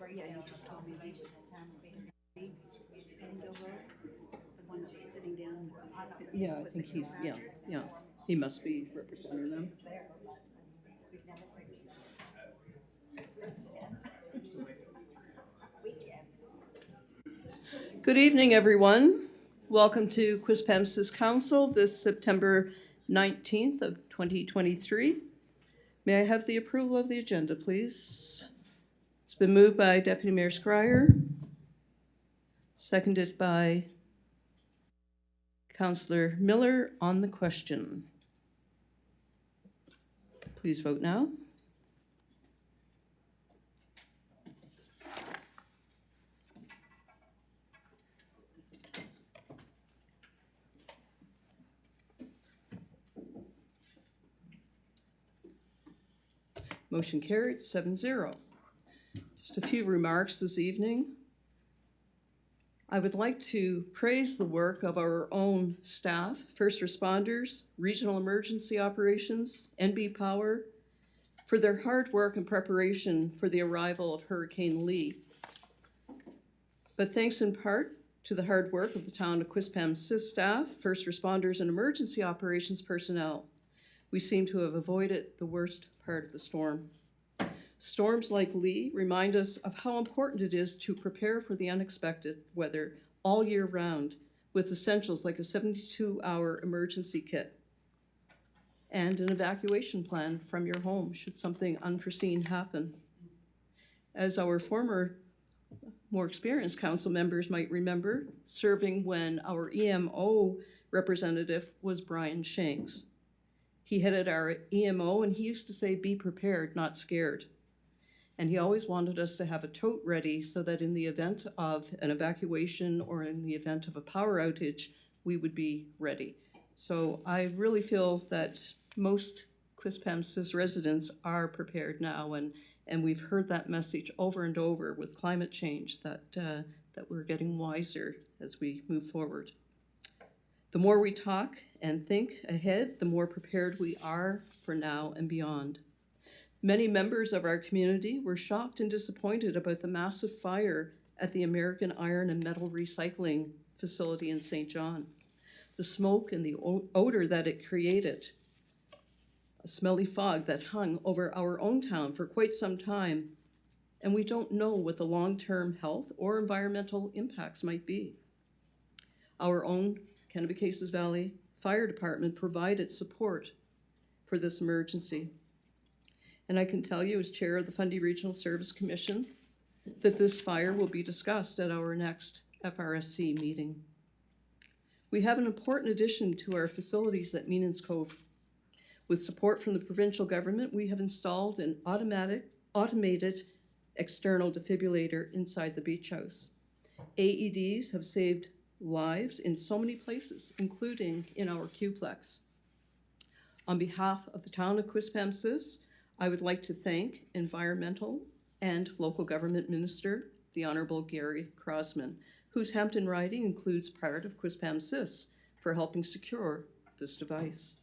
Yeah, you just told me he was Annandale Road, the one that was sitting down with the Yeah, I think he's, yeah, yeah. He must be representing them. Good evening, everyone. Welcome to Quispamsis Council this September 19th of 2023. May I have the approval of the agenda, please? It's been moved by Deputy Mayor Scryer, seconded by Councillor Miller on the question. Please vote now. Motion carried 7-0. Just a few remarks this evening. I would like to praise the work of our own staff, first responders, regional emergency operations, NB Power, for their hard work and preparation for the arrival of Hurricane Lee. But thanks in part to the hard work of the town of Quispamsis staff, first responders, and emergency operations personnel, we seem to have avoided the worst part of the storm. Storms like Lee remind us of how important it is to prepare for the unexpected weather all year round with essentials like a 72-hour emergency kit and an evacuation plan from your home should something unforeseen happen. As our former, more experienced council members might remember, serving when our EMO representative was Brian Shanks. He headed our EMO and he used to say, "Be prepared, not scared." And he always wanted us to have a tote ready so that in the event of an evacuation or in the event of a power outage, we would be ready. So I really feel that most Quispamsis residents are prepared now, and we've heard that message over and over with climate change that we're getting wiser as we move forward. The more we talk and think ahead, the more prepared we are for now and beyond. Many members of our community were shocked and disappointed about the massive fire at the American Iron and Metal Recycling Facility in St. John. The smoke and the odor that it created, a smelly fog that hung over our own town for quite some time, and we don't know what the long-term health or environmental impacts might be. Our own Kennebecasis Valley Fire Department provided support for this emergency. And I can tell you, as chair of the Fundy Regional Service Commission, that this fire will be discussed at our next FRSC meeting. We have an important addition to our facilities at Meenans Cove. With support from the provincial government, we have installed an automated external defibrillator inside the beach house. AEDs have saved lives in so many places, including in our Qplex. On behalf of the town of Quispamsis, I would like to thank Environmental and Local Government Minister, the Honourable Gary Crossman, whose Hampton riding includes part of Quispamsis, for helping secure this device.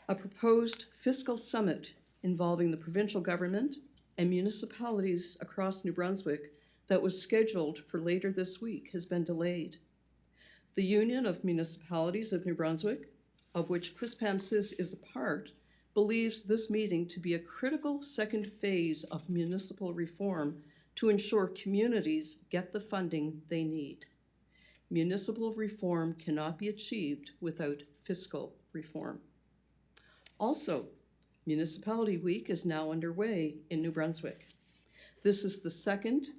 A proposed fiscal summit involving the provincial government and municipalities across New Brunswick that was scheduled for later this week has been delayed. The Union of Municipalities of New Brunswick, of which Quispamsis is a part, believes this meeting to be a critical second phase of municipal reform to ensure communities get the funding they need. Municipal reform cannot be achieved without fiscal reform. Also, Municipality Week is now underway in New Brunswick. This is the second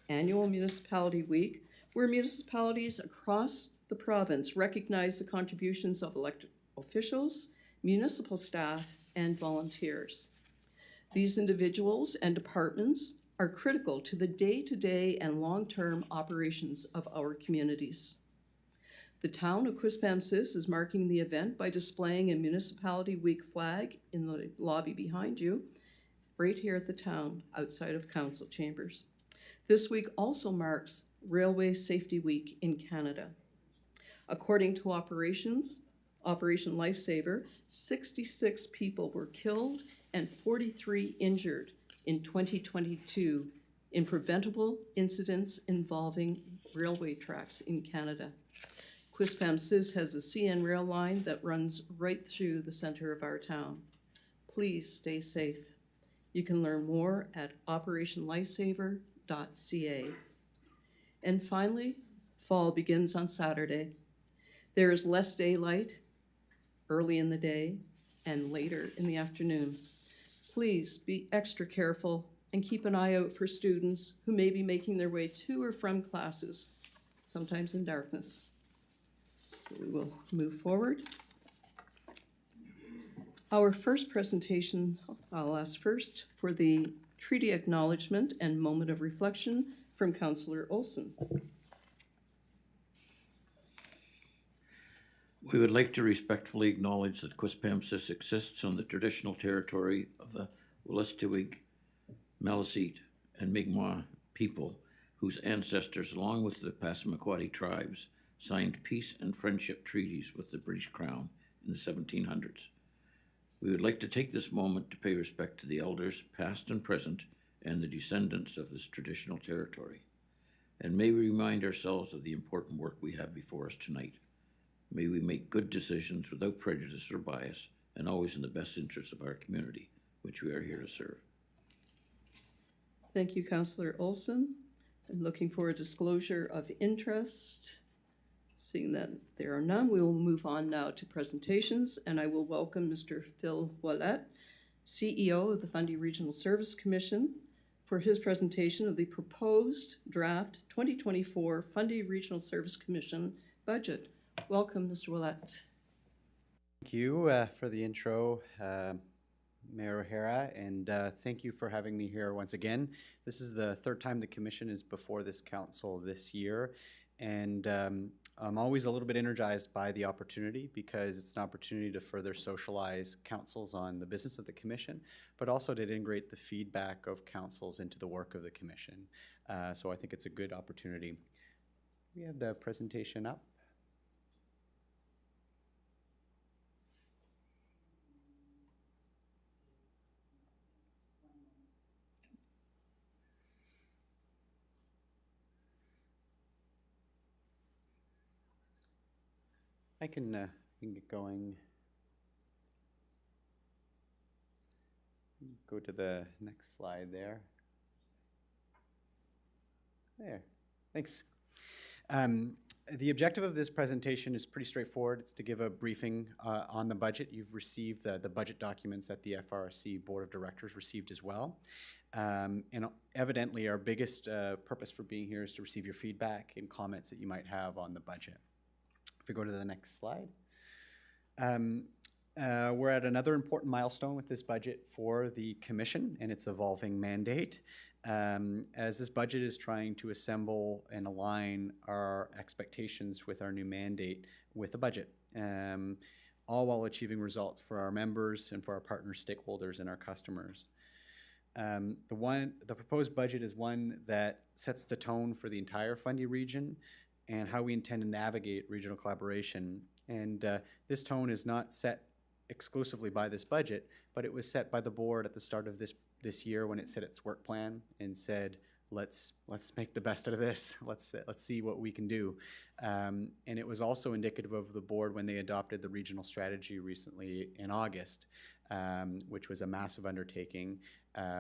annual Municipality Week where municipalities across the province recognize the contributions of elected officials, municipal staff, and volunteers. These individuals and departments are critical to the day-to-day and long-term operations of our communities. The town of Quispamsis is marking the event by displaying a Municipality Week flag in the lobby behind you, right here at the town, outside of council chambers. This week also marks Railway Safety Week in Canada. According to Operation Lifesaver, 66 people were killed and 43 injured in 2022 in preventable incidents involving railway tracks in Canada. Quispamsis has a CN rail line that runs right through the center of our town. Please stay safe. You can learn more at operationlifesaver.ca. And finally, fall begins on Saturday. There is less daylight early in the day and later in the afternoon. Please be extra careful and keep an eye out for students who may be making their way to or from classes, sometimes in darkness. So we will move forward. Our first presentation, I'll ask first for the treaty acknowledgement and moment of reflection from Councillor Olson. We would like to respectfully acknowledge that Quispamsis exists on the traditional territory of the Wolastoqiyik, Maliseet, and Mi'kmaq people, whose ancestors, along with the Passamaquoddy tribes, signed peace and friendship treaties with the British Crown in the 1700s. We would like to take this moment to pay respect to the elders, past and present, and the descendants of this traditional territory. And may we remind ourselves of the important work we have before us tonight. May we make good decisions without prejudice or bias, and always in the best interests of our community, which we are here to serve. Thank you, Councillor Olson. I'm looking for a disclosure of interest. Seeing that there are none, we will move on now to presentations, and I will welcome Mr. Phil Ouellette, CEO of the Fundy Regional Service Commission, for his presentation of the proposed draft 2024 Fundy Regional Service Commission budget. Welcome, Mr. Ouellette. Thank you for the intro, Mayor O'Hara, and thank you for having me here once again. This is the third time the Commission is before this Council this year, and I'm always a little bit energized by the opportunity because it's an opportunity to further socialize councils on the business of the Commission, but also to integrate the feedback of councils into the work of the Commission. So I think it's a good opportunity. We have the presentation up. I can get going. Go to the next slide there. There, thanks. The objective of this presentation is pretty straightforward. It's to give a briefing on the budget. You've received the budget documents that the FRC Board of Directors received as well. And evidently our biggest purpose for being here is to receive your feedback and comments that you might have on the budget. If we go to the next slide. We're at another important milestone with this budget for the Commission and its evolving mandate. As this budget is trying to assemble and align our expectations with our new mandate with the budget, all while achieving results for our members and for our partners, stakeholders, and our customers. The proposed budget is one that sets the tone for the entire Fundy region and how we intend to navigate regional collaboration. And this tone is not set exclusively by this budget, but it was set by the board at the start of this year when it set its work plan and said, let's make the best out of this. Let's see what we can do. And it was also indicative of the board when they adopted the regional strategy recently in August, which was a massive undertaking,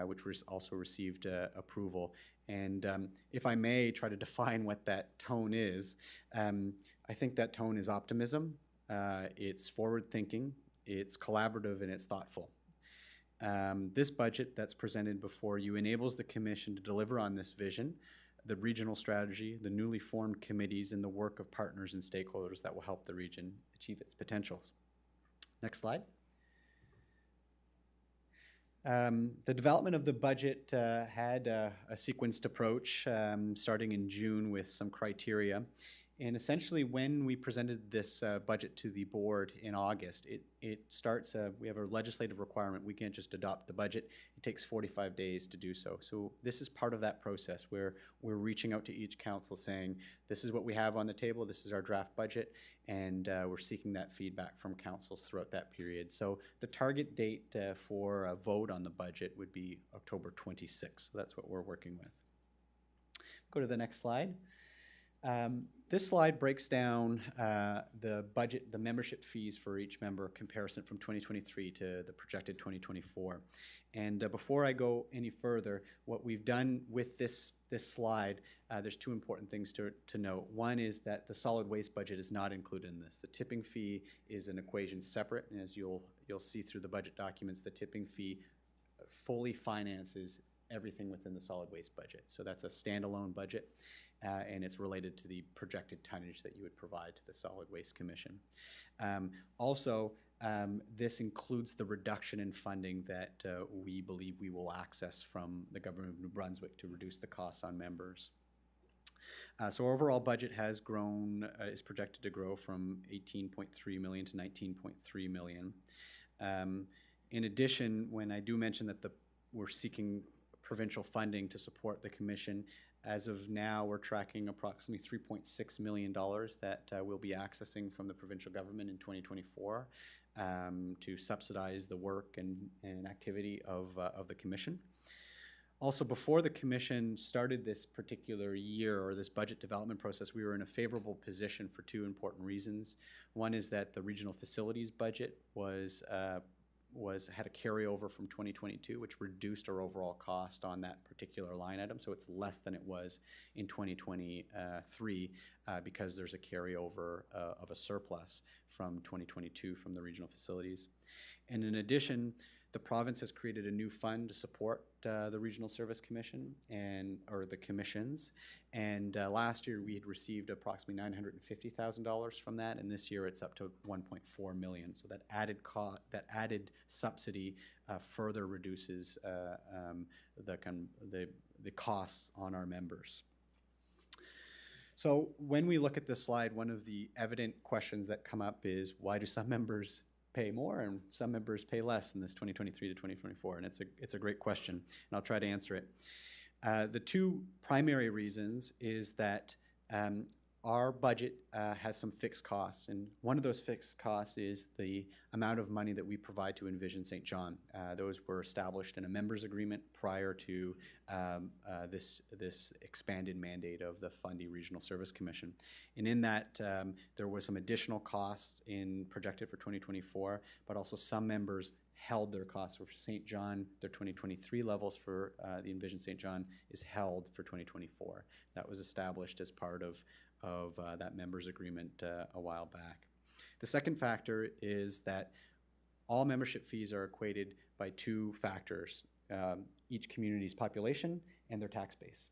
which was also received approval. And if I may try to define what that tone is, I think that tone is optimism, it's forward-thinking, it's collaborative, and it's thoughtful. This budget that's presented before you enables the Commission to deliver on this vision, the regional strategy, the newly formed committees, and the work of partners and stakeholders that will help the region achieve its potentials. Next slide. The development of the budget had a sequenced approach starting in June with some criteria. And essentially, when we presented this budget to the board in August, it starts, we have a legislative requirement. We can't just adopt the budget. It takes 45 days to do so. So this is part of that process where we're reaching out to each council saying, this is what we have on the table, this is our draft budget, and we're seeking that feedback from councils throughout that period. So the target date for a vote on the budget would be October 26th. So that's what we're working with. Go to the next slide. This slide breaks down the budget, the membership fees for each member, comparison from 2023 to the projected 2024. And before I go any further, what we've done with this slide, there's two important things to note. One is that the solid waste budget is not included in this. The tipping fee is an equation separate, and as you'll see through the budget documents, the tipping fee fully finances everything within the solid waste budget. So that's a standalone budget, and it's related to the projected tonnage that you would provide to the Solid Waste Commission. Also, this includes the reduction in funding that we believe we will access from the Government of New Brunswick to reduce the costs on members. So our overall budget has grown, is projected to grow from 18.3 million to 19.3 million. In addition, when I do mention that we're seeking provincial funding to support the commission, as of now, we're tracking approximately $3.6 million that we'll be accessing from the provincial government in 2024 to subsidize the work and activity of the commission. Also, before the commission started this particular year or this budget development process, we were in a favorable position for two important reasons. One is that the regional facilities budget had a carryover from 2022, which reduced our overall cost on that particular line item. So it's less than it was in 2023 because there's a carryover of a surplus from 2022 from the regional facilities. And in addition, the province has created a new fund to support the Regional Service Commission or the commissions. And last year we had received approximately $950,000 from that, and this year it's up to $1.4 million. So that added subsidy further reduces the costs on our members. So when we look at this slide, one of the evident questions that come up is, why do some members pay more and some members pay less in this 2023 to 2024? And it's a great question, and I'll try to answer it. The two primary reasons is that our budget has some fixed costs, and one of those fixed costs is the amount of money that we provide to Envision St. John. Those were established in a members agreement prior to this expanded mandate of the Fundy Regional Service Commission. And in that, there was some additional costs projected for 2024, but also some members held their costs for St. John. Their 2023 levels for the Envision St. John is held for 2024. That was established as part of that members agreement a while back. The second factor is that all membership fees are equated by two factors, each community's population and their tax base.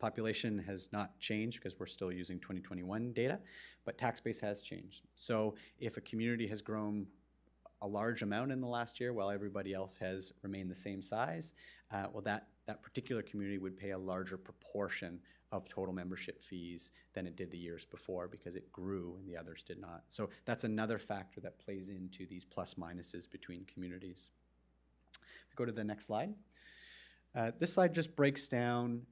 Population has not changed because we're still using 2021 data, but tax base has changed. So if a community has grown a large amount in the last year while everybody else has remained the same size, well, that particular community would pay a larger proportion of total membership fees than it did the years before because it grew and the others did not. So that's another factor that plays into these plus minuses between communities. Go to the next slide. This slide just breaks down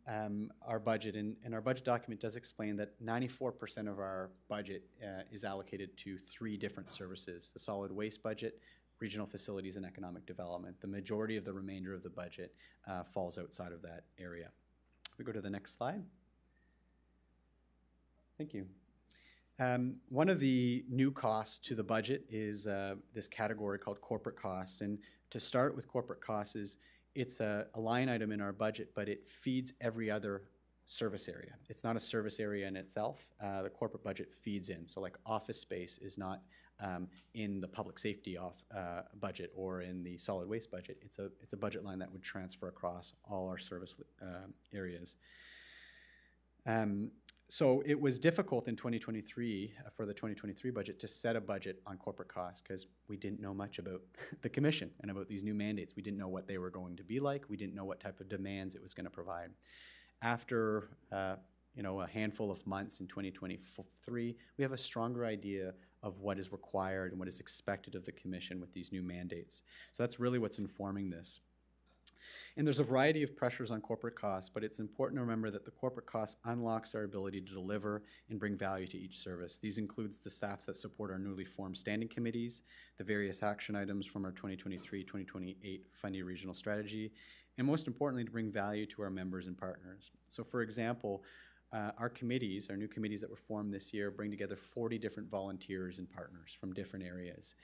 our budget, and our budget document does explain that 94% of our budget is allocated to three different services: the solid waste budget, regional facilities, and economic development. The majority of the remainder of the budget falls outside of that area. We go to the next slide. Thank you. One of the new costs to the budget is this category called corporate costs. And to start with corporate costs, it's a line item in our budget, but it feeds every other service area. It's not a service area in itself. The corporate budget feeds in. So like office space is not in the public safety budget or in the solid waste budget. It's a budget line that would transfer across all our service areas. So it was difficult in 2023 for the 2023 budget to set a budget on corporate costs because we didn't know much about the commission and about these new mandates. We didn't know what they were going to be like. We didn't know what type of demands it was going to provide. After a handful of months in 2023, we have a stronger idea of what is required and what is expected of the commission with these new mandates. So that's really what's informing this. And there's a variety of pressures on corporate costs, but it's important to remember that the corporate cost unlocks our ability to deliver and bring value to each service. These includes the staff that support our newly formed standing committees, the various action items from our 2023-2028 Fundy Regional Strategy, and most importantly, to bring value to our members and partners. So for example, our committees, our new committees that were formed this year, bring together 40 different volunteers and partners from different areas.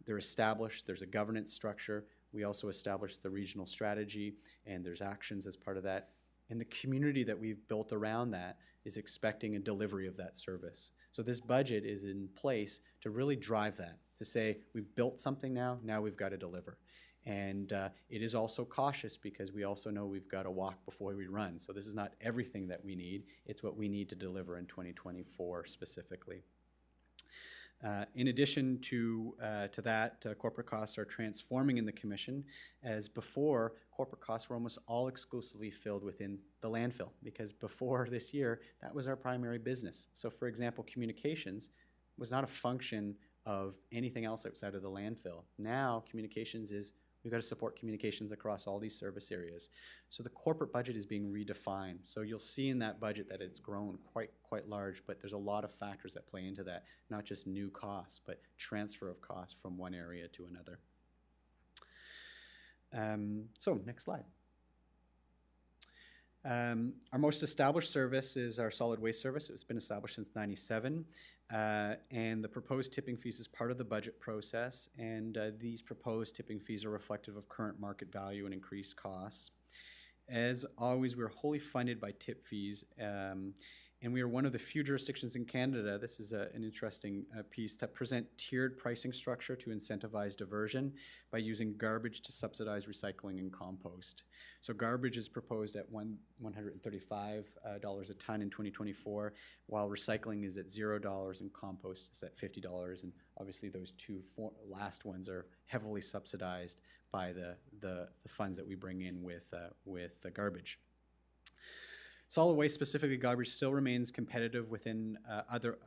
They're established, there's a governance structure. We also established the regional strategy, and there's actions as part of that. And the community that we've built around that is expecting a delivery of that service. So this budget is in place to really drive that, to say we've built something now we've got to deliver. And it is also cautious because we also know we've got to walk before we run. So this is not everything that we need, it's what we need to deliver in 2024 specifically. In addition to that, corporate costs are transforming in the commission, as before, corporate costs were almost all exclusively filled within the landfill, because before this year, that was our primary business. So for example, communications was not a function of anything else outside of the landfill. Now, communications is, we've got to support communications across all these service areas. So the corporate budget is being redefined. So you'll see in that budget that it's grown quite large, but there's a lot of factors that play into that, not just new costs, but transfer of costs from one area to another. So next slide. Our most established service is our solid waste service. It's been established since '97, and the proposed tipping fees is part of the budget process, and these proposed tipping fees are reflective of current market value and increased costs. As always, we're wholly funded by tip fees, and we are one of the few jurisdictions in Canada, this is an interesting piece, that present tiered pricing structure to incentivize diversion by using garbage to subsidize recycling and compost. So garbage is proposed at $135 a ton in 2024, while recycling is at $0 and compost is at $50. And obviously those two last ones are heavily subsidized by the funds that we bring in with the garbage. Solid waste, specifically garbage, still remains competitive within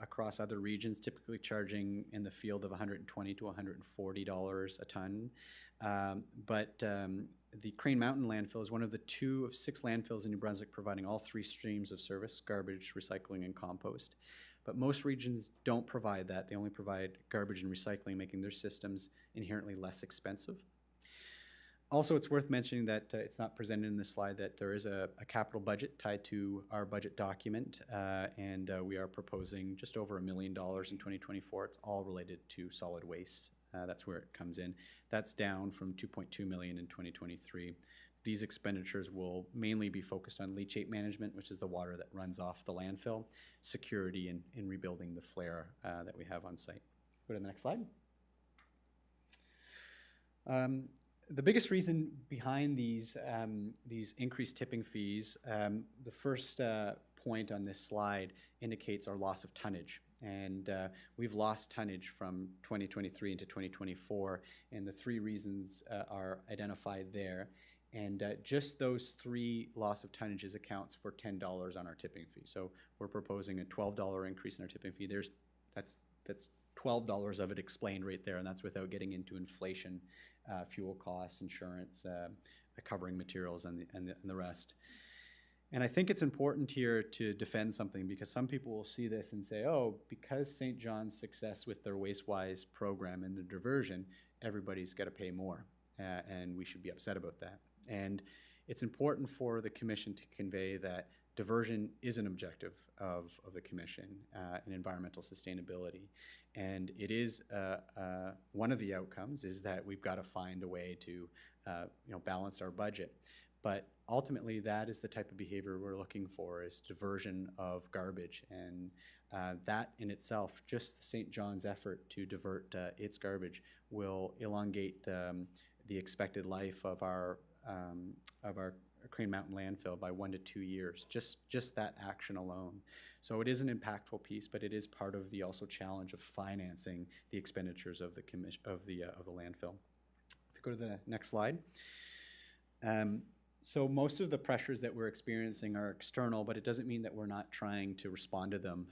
across other regions, typically charging in the field of $120 to $140 a ton. But the Crane Mountain landfill is one of the 2 of 6 landfills in New Brunswick providing all 3 streams of service: garbage, recycling, and compost. But most regions don't provide that. They only provide garbage and recycling, making their systems inherently less expensive. Also, it's worth mentioning that it's not presented in this slide that there is a capital budget tied to our budget document, and we are proposing just over $1 million in 2024. It's all related to solid waste. That's where it comes in. That's down from $2.2 million in 2023. These expenditures will mainly be focused on leachate management, which is the water that runs off the landfill, security, and rebuilding the flare that we have on site. Go to the next slide. The biggest reason behind these increased tipping fees, the first point on this slide indicates our loss of tonnage. And we've lost tonnage from 2023 into 2024, and the 3 reasons are identified there. And just those 3 loss of tonnages accounts for $10 on our tipping fee. So we're proposing a $12 increase in our tipping fee. That's $12 of it explained right there, and that's without getting into inflation, fuel costs, insurance, covering materials, and the rest. And I think it's important here to defend something, because some people will see this and say, oh, because St. John's success with their WasteWise program and the diversion, everybody's got to pay more, and we should be upset about that. And it's important for the Commission to convey that diversion is an objective of the Commission in environmental sustainability. And it is one of the outcomes is that we've got to find a way to balance our budget. But ultimately, that is the type of behavior we're looking for, is diversion of garbage. And that in itself, just St. John's effort to divert its garbage will elongate the expected life of our Crane Mountain landfill by 1 to 2 years, just that action alone. So it is an impactful piece, but it is part of the also challenge of financing the expenditures of the landfill. If you go to the next slide. So most of the pressures that we're experiencing are external, but it doesn't mean that we're not trying to respond to them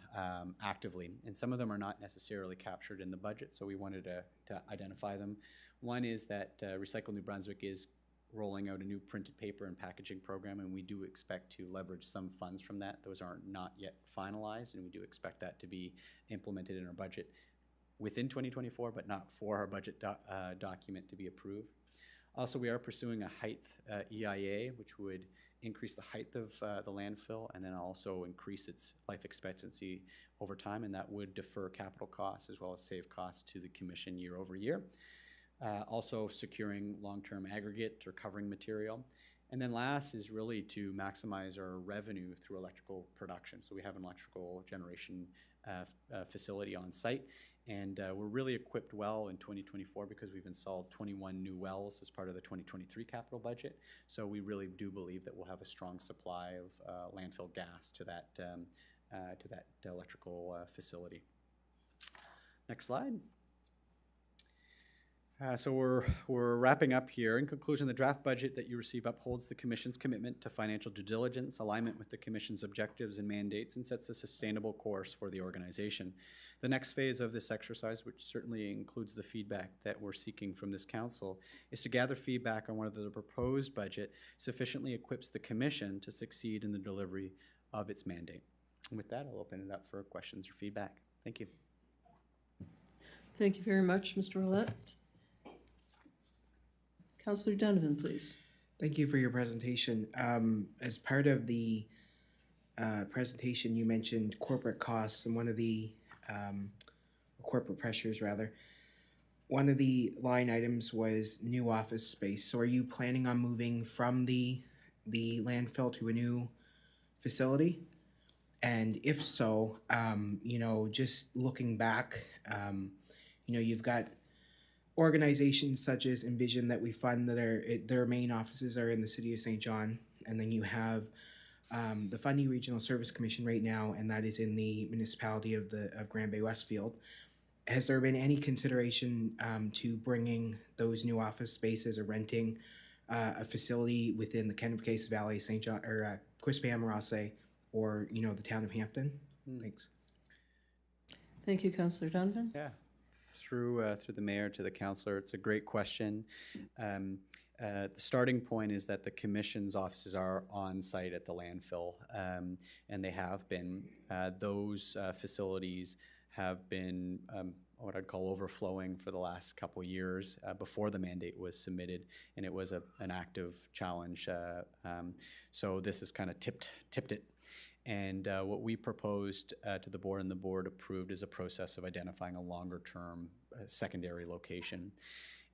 actively. And some of them are not necessarily captured in the budget, so we wanted to identify them. One is that Recycle New Brunswick is rolling out a new printed paper and packaging program, and we do expect to leverage some funds from that. Those are not yet finalized, and we do expect that to be implemented in our budget within 2024, but not for our budget document to be approved. Also, we are pursuing a height EIA, which would increase the height of the landfill and then also increase its life expectancy over time, and that would defer capital costs as well as save costs to the commission year over year. Also securing long-term aggregate or covering material. And then last is really to maximize our revenue through electrical production. So we have an electrical generation facility on site, and we're really equipped well in 2024 because we've installed 21 new wells as part of the 2023 capital budget. So we really do believe that we'll have a strong supply of landfill gas to that electrical facility. Next slide. So we're wrapping up here. In conclusion, the draft budget that you receive upholds the Commission's commitment to financial due diligence, alignment with the Commission's objectives and mandates, and sets a sustainable course for the organization. The next phase of this exercise, which certainly includes the feedback that we're seeking from this Council, is to gather feedback on whether the proposed budget sufficiently equips the Commission to succeed in the delivery of its mandate. And with that, I'll open it up for questions or feedback. Thank you. Thank you very much, Mr. Ouellette. Councillor Donovan, please. Thank you for your presentation. As part of the presentation, you mentioned corporate costs and one of the corporate pressures, rather. One of the line items was new office space. So are you planning on moving from the landfill to a new facility? And if so, you know, just looking back, you know, you've got organizations such as Envision that we fund that their main offices are in the city of St. John, and then you have the Fundy Regional Service Commission right now, and that is in the municipality of Grand Bay Westfield. Has there been any consideration to bringing those new office spaces or renting a facility within the Kennebec Valley, St. John, or Quispamsis, or you know, the town of Hampton? Thanks. Thank you, Councillor Donovan. Yeah. Through the mayor to the councillor, it's a great question. The starting point is that the commission's offices are on site at the landfill, and they have been. Those facilities have been what I'd call overflowing for the last couple of years before the mandate was submitted, and it was an active challenge. So this has kind of tipped it. And what we proposed to the board and the board approved is a process of identifying a longer-term secondary location.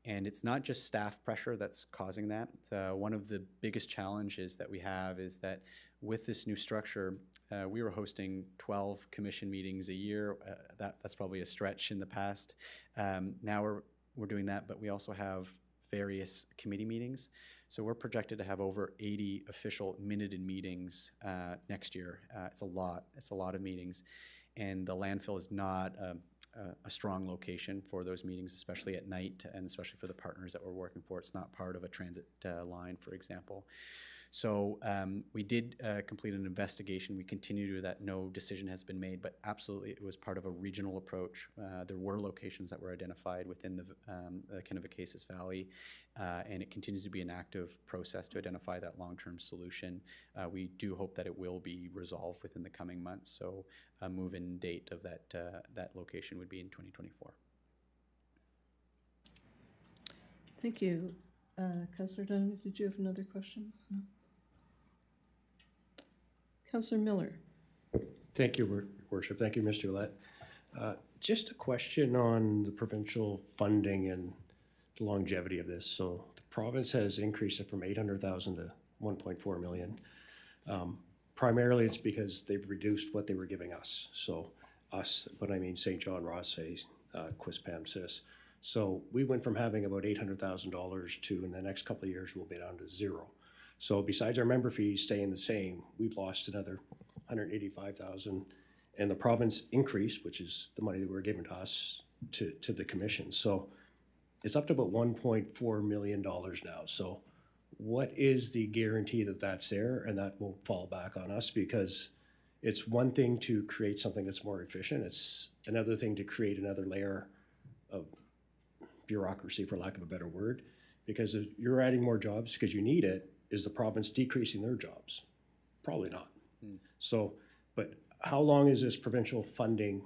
And it's not just staff pressure that's causing that. One of the biggest challenges that we have is that with this new structure, we were hosting 12 commission meetings a year. That's probably a stretch in the past. Now we're doing that, but we also have various committee meetings. So we're projected to have over 80 official minuted meetings next year. It's a lot. It's a lot of meetings. And the landfill is not a strong location for those meetings, especially at night, and especially for the partners that we're working for. It's not part of a transit line, for example. So we did complete an investigation. We continue to do that. No decision has been made, but absolutely it was part of a regional approach. There were locations that were identified within the Kennebec Valley, and it continues to be an active process to identify that long-term solution. We do hope that it will be resolved within the coming months, so a move-in date of that location would be in 2024. Thank you. Councillor Donovan, did you have another question? No. Councillor Miller. Thank you, Worship. Thank you, Mr. Ouellette. Just a question on the provincial funding and the longevity of this. So the province has increased it from 800,000 to 1.4 million. Primarily it's because they've reduced what they were giving us. So us, but I mean St. John, Rothsay, Quispamsis. So we went from having about $800,000 to, in the next couple of years, we'll be down to zero. So besides our member fees staying the same, we've lost another 185,000, and the province increased, which is the money that were given to us, to the commission. So it's up to about $1.4 million now. So what is the guarantee that that's there and that won't fall back on us? Because it's one thing to create something that's more efficient. It's another thing to create another layer of bureaucracy, for lack of a better word. Because if you're adding more jobs because you need it, is the province decreasing their jobs? Probably not. So, but how long is this provincial funding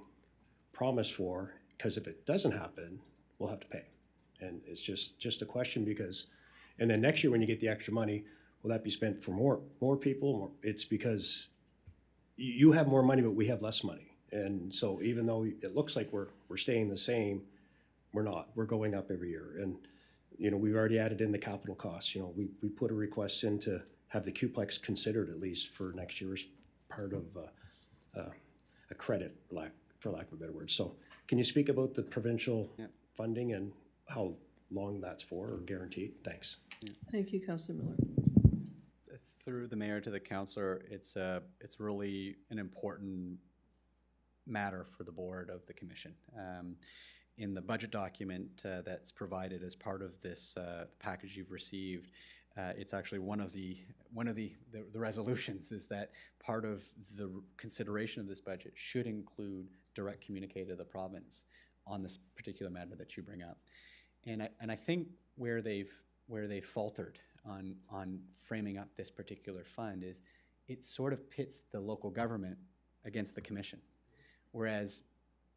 promised for? Because if it doesn't happen, we'll have to pay. And it's just a question because, and then next year when you get the extra money, will that be spent for more people? It's because you have more money, but we have less money. And so even though it looks like we're staying the same, we're not. We're going up every year. And, you know, we've already added in the capital costs. You know, we put a request in to have the Qplex considered at least for next year as part of a credit, for lack of a better word. So can you speak about the provincial funding and how long that's for or guaranteed? Thanks. Thank you, Councillor Miller. Through the mayor to the councillor, it's really an important matter for the board of the commission. In the budget document that's provided as part of this package you've received, it's actually one of the resolutions is that part of the consideration of this budget should include direct communique to the province on this particular matter that you bring up. And I think where they've faltered on framing up this particular fund is it sort of pits the local government against the commission, whereas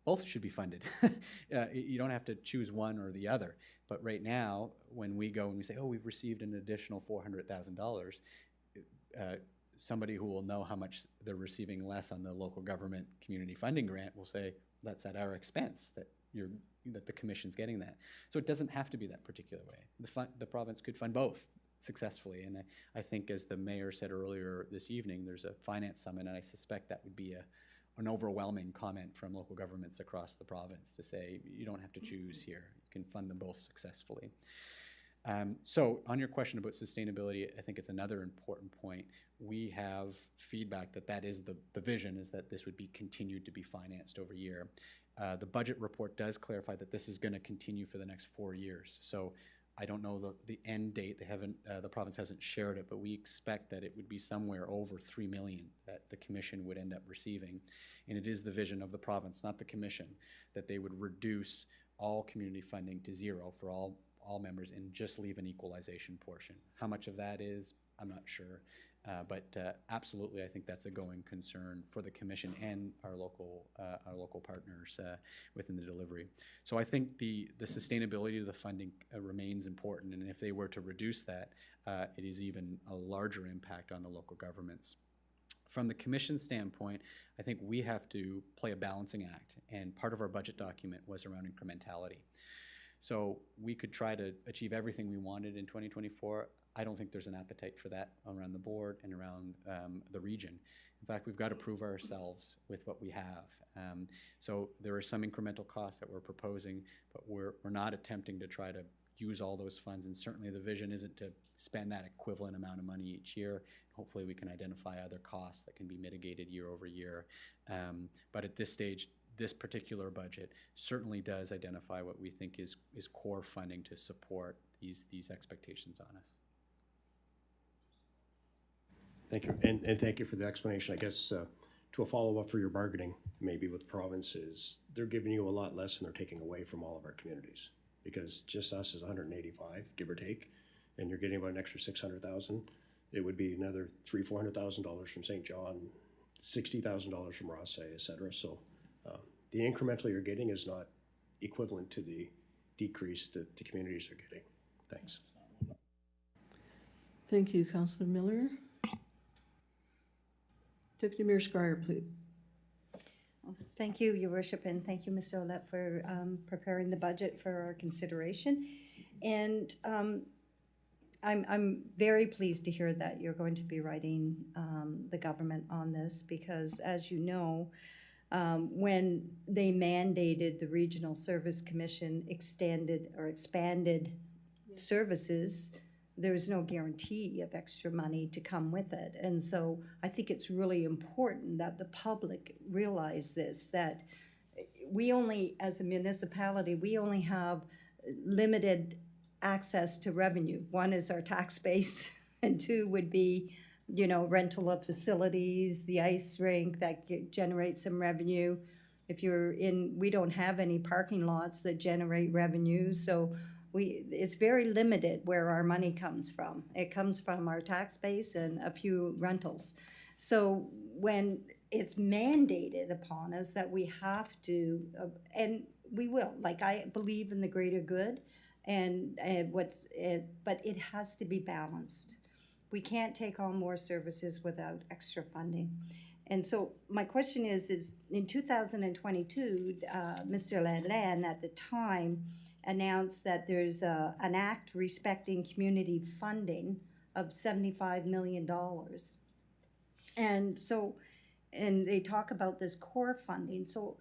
both should be funded. You don't have to choose one or the other. But right now, when we go and we say, oh, we've received an additional $400,000, somebody who will know how much they're receiving less on the local government community funding grant will say, that's at our expense, that the commission's getting that. So it doesn't have to be that particular way. The province could fund both successfully. And I think, as the mayor said earlier this evening, there's a finance summit, and I suspect that would be an overwhelming comment from local governments across the province to say, you don't have to choose here. You can fund them both successfully. So on your question about sustainability, I think it's another important point. We have feedback that is the vision, is that this would be continued to be financed over year. The budget report does clarify that this is going to continue for the next 4 years. So I don't know the end date. They haven't. The province hasn't shared it, but we expect that it would be somewhere over $3 million that the commission would end up receiving, and it is the vision of the province, not the commission, that they would reduce all community funding to zero for all members and just leave an equalization portion. How much of that is, I'm not sure, but absolutely, I think that's a going concern for the commission and our local partners within the delivery. So I think the sustainability of the funding remains important, and if they were to reduce that, it is even a larger impact on the local governments. From the commission standpoint, I think we have to play a balancing act, and part of our budget document was around incrementality. So we could try to achieve everything we wanted in 2024. I don't think there's an appetite for that around the board and around the region. In fact, we've got to prove ourselves with what we have. So there are some incremental costs that we're proposing, but we're not attempting to try to use all those funds, and certainly the vision isn't to spend that equivalent amount of money each year. Hopefully we can identify other costs that can be mitigated year over year. But at this stage, this particular budget certainly does identify what we think is core funding to support these expectations on us. Thank you, and thank you for the explanation. I guess to a follow-up for your bargaining, maybe with the provinces, they're giving you a lot less than they're taking away from all of our communities, because just us is 185, give or take, and you're getting about an extra 600,000. It would be another $300,000-400,000 from St. John, $60,000 from Rothsay, et cetera. So the incremental you're getting is not equivalent to the decrease that the communities are getting. Thanks. Thank you, Councillor Miller. Deputy Mayor Squire, please. Well, thank you, Your Worship, and thank you, Mr. Ouellette, for preparing the budget for our consideration. And I'm very pleased to hear that you're going to be writing the government on this, because, as you know, when they mandated the Regional Service Commission expanded services, there was no guarantee of extra money to come with it. And so I think it's really important that the public realize this, that we only, as a municipality, we only have limited access to revenue. One is our tax base, and two would be, rental of facilities, the ice rink that generates some revenue. If you're in, we don't have any parking lots that generate revenue, so it's very limited where our money comes from. It comes from our tax base and a few rentals. So when it's mandated upon us that we have to, and we will, like, I believe in the greater good, but it has to be balanced. We can't take on more services without extra funding. And so my question is in 2022, Mr. Lalane at the time announced that there's an act respecting community funding of $75 million. And so, and they talk about this core funding. So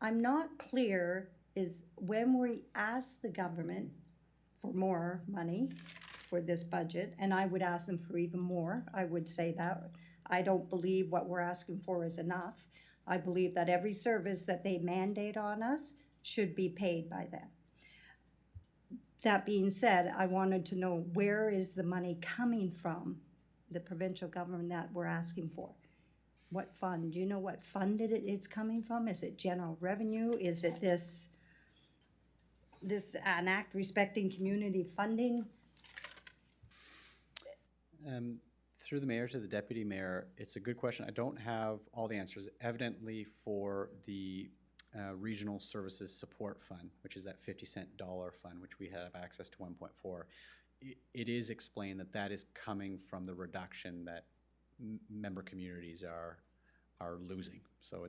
I'm not clear is when we ask the government for more money for this budget, and I would ask them for even more, I would say that. I don't believe what we're asking for is enough. I believe that every service that they mandate on us should be paid by them. That being said, I wanted to know where is the money coming from, the provincial government that we're asking for? What fund? Do you know what fund it's coming from? Is it general revenue? Is it this an act respecting community funding? Through the mayor to the deputy mayor, it's a good question. I don't have all the answers. Evidently for the Regional Services Support Fund, which is that 50-cent dollar fund, which we have access to 1.4, it is explained that that is coming from the reduction that member communities are losing. So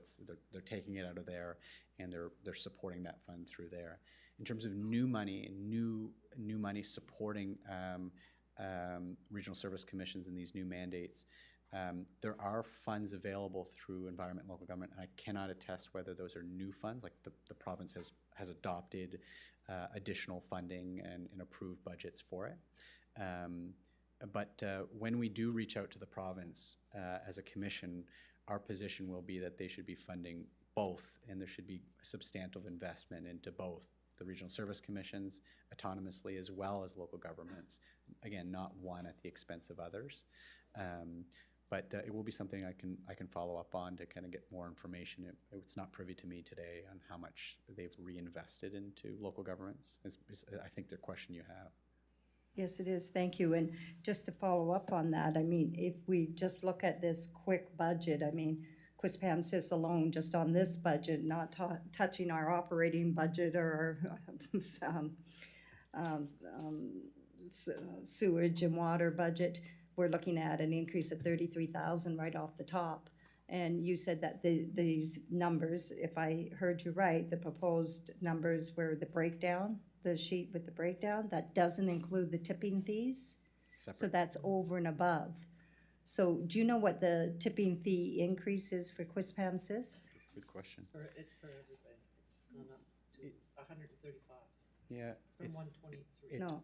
they're taking it out of there, and they're supporting that fund through there. In terms of new money and new money supporting regional service commissions and these new mandates, there are funds available through environment and local government, and I cannot attest whether those are new funds, like the province has adopted additional funding and approved budgets for it. But when we do reach out to the province as a commission, our position will be that they should be funding both, and there should be substantial investment into both the regional service commissions autonomously as well as local governments. Again, not one at the expense of others. But it will be something I can follow up on to kind of get more information. It's not privy to me today on how much they've reinvested into local governments, is I think the question you have. Yes, it is. Thank you. And just to follow up on that, I mean, if we just look at this quick budget, I mean, Quispamsis alone, just on this budget, not touching our operating budget or sewage and water budget, we're looking at an increase of 33,000 right off the top. And you said that these numbers, if I heard you right, the proposed numbers were the breakdown, the sheet with the breakdown, that doesn't include the tipping fees? Separate. So that's over and above. So do you know what the tipping fee increase is for Quispamsis? Good question. It's for everybody. It's gone up to 135 Yeah. from 123. No.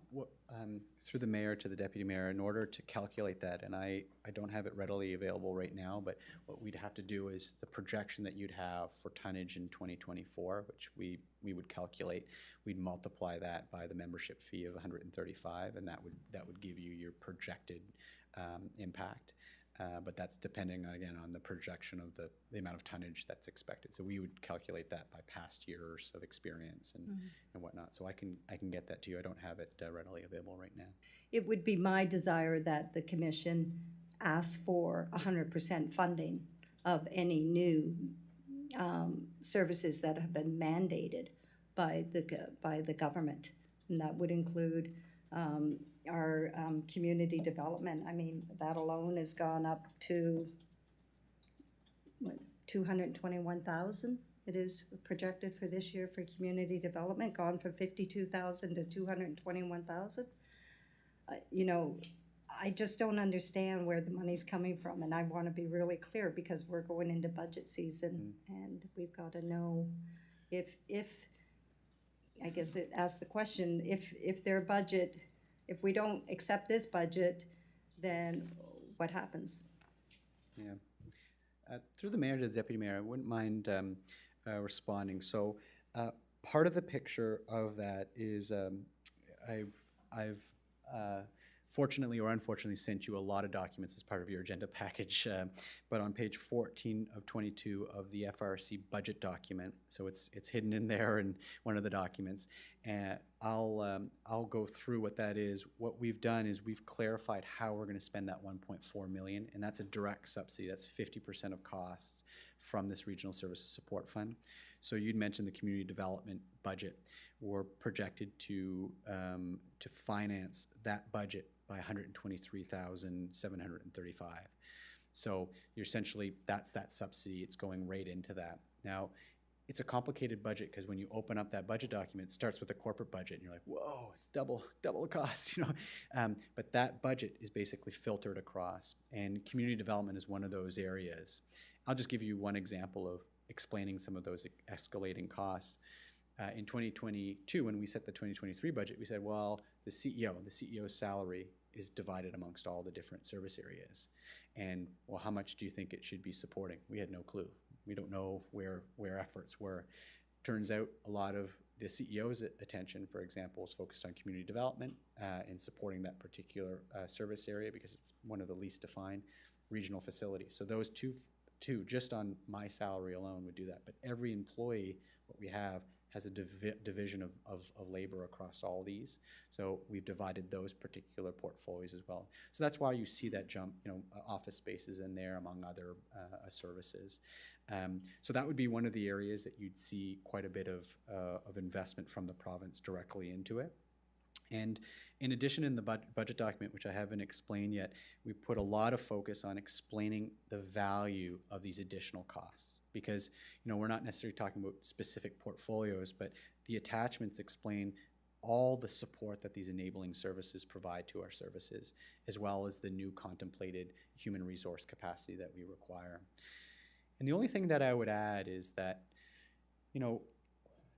Through the mayor to the deputy mayor, in order to calculate that, and I don't have it readily available right now, but what we'd have to do is the projection that you'd have for tonnage in 2024, which we would calculate, we'd multiply that by the membership fee of 135, and that would give you your projected impact. But that's depending, again, on the projection of the amount of tonnage that's expected. So we would calculate that by past years of experience and whatnot. So I can get that to you. I don't have it readily available right now. It would be my desire that the commission ask for 100% funding of any new services that have been mandated by the government. And that would include our community development. I mean, that alone has gone up to, what, 221,000? It is projected for this year for community development, gone from 52,000 to 221,000. You know, I just don't understand where the money's coming from, and I want to be really clear because we're going into budget season, and we've got to know if I guess it asks the question, if their budget, if we don't accept this budget, then what happens? Yeah. Through the mayor to the deputy mayor, I wouldn't mind responding. So part of the picture of that is I've fortunately or unfortunately sent you a lot of documents as part of your agenda package, but on page 14 of 22 of the FRC budget document, so it's hidden in there in one of the documents, and I'll go through what that is. What we've done is we've clarified how we're going to spend that 1.4 million, and that's a direct subsidy. That's 50% of costs from this Regional Services Support Fund. So you'd mentioned the community development budget. We're projected to finance that budget by 123,735. So you're essentially, that's that subsidy. It's going right into that. Now, it's a complicated budget because when you open up that budget document, it starts with a corporate budget, and you're like, whoa, it's double the cost, you know. But that budget is basically filtered across, and community development is one of those areas. I'll just give you one example of explaining some of those escalating costs. In 2022, when we set the 2023 budget, we said, well, the CEO's salary is divided amongst all the different service areas. And, well, how much do you think it should be supporting? We had no clue. We don't know where efforts were. Turns out a lot of the CEO's attention, for example, is focused on community development and supporting that particular service area because it's one of the least defined regional facilities. So those two, just on my salary alone would do that. But every employee, what we have, has a division of labor across all these. So we've divided those particular portfolios as well. So that's why you see that jump, you know, office spaces in there among other services. So that would be one of the areas that you'd see quite a bit of investment from the province directly into it. And in addition, in the budget document, which I haven't explained yet, we put a lot of focus on explaining the value of these additional costs because, you know, we're not necessarily talking about specific portfolios, but the attachments explain all the support that these enabling services provide to our services, as well as the new contemplated human resource capacity that we require. And the only thing that I would add is that, you know,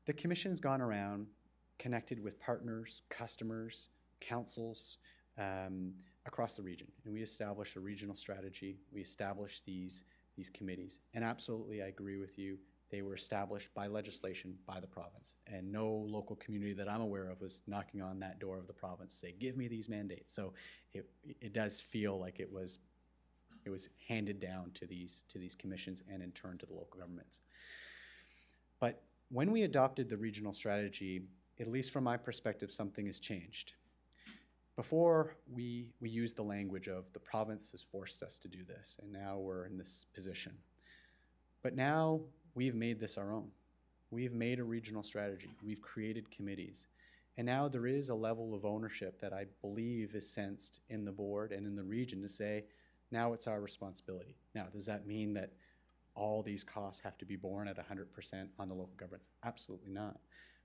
the Commission's gone around, connected with partners, customers, councils across the region. And we established a regional strategy. We established these committees. And absolutely, I agree with you. They were established by legislation by the province. And no local community that I'm aware of was knocking on that door of the province to say, give me these mandates. So it does feel like it was handed down to these commissions and in turn to the local governments. But when we adopted the regional strategy, at least from my perspective, something has changed. Before, we used the language of the province has forced us to do this, and now we're in this position. But now we've made this our own. We've made a regional strategy. We've created committees. And now there is a level of ownership that I believe is sensed in the board and in the region to say, now it's our responsibility. Now, does that mean that all these costs have to be borne at 100% on the local governments? Absolutely not.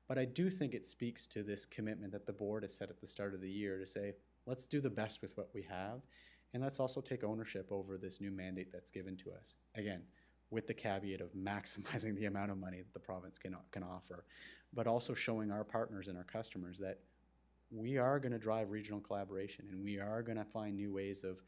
But I do think it speaks to this commitment that the board has set at the start of the year to say, let's do the best with what we have, and let's also take ownership over this new mandate that's given to us. Again, with the caveat of maximizing the amount of money that the province can offer, but also showing our partners and our customers that we are going to drive regional collaboration, and we are going to find new ways of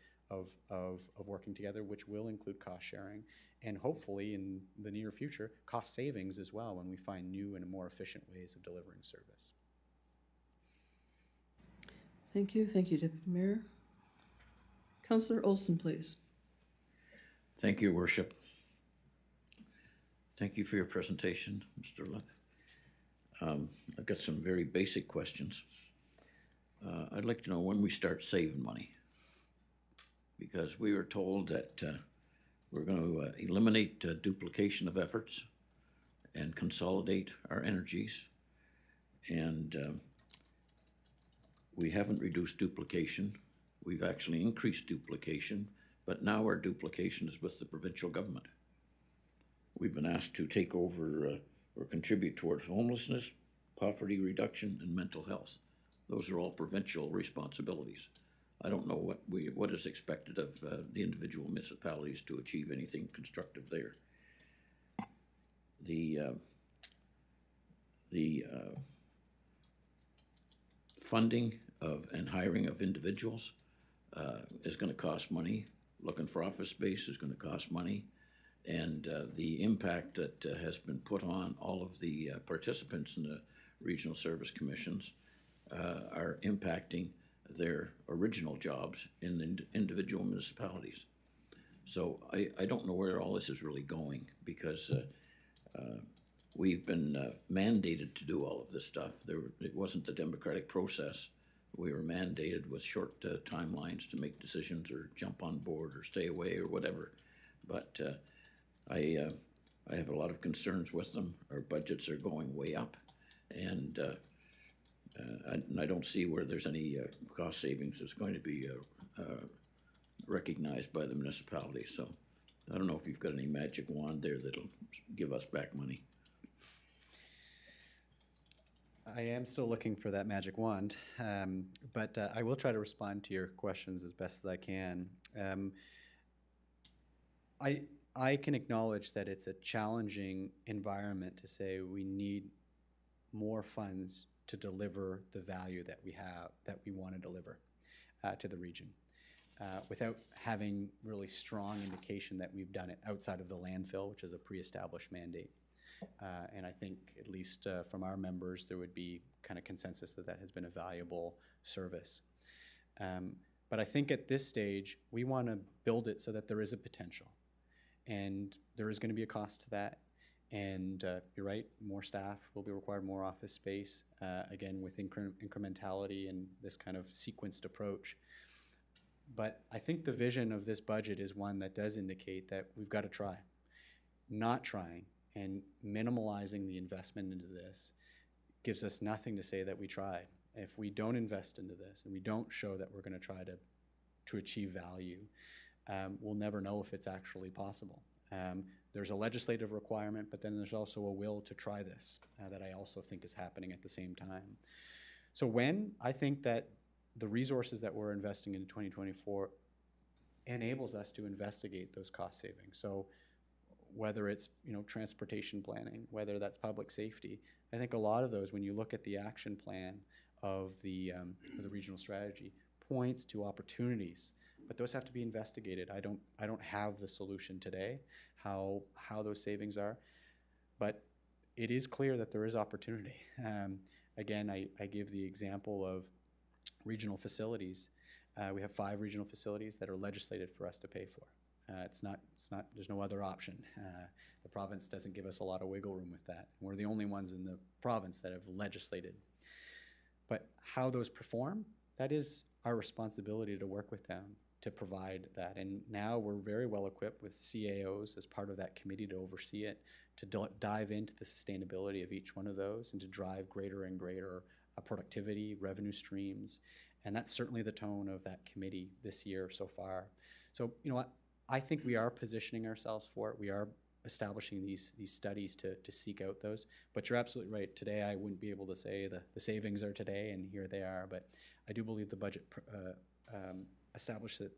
working together, which will include cost sharing, and hopefully in the near future, cost savings as well when we find new and more efficient ways of delivering service. Thank you, Deputy Mayor. Councillor Olson, please. Thank you, Worship. Thank you for your presentation, Mr. Lutt. I've got some very basic questions. I'd like to know when we start saving money, because we were told that we're going to eliminate duplication of efforts and consolidate our energies. And we haven't reduced duplication. We've actually increased duplication, but now our duplication is with the provincial government. We've been asked to take over or contribute towards homelessness, poverty reduction, and mental health. Those are all provincial responsibilities. I don't know what is expected of the individual municipalities to achieve anything constructive there. The funding of and hiring of individuals is going to cost money. Looking for office space is going to cost money. And the impact that has been put on all of the participants in the regional service commissions are impacting their original jobs in the individual municipalities. So I don't know where all this is really going, because we've been mandated to do all of this stuff. It wasn't the democratic process. We were mandated with short timelines to make decisions or jump on board or stay away or whatever. But I have a lot of concerns with them. Our budgets are going way up, and I don't see where there's any cost savings that's going to be recognized by the municipality. So I don't know if you've got any magic wand there that'll give us back money. I am still looking for that magic wand, but I will try to respond to your questions as best as I can. I can acknowledge that it's a challenging environment to say we need more funds to deliver the value that we have, that we want to deliver to the region, without having really strong indication that we've done it outside of the landfill, which is a pre-established mandate. And I think, at least from our members, there would be kind of consensus that that has been a valuable service. But I think at this stage, we want to build it so that there is a potential. And there is going to be a cost to that. And you're right, more staff will be required, more office space, again, with incrementality and this kind of sequenced approach. But I think the vision of this budget is one that does indicate that we've got to try. Not trying and minimalizing the investment into this gives us nothing to say that we tried. If we don't invest into this and we don't show that we're going to try to achieve value, we'll never know if it's actually possible. There's a legislative requirement, but then there's also a will to try this that I also think is happening at the same time. So I think that the resources that we're investing in 2024 enables us to investigate those cost savings. So whether it's transportation planning, whether that's public safety, I think a lot of those, when you look at the action plan of the regional strategy, points to opportunities. But those have to be investigated. I don't have the solution today, how those savings are, but it is clear that there is opportunity. Again, I give the example of regional facilities. We have 5 regional facilities that are legislated for us to pay for. There's no other option. The province doesn't give us a lot of wiggle room with that. We're the only ones in the province that have legislated. But how those perform, that is our responsibility to work with them to provide that. And now we're very well equipped with CAOs as part of that committee to oversee it, to dive into the sustainability of each one of those and to drive greater and greater productivity, revenue streams. And that's certainly the tone of that committee this year so far. So, I think we are positioning ourselves for it. We are establishing these studies to seek out those. But you're absolutely right. Today, I wouldn't be able to say the savings are today and here they are. But I do believe the budget establishes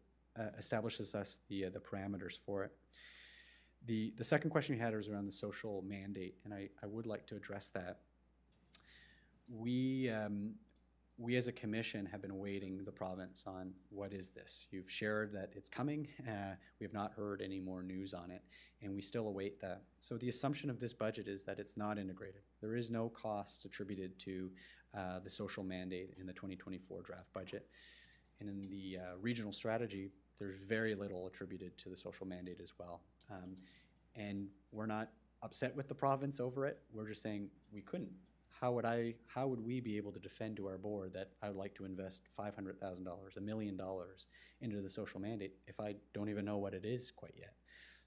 us the parameters for it. The second question you had was around the social mandate, and I would like to address that. We as a commission have been awaiting the province on what is this. You've shared that it's coming. We have not heard any more news on it, and we still await that. So the assumption of this budget is that it's not integrated. There is no cost attributed to the social mandate in the 2024 draft budget. And in the regional strategy, there's very little attributed to the social mandate as well. And we're not upset with the province over it. We're just saying we couldn't. How would we be able to defend to our board that I would like to invest $500,000, $1 million into the social mandate if I don't even know what it is quite yet?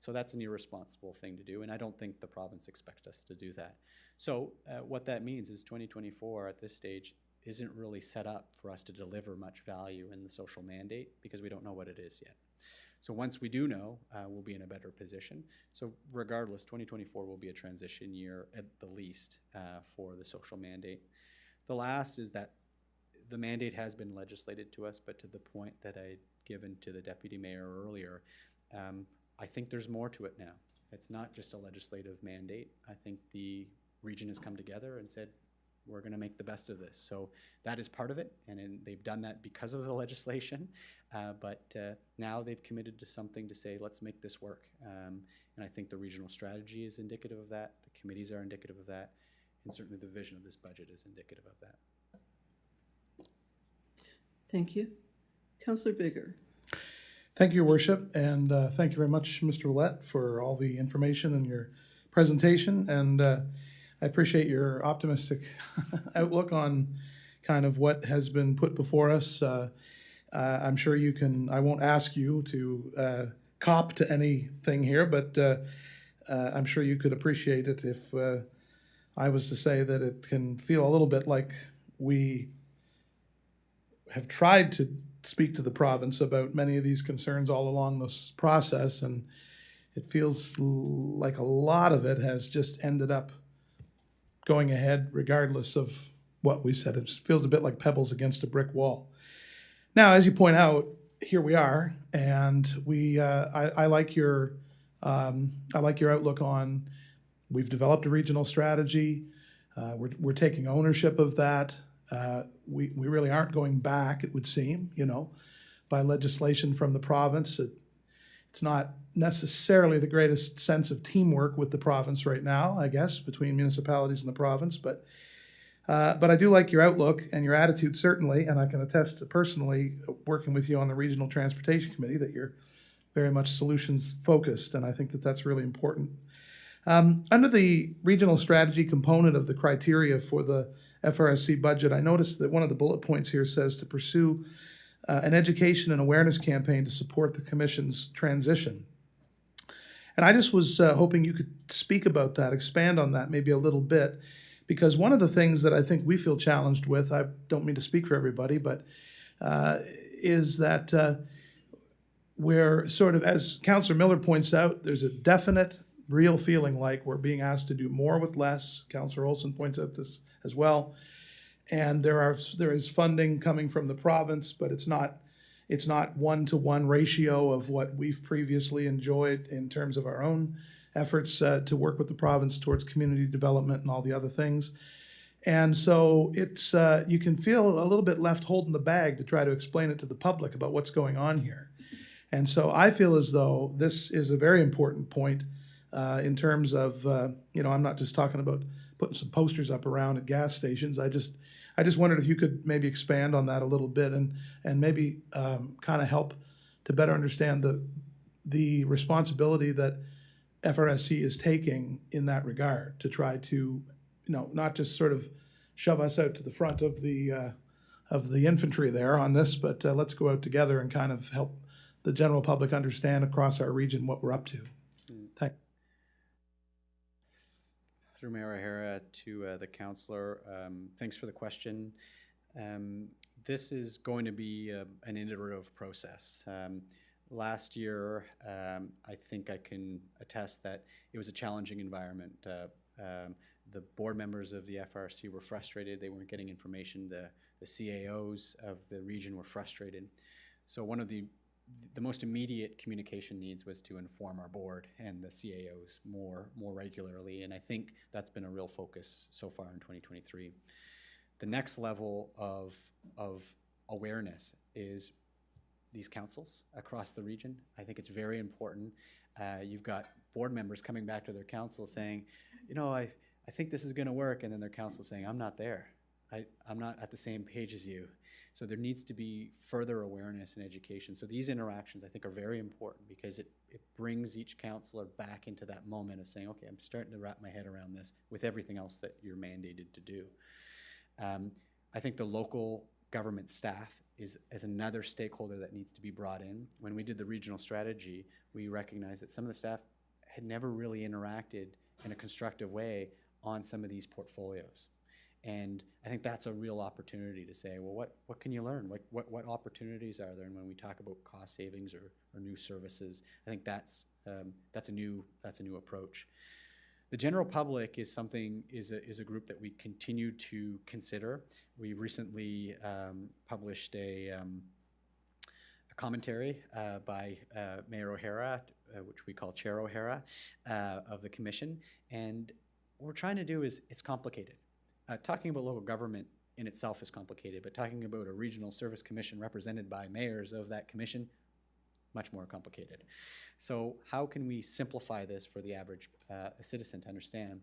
So that's an irresponsible thing to do, and I don't think the province expects us to do that. So what that means is 2024 at this stage isn't really set up for us to deliver much value in the social mandate because we don't know what it is yet. So once we do know, we'll be in a better position. So regardless, 2024 will be a transition year at the least for the social mandate. The last is that the mandate has been legislated to us, but to the point that I'd given to the deputy mayor earlier, I think there's more to it now. It's not just a legislative mandate. I think the region has come together and said, we're going to make the best of this. So that is part of it, and they've done that because of the legislation. But now they've committed to something to say, let's make this work. And I think the regional strategy is indicative of that. The committees are indicative of that. And certainly the vision of this budget is indicative of that. Thank you. Councillor Bigger. Thank you, Your Worship, and thank you very much, Mr. Willett, for all the information and your presentation. And I appreciate your optimistic outlook on kind of what has been put before us. I'm sure you can, I won't ask you to cop to anything here, but I'm sure you could appreciate it if I was to say that it can feel a little bit like we have tried to speak to the province about many of these concerns all along this process, and it feels like a lot of it has just ended up going ahead regardless of what we said. It feels a bit like pebbles against a brick wall. Now, as you point out, here we are, and I like your outlook on. We've developed a regional strategy. We're taking ownership of that. We really aren't going back, it would seem, by legislation from the province. It's not necessarily the greatest sense of teamwork with the province right now, I guess, between municipalities and the province. But I do like your outlook and your attitude, certainly, and I can attest to personally working with you on the Regional Transportation Committee that you're very much solutions focused, and I think that that's really important. Under the regional strategy component of the criteria for the FRSC budget, I noticed that one of the bullet points here says to pursue an education and awareness campaign to support the Commission's transition. And I just was hoping you could speak about that, expand on that maybe a little bit, because one of the things that I think we feel challenged with, I don't mean to speak for everybody, but is that we're sort of, as Councillor Miller points out, there's a definite real feeling like we're being asked to do more with less. Councillor Olson points out this as well. And there is funding coming from the province, but it's not one-to-one ratio of what we've previously enjoyed in terms of our own efforts to work with the province towards community development and all the other things. And so it's you can feel a little bit left holding the bag to try to explain it to the public about what's going on here. And so I feel as though this is a very important point in terms of, I'm not just talking about putting some posters up around at gas stations. I just wondered if you could maybe expand on that a little bit and maybe kind of help to better understand the responsibility that FRSC is taking in that regard to try to, not just sort of shove us out to the front of the infantry there on this, but let's go out together and kind of help the general public understand across our region what we're up to. Thanks. Through Mayor O'Hara to the councillor, thanks for the question. This is going to be an iterative process. Last year, I think I can attest that it was a challenging environment. The board members of the FRC were frustrated. They weren't getting information. The CAOs of the region were frustrated. So one of the most immediate communication needs was to inform our board and the CAOs more regularly, and I think that's been a real focus so far in 2023. The next level of awareness is these councils across the region. I think it's very important. You've got board members coming back to their council saying, I think this is going to work, and then their council saying, I'm not there. I'm not at the same page as you. So there needs to be further awareness and education. So these interactions, I think, are very important because it brings each councillor back into that moment of saying, okay, I'm starting to wrap my head around this with everything else that you're mandated to do. I think the local government staff is another stakeholder that needs to be brought in. When we did the regional strategy, we recognized that some of the staff had never really interacted in a constructive way on some of these portfolios. And I think that's a real opportunity to say, well, what can you learn? What opportunities are there? And when we talk about cost savings or new services, I think that's a new approach. The general public is a group that we continue to consider. We recently published a commentary by Mayor O'Hara, which we call Chair O'Hara, of the Commission. And what we're trying to do is, it's complicated. Talking about local government in itself is complicated, but talking about a regional service commission represented by mayors of that commission, much more complicated. So how can we simplify this for the average citizen to understand?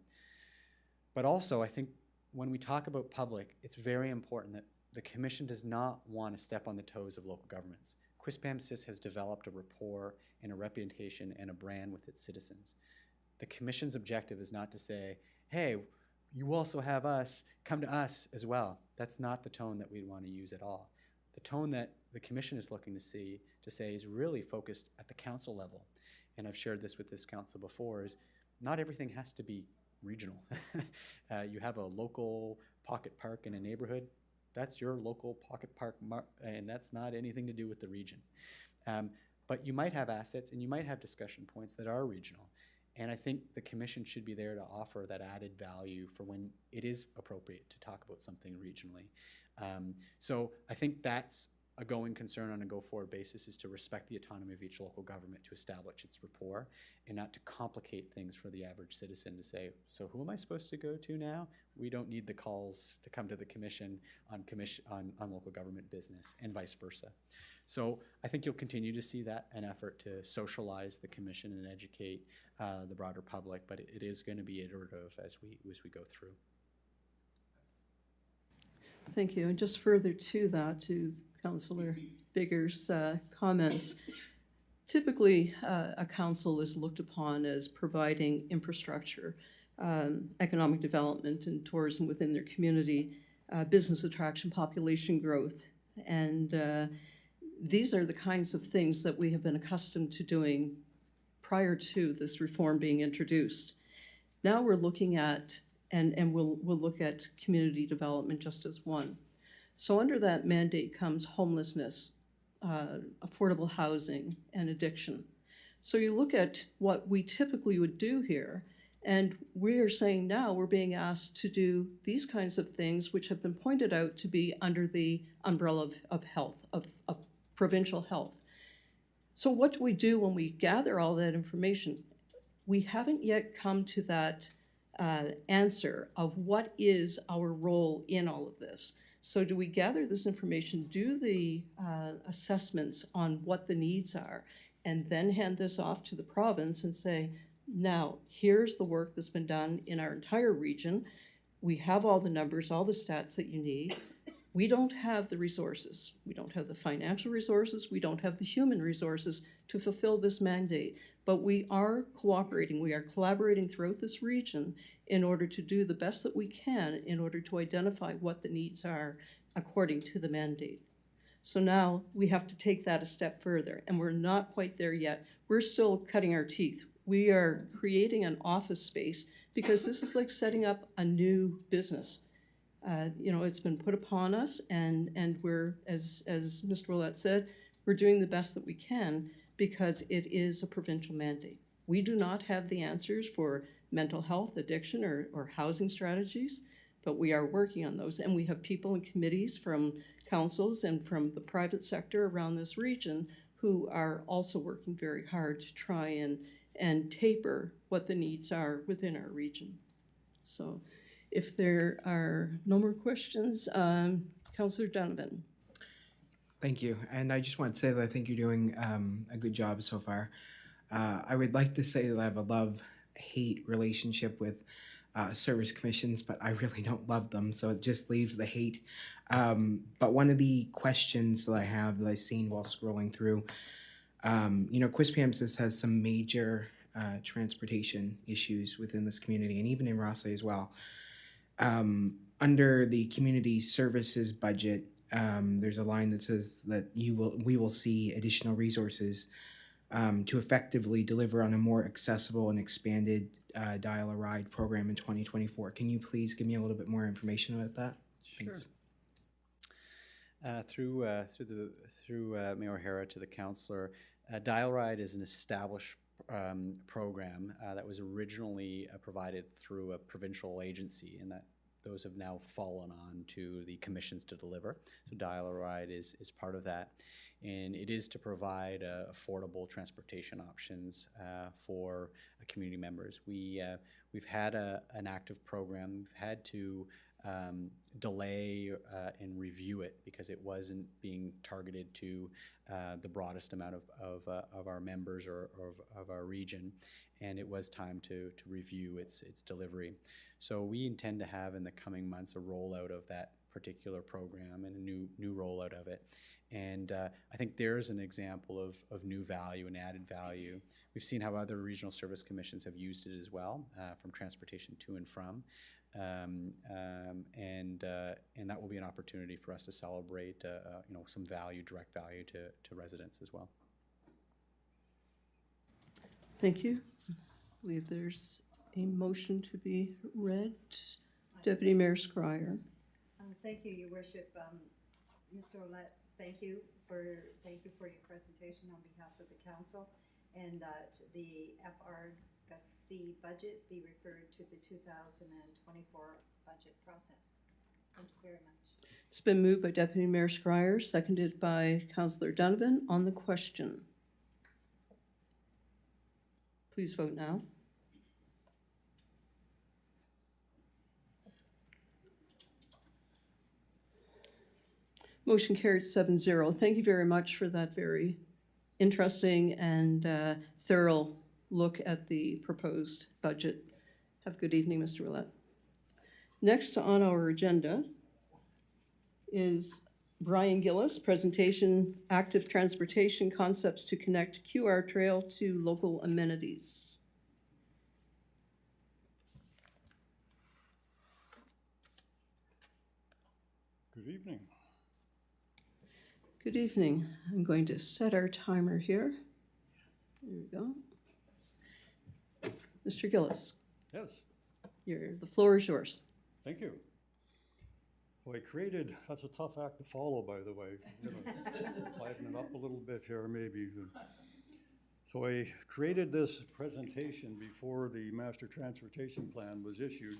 But also, I think when we talk about public, it's very important that the commission does not want to step on the toes of local governments. Quispamsis has developed a rapport and a reputation and a brand with its citizens. The commission's objective is not to say, hey, you also have us, come to us as well. That's not the tone that we want to use at all. The tone that the commission is looking to say is really focused at the council level. And I've shared this with this council before, is not everything has to be regional. You have a local pocket park in a neighborhood, that's your local pocket park, and that's not anything to do with the region. But you might have assets and you might have discussion points that are regional. And I think the commission should be there to offer that added value for when it is appropriate to talk about something regionally. So I think that's a going concern on a go-forward basis, is to respect the autonomy of each local government to establish its rapport and not to complicate things for the average citizen to say, so who am I supposed to go to now? We don't need the calls to come to the commission on local government business, and vice versa. So I think you'll continue to see that, an effort to socialize the commission and educate the broader public, but it is going to be iterative as we go through. Thank you. And just further to that, to Councillor Bigger's comments, typically a council is looked upon as providing infrastructure, economic development and tourism within their community, business attraction, population growth, and these are the kinds of things that we have been accustomed to doing prior to this reform being introduced. Now we're looking at, and we'll look at community development just as one. So under that mandate comes homelessness, affordable housing, and addiction. So you look at what we typically would do here, and we are saying now we're being asked to do these kinds of things which have been pointed out to be under the umbrella of health, of provincial health. So what do we do when we gather all that information? We haven't yet come to that answer of what is our role in all of this. So do we gather this information, do the assessments on what the needs are, and then hand this off to the province and say, now, here's the work that's been done in our entire region. We have all the numbers, all the stats that you need. We don't have the resources. We don't have the financial resources. We don't have the human resources to fulfill this mandate. But we are cooperating. We are collaborating throughout this region in order to do the best that we can in order to identify what the needs are according to the mandate. So now we have to take that a step further, and we're not quite there yet. We're still cutting our teeth. We are creating an office space because this is like setting up a new business. It's been put upon us, and we're, as Mr. Willett said, we're doing the best that we can because it is a provincial mandate. We do not have the answers for mental health, addiction, or housing strategies, but we are working on those. And we have people and committees from councils and from the private sector around this region who are also working very hard to try and taper what the needs are within our region. So if there are no more questions, Councillor Donovan. Thank you. And I just want to say that I think you're doing a good job so far. I would like to say that I have a love-hate relationship with service commissions, but I really don't love them, so it just leaves the hate. But one of the questions that I have that I've seen while scrolling through, Quispamsis has some major transportation issues within this community, and even in Rossay as well. Under the community services budget, there's a line that says that we will see additional resources to effectively deliver on a more accessible and expanded Dial a Ride program in 2024. Can you please give me a little bit more information about that? Sure. Thanks. Through Mayor O'Hara to the councillor, Dial Ride is an established program that was originally provided through a provincial agency, and that those have now fallen on to the commissions to deliver. So Dial a Ride is part of that, and it is to provide affordable transportation options for community members. We've had an active program. We've had to delay and review it because it wasn't being targeted to the broadest amount of our members or of our region, and it was time to review its delivery. So we intend to have in the coming months a rollout of that particular program and a new rollout of it. And I think there's an example of new value and added value. We've seen how other regional service commissions have used it as well, from transportation to and from. And that will be an opportunity for us to celebrate, some value, direct value to residents as well. Thank you. I believe there's a motion to be read. Deputy Mayor Scryer. Thank you, Your Worship. Mr. Ouellette, thank you for your presentation on behalf of the council, and that the FRC budget be referred to the 2024 budget process. Thank you very much. It's been moved by Deputy Mayor Scryer, seconded by Councillor Donovan. On the question, please vote now. Motion carried 7-0. Thank you very much for that very interesting and thorough look at the proposed budget. Have a good evening, Mr. Ouellette. Next on our agenda is Brian Gillis, presentation, Active Transportation Concepts to Connect QR Trail to Local Amenities. Good evening. Good evening. I'm going to set our timer here. There we go. Mr. Gillis, Yes, the floor is yours. thank you. So I created, that's a tough act to follow, by the way. Liven it up a little bit here, maybe. So I created this presentation before the Master Transportation Plan was issued.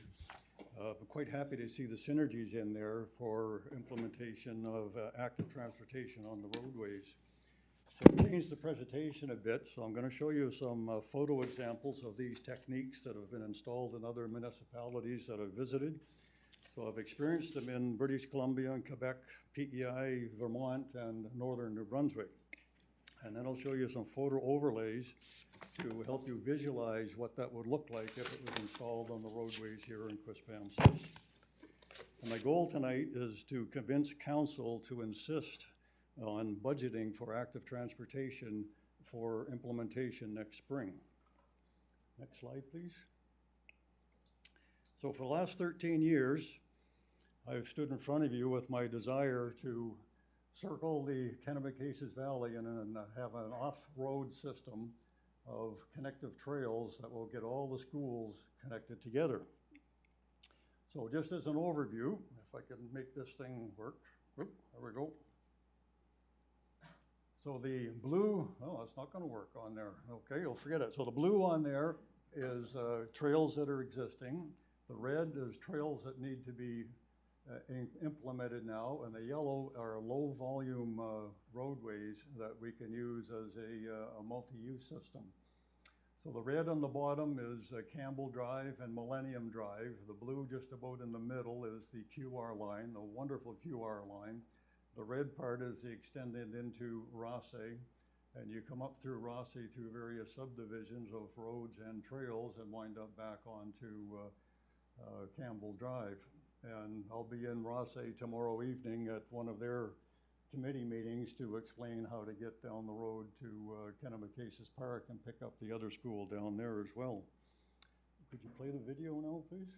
I'm quite happy to see the synergies in there for implementation of active transportation on the roadways. So I've changed the presentation a bit, so I'm going to show you some photo examples of these techniques that have been installed in other municipalities that I've visited. So I've experienced them in British Columbia and Quebec, PEI, Vermont, and northern New Brunswick. And then I'll show you some photo overlays to help you visualize what that would look like if it was installed on the roadways here in Quispamsis. And my goal tonight is to convince council to insist on budgeting for active transportation for implementation next spring. Next slide, please. So for the last 13 years, I've stood in front of you with my desire to circle the Kennebecasis Valley and have an off-road system of connective trails that will get all the schools connected together. So just as an overview, if I can make this thing work, there we go. So the blue, oh, it's not going to work on there. Okay, you'll forget it. So the blue on there is trails that are existing. The red is trails that need to be implemented now, and the yellow are low volume roadways that we can use as a multi-use system. So the red on the bottom is Campbell Drive and Millennium Drive. The blue just about in the middle is the QR line, the wonderful QR line. The red part is extended into Rossay, and you come up through Rossay through various subdivisions of roads and trails and wind up back onto Campbell Drive. And I'll be in Rossay tomorrow evening at one of their committee meetings to explain how to get down the road to Kennebecasis Park and pick up the other school down there as well. Could you play the video now, please?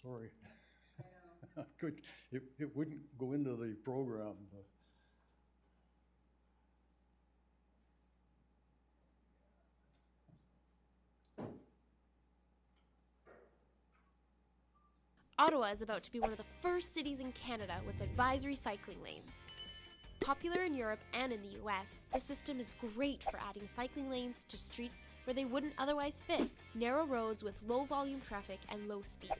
Sorry. It wouldn't go into the program. But. Ottawa is about to be one of the first cities in Canada with advisory cycling lanes. Popular in Europe and in the US, the system is great for adding cycling lanes to streets where they wouldn't otherwise fit, narrow roads with low volume traffic and low speeds.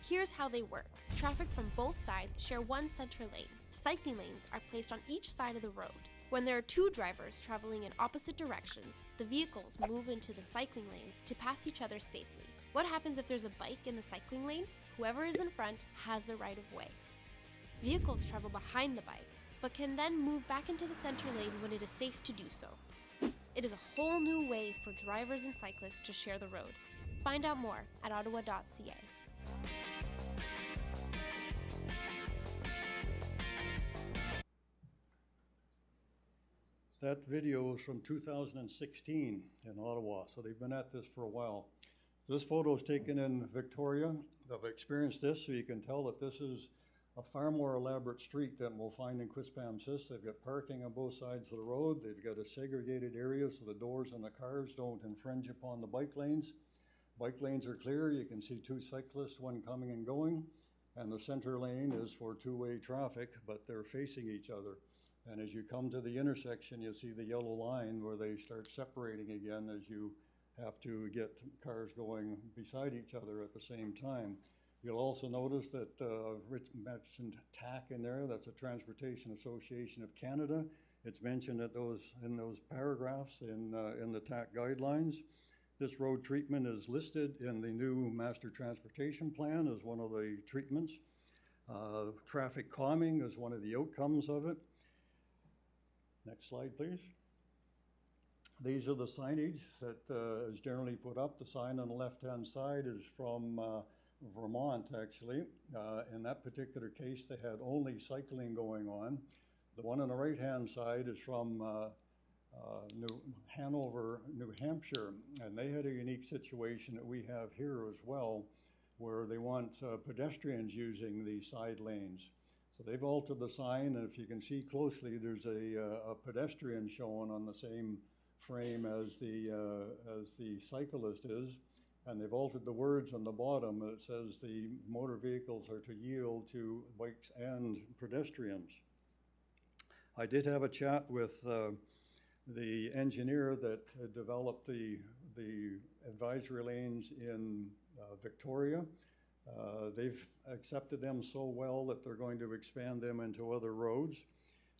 Here's how they work. Traffic from both sides share one center lane. cycling lanes are placed on each side of the road. When there are two drivers traveling in opposite directions, the vehicles move into the cycling lanes to pass each other safely. What happens if there's a bike in the cycling lane? Whoever is in front has the right of way. Vehicles travel behind the bike, but can then move back into the center lane when it is safe to do so. It is a whole new way for drivers and cyclists to share the road. Find out more at ottawa.ca. That video is from 2016 in Ottawa, so they've been at this for a while. This photo is taken in Victoria. I've experienced this, so you can tell that this is a far more elaborate street than we'll find in Quispamsis. They've got parking on both sides of the road. They've got a segregated area so the doors on the cars don't infringe upon the bike lanes. Bike lanes are clear. You can see two cyclists, one coming and going, and the center lane is for two-way traffic, but they're facing each other. And as you come to the intersection, you'll see the yellow line where they start separating again as you have to get cars going beside each other at the same time. You'll also notice that Rich mentioned TAC in there. That's a Transportation Association of Canada. It's mentioned in those paragraphs in the TAC guidelines. This road treatment is listed in the new Master Transportation Plan as one of the treatments. Traffic calming is one of the outcomes of it. Next slide, please. These are the signage that is generally put up. The sign on the left-hand side is from Vermont, actually. In that particular case, they had only cycling going on. The one on the right-hand side is from Hanover, New Hampshire, and they had a unique situation that we have here as well, where they want pedestrians using the side lanes. So they've altered the sign, and if you can see closely, there's a pedestrian shown on the same frame as the cyclist is, and they've altered the words on the bottom. It says the motor vehicles are to yield to bikes and pedestrians. I did have a chat with the engineer that developed the advisory lanes in Victoria. They've accepted them so well that they're going to expand them into other roads.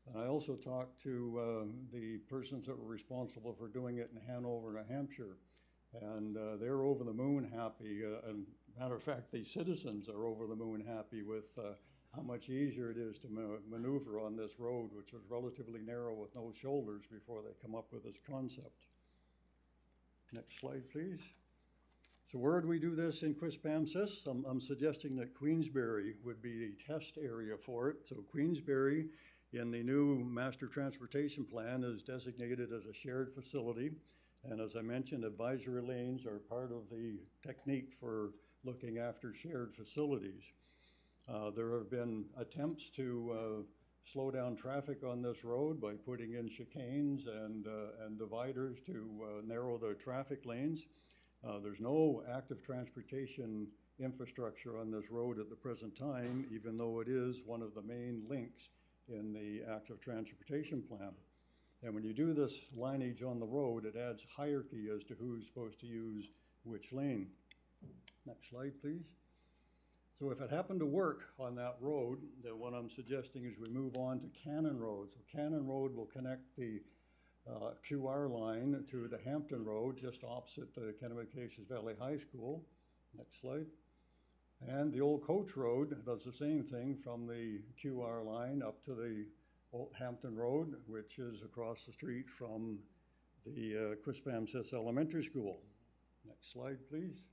And I also talked to the persons that were responsible for doing it in Hanover, New Hampshire, and they're over the moon happy. And matter of fact, the citizens are over the moon happy with how much easier it is to maneuver on this road, which is relatively narrow with no shoulders before they come up with this concept. Next slide, please. So where do we do this in Quispamsis? I'm suggesting that Queensbury would be the test area for it. So Queensbury in the new Master Transportation Plan is designated as a shared facility. And as I mentioned, advisory lanes are part of the technique for looking after shared facilities. There have been attempts to slow down traffic on this road by putting in chicanes and dividers to narrow the traffic lanes. There's no active transportation infrastructure on this road at the present time, even though it is one of the main links in the active transportation plan. And when you do this lineage on the road, it adds hierarchy as to who's supposed to use which lane. Next slide, please. So if it happened to work on that road, then what I'm suggesting is we move on to Cannon Road. So Cannon Road will connect the QR line to the Hampton Road, just opposite the Kennebecasis Valley High School. Next slide. And the old Coach Road does the same thing from the QR line up to the old Hampton Road, which is across the street from the Quispamsis Elementary School. Next slide, please.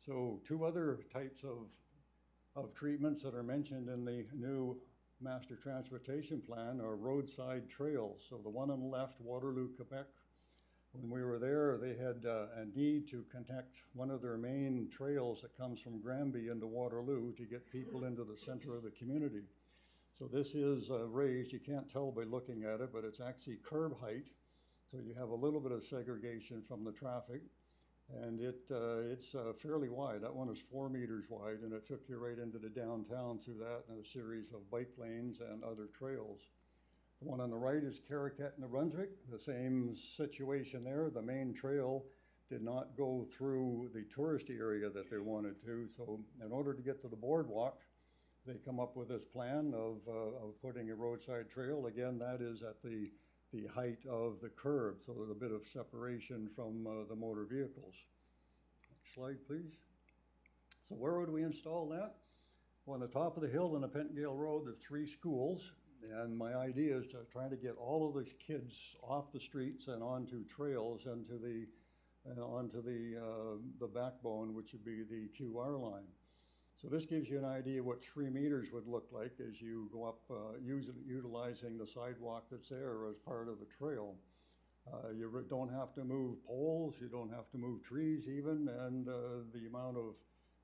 So two other types of treatments that are mentioned in the new Master Transportation Plan are roadside trails. So the one on the left, Waterloo, Quebec, when we were there, they had a need to connect one of their main trails that comes from Granby into Waterloo to get people into the center of the community. So this is raised, you can't tell by looking at it, but it's actually curb height. So you have a little bit of segregation from the traffic. And it's fairly wide. That one is 4 meters wide, and it took you right into the downtown through that and a series of bike lanes and other trails. The one on the right is Caracat, New Brunswick. The same situation there. The main trail did not go through the tourist area that they wanted to. So in order to get to the boardwalk, they come up with this plan of putting a roadside trail. Again, that is at the height of the curb, so there's a bit of separation from the motor vehicles. Next slide, please. So where would we install that? Well, on the top of the hill on the Pentgale Road, there's 3 schools, and my idea is to try to get all of these kids off the streets and onto trails and onto the backbone, which would be the QR line. So this gives you an idea what 3 meters would look like as you go up, utilizing the sidewalk that's there as part of the trail. You don't have to move poles, you don't have to move trees even, and the amount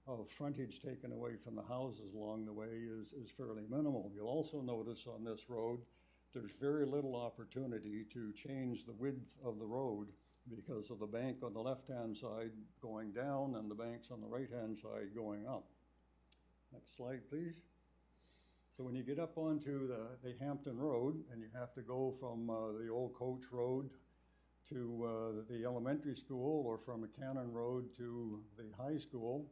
of frontage taken away from the houses along the way is fairly minimal. You'll also notice on this road, there's very little opportunity to change the width of the road because of the bank on the left-hand side going down and the banks on the right-hand side going up. Next slide, please. So when you get up onto the Hampton Road and you have to go from the old coach road to the elementary school or from a Cannon Road to the high school,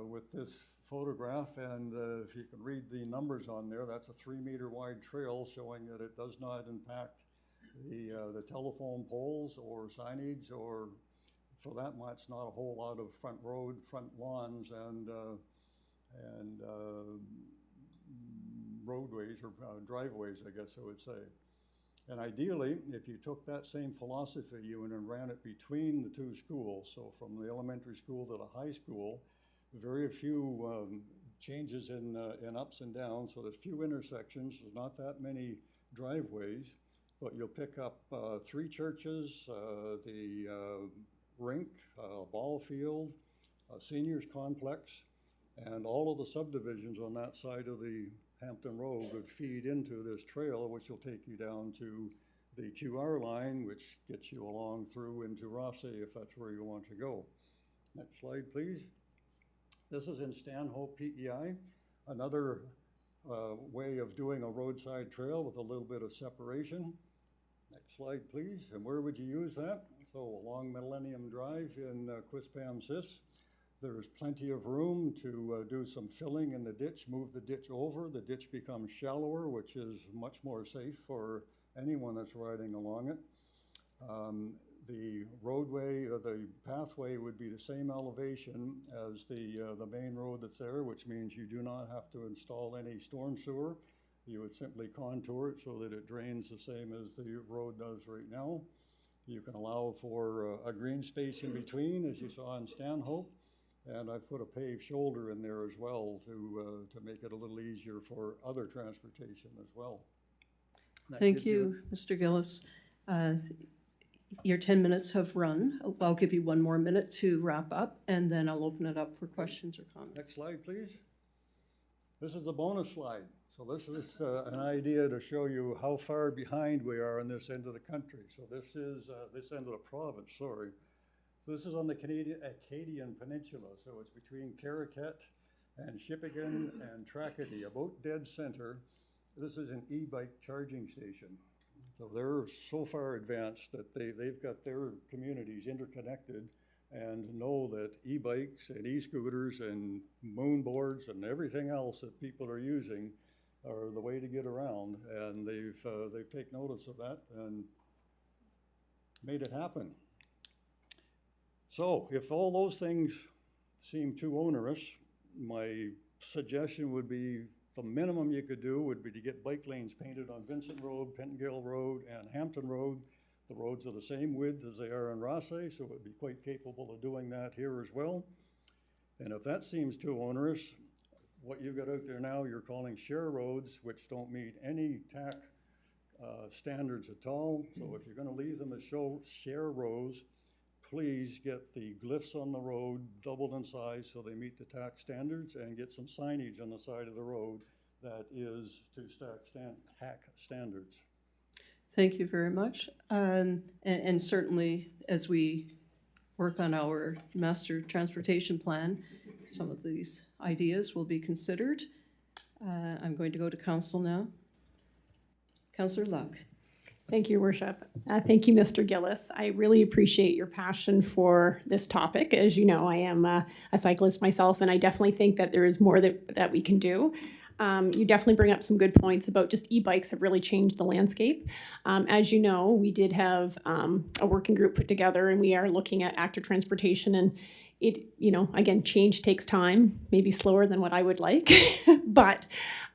with this photograph, and if you can read the numbers on there, that's a 3-meter wide trail showing that it does not impact the telephone poles or signage, or for that much, not a whole lot of front road, front lawns, and roadways or driveways, I guess I would say. And ideally, if you took that same philosophy and ran it between the 2 schools, so from the elementary school to the high school, very few changes in ups and downs, so there's few intersections, there's not that many driveways, but you'll pick up 3 churches, the rink, ball field, seniors complex, and all of the subdivisions on that side of the Hampton Road would feed into this trail, which will take you down to the QR line, which gets you along through into Rothsay if that's where you want to go. Next slide, please. This is in Stanhope, PEI, another way of doing a roadside trail with a little bit of separation. Next slide, please. And where would you use that? So along Millennium Drive in Quispamsis, there's plenty of room to do some filling in the ditch, move the ditch over. The ditch becomes shallower, which is much more safe for anyone that's riding along it. The roadway, or the pathway would be the same elevation as the main road that's there, which means you do not have to install any storm sewer. You would simply contour it so that it drains the same as the road does right now. You can allow for a green space in between, as you saw in Stanhope, and I've put a paved shoulder in there as well to make it a little easier for other transportation as well. That Thank gives you, Mr. Gillis. Your 10 minutes have run. I'll give you 1 more minute to wrap up, and then I'll open it up for questions or comments. Next slide, please. This is the bonus slide. So this is an idea to show you how far behind we are on this end of the country. So this is this end of the province, sorry. So this is on the Acadian Peninsula. So it's between Caracat and Shippigan and Tracadie, about dead center. This is an e-bike charging station. So they're so far advanced that they've got their communities interconnected and know that e-bikes and e-scooters and moon boards and everything else that people are using are the way to get around. And they've taken notice of that and made it happen. So if all those things seem too onerous, my suggestion would be the minimum you could do would be to get bike lanes painted on Vincent Road, Pentgale Road, and Hampton Road. The roads are the same width as they are in Rothsay, so it would be quite capable of doing that here as well. And if that seems too onerous, what you've got out there now you're calling share roads, which don't meet any TAC standards at all. So if you're going to leave them as share roads, please get the glyphs on the road doubled in size so they meet the TAC standards, and get some signage on the side of the road that is to TAC standards. Thank you very much. And certainly, as we work on our master transportation plan, some of these ideas will be considered. I'm going to go to council now. Councillor Luck. Thank you, Your Worship. Thank you, Mr. Gillis. I really appreciate your passion for this topic. As you know, I am a cyclist myself, and I definitely think that there is more that we can do. You definitely bring up some good points about just e-bikes have really changed the landscape. As you know, we did have a working group put together, and we are looking at active transportation, and it, again, change takes time, maybe slower than what I would like, but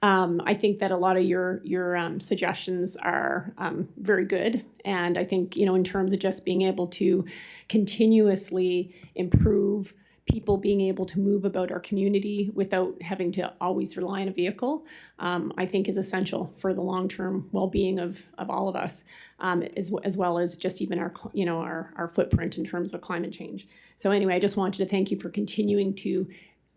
I think that a lot of your suggestions are very good. And I think, in terms of just being able to continuously improve people being able to move about our community without having to always rely on a vehicle, I think is essential for the long-term well-being of all of us, as well as just even our footprint in terms of climate change. So anyway, I just wanted to thank you for continuing to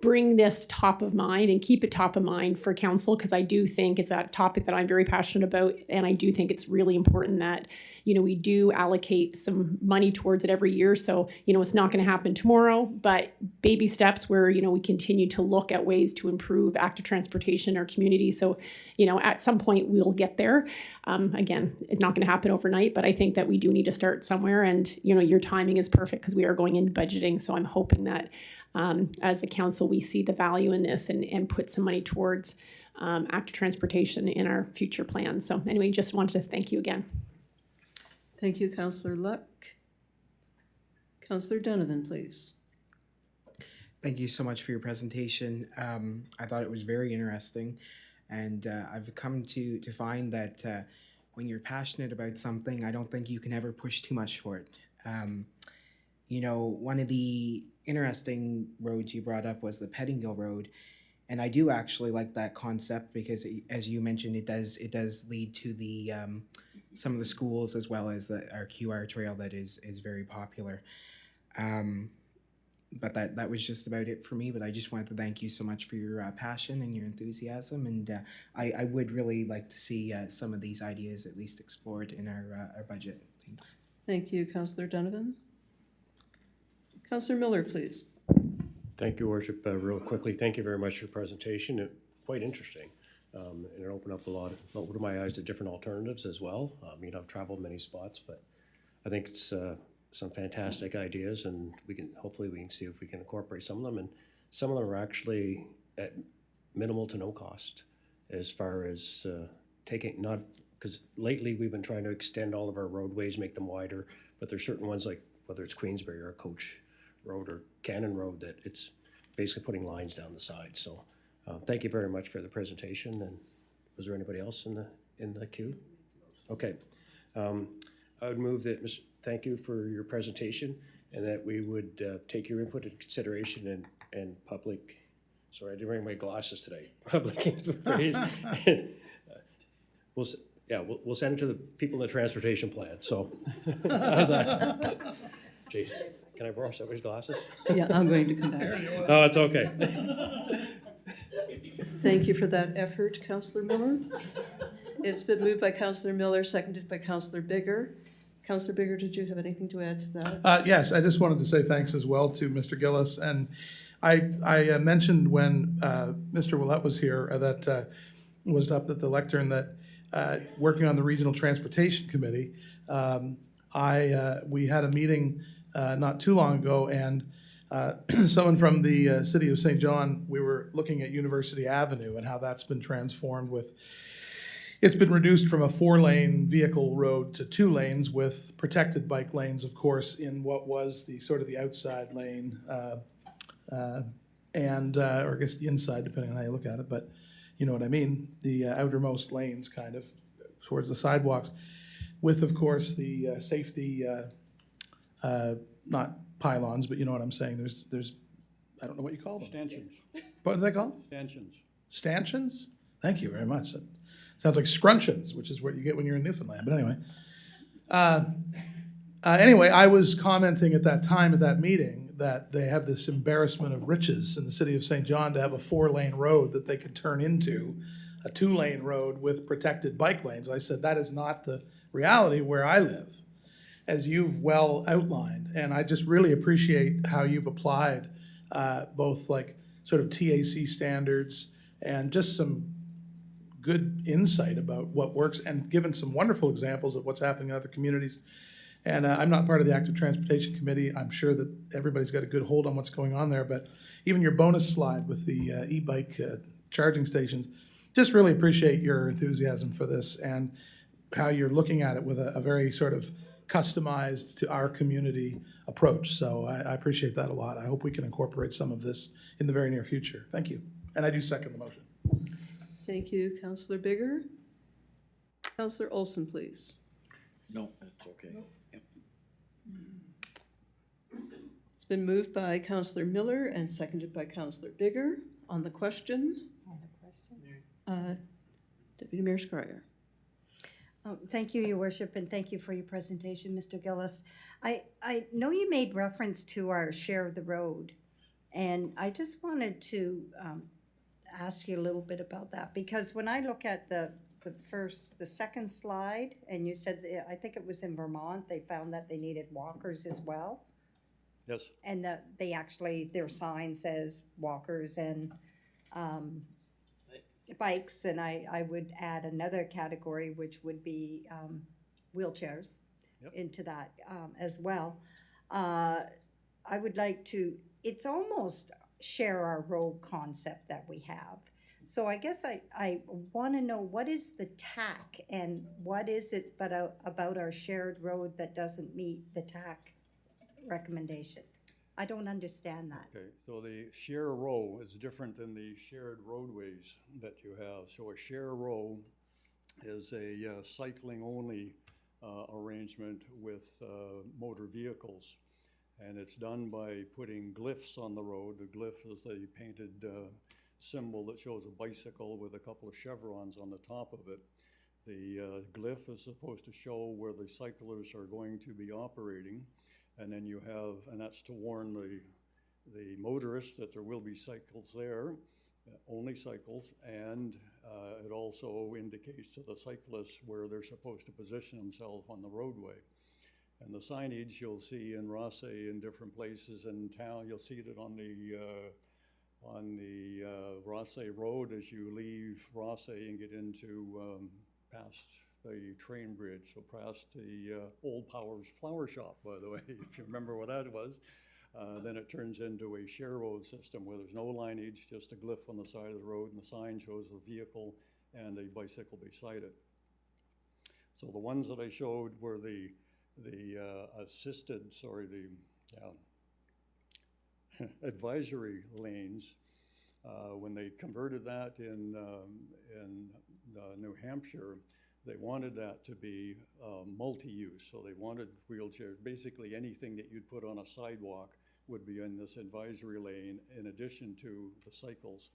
bring this top of mind and keep it top of mind for council, because I do think it's a topic that I'm very passionate about, and I do think it's really important that we do allocate some money towards it every year. So it's not going to happen tomorrow, but baby steps where we continue to look at ways to improve active transportation in our community. So at some point we'll get there. Again, it's not going to happen overnight, but I think that we do need to start somewhere. And your timing is perfect because we are going into budgeting. So I'm hoping that as a council, we see the value in this and put some money towards active transportation in our future plans. So anyway, just wanted to thank you again. Thank you, Councillor Luck. Councillor Donovan, please. Thank you so much for your presentation. I thought it was very interesting, and I've come to find that when you're passionate about something, I don't think you can ever push too much for it. One of the interesting roads you brought up was the Pettingill Road, and I do actually like that concept because, as you mentioned, it does lead to the some of the schools, as well as our QR trail that is very popular. But that was just about it for me. But I just wanted to thank you so much for your passion and your enthusiasm, and I would really like to see some of these ideas at least explored in our budget. Thanks. Thank you, Councillor Donovan. Councillor Miller, please. Thank you, Worship. Real quickly, thank you very much for your presentation. Quite interesting. And it opened up opened my eyes to different alternatives as well. I've traveled many spots, but I think it's some fantastic ideas, and hopefully we can see if we can incorporate some of them. And some of them are actually at minimal to no cost, as far as because lately we've been trying to extend all of our roadways, make them wider, but there's certain ones, like whether it's Queensbury or Coach Road or Cannon Road, that it's basically putting lines down the side. So thank you very much for the presentation. And was there anybody else in the queue? Okay. I would move that, thank you for your presentation, and that we would take your input into consideration and public, sorry, I didn't bring my glasses today, public phrase. We'll send it to the people in the transportation plan. So, how's that? Jason, can I borrow somebody's glasses? Yeah, I'm going to come back. No, it's okay. Thank you for that effort, Councillor Miller. It's been moved by Councillor Miller, seconded by Councillor Bigger. Councillor Bigger, did you have anything to add to that? Yes, I just wanted to say thanks as well to Mr. Gillis. And I mentioned when Mr. Willett was here that was up at the lectern that working on the Regional Transportation Committee, we had a meeting not too long ago, and someone from the city of St. John, we were looking at University Avenue and how that's been transformed with, it's been reduced from a 4-lane vehicle road to 2 lanes with protected bike lanes, of course, in what was the sort of the outside lane, or I guess the inside, depending on how you look at it, but you know what I mean, the outermost lanes kind of towards the sidewalks, with, of course, the safety, not pylons, but you know what I'm saying, there's I don't know what you call them. Stanchions. What are they called? Stanchions. Stanchions? Thank you very much. That sounds like scrunchions, which is what you get when you're in Newfoundland. But anyway, I was commenting at that time at that meeting that they have this embarrassment of riches in the city of St. John to have a 4-lane road that they could turn into a 2-lane road with protected bike lanes. I said, that is not the reality where I live, as you've well outlined. And I just really appreciate how you've applied both like sort of TAC standards and just some good insight about what works and given some wonderful examples of what's happening in other communities. And I'm not part of the Active Transportation Committee. I'm sure that everybody's got a good hold on what's going on there, but even your bonus slide with the e-bike charging stations, just really appreciate your enthusiasm for this and how you're looking at it with a very sort of customized to our community approach. So I appreciate that a lot. I hope we can incorporate some of this in the very near future. Thank you. And I do second the motion. Thank you, Councillor Bigger. Councillor Olson, please. No, that's okay. Yep. It's been moved by Councillor Miller and seconded by Councillor Bigger. On the question, Deputy Mayor Scryer. Thank you, Your Worship, and thank you for your presentation, Mr. Gillis. I know you made reference to our share of the road, and I just wanted to ask you a little bit about that, because when I look at the second slide, and you said, I think it was in Vermont, they found that they needed walkers as well. Yes. And that they actually, their sign says walkers and bikes, and I would add another category, which would be wheelchairs. Yep. Into that as well. I would like to, it's almost share our road concept that we have. So I guess I want to know, what is the TAC and what is it about our shared road that doesn't meet the TAC recommendation? I don't understand that. Okay, so the share row is different than the shared roadways that you have. So a share row is a cycling only arrangement with motor vehicles. And it's done by putting glyphs on the road. The glyph is a painted symbol that shows a bicycle with a couple of chevrons on the top of it. The glyph is supposed to show where the cyclists are going to be operating. And then you have, and that's to warn the motorists that there will be cycles there, only cycles, and it also indicates to the cyclists where they're supposed to position themselves on the roadway. And the signage you'll see in Rossay in different places in town. You'll see it on the Rossay Road as you leave Rossay and get into past the train bridge, so past the Old Powers Flower Shop, by the way, if you remember what that was. Then it turns into a share road system where there's no lineage, just a glyph on the side of the road, and the sign shows the vehicle and a bicycle beside it. So the ones that I showed were the advisory lanes. When they converted that in New Hampshire, they wanted that to be multi-use. So they wanted wheelchairs. Basically anything that you'd put on a sidewalk would be in this advisory lane in addition to the cycles.